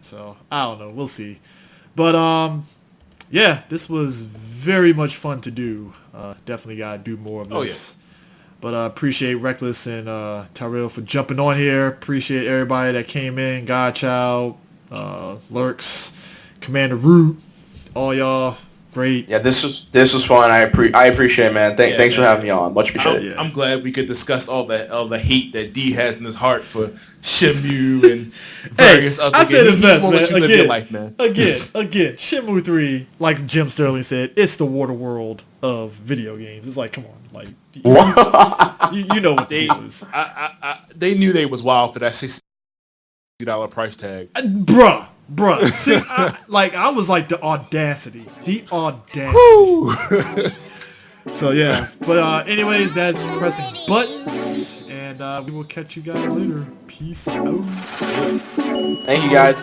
So I don't know, we'll see. But yeah, this was very much fun to do. Definitely gotta do more of this. Oh, yeah. But appreciate Reckless and Tyrell for jumping on here. Appreciate everybody that came in. Godchild, Lurks, Commander Root, all y'all. Great. Yeah, this was fun. I appreciate it, man. Thanks for having me on. Much appreciated. I'm glad we could discuss all the hate that D has in his heart for Shenmue and various other games. I said it best, man. Let you live your life, man. Again, Shenmue 3, like Jim Sterling said, it's the water world of video games. It's like, come on, like you know what the deal is. They knew they was wild for that $60 price tag. Bruh. See, I was like the audacity. So yeah, but anyways, that's pressing buttons, and we will catch you guys later. Peace out. Thank you, guys.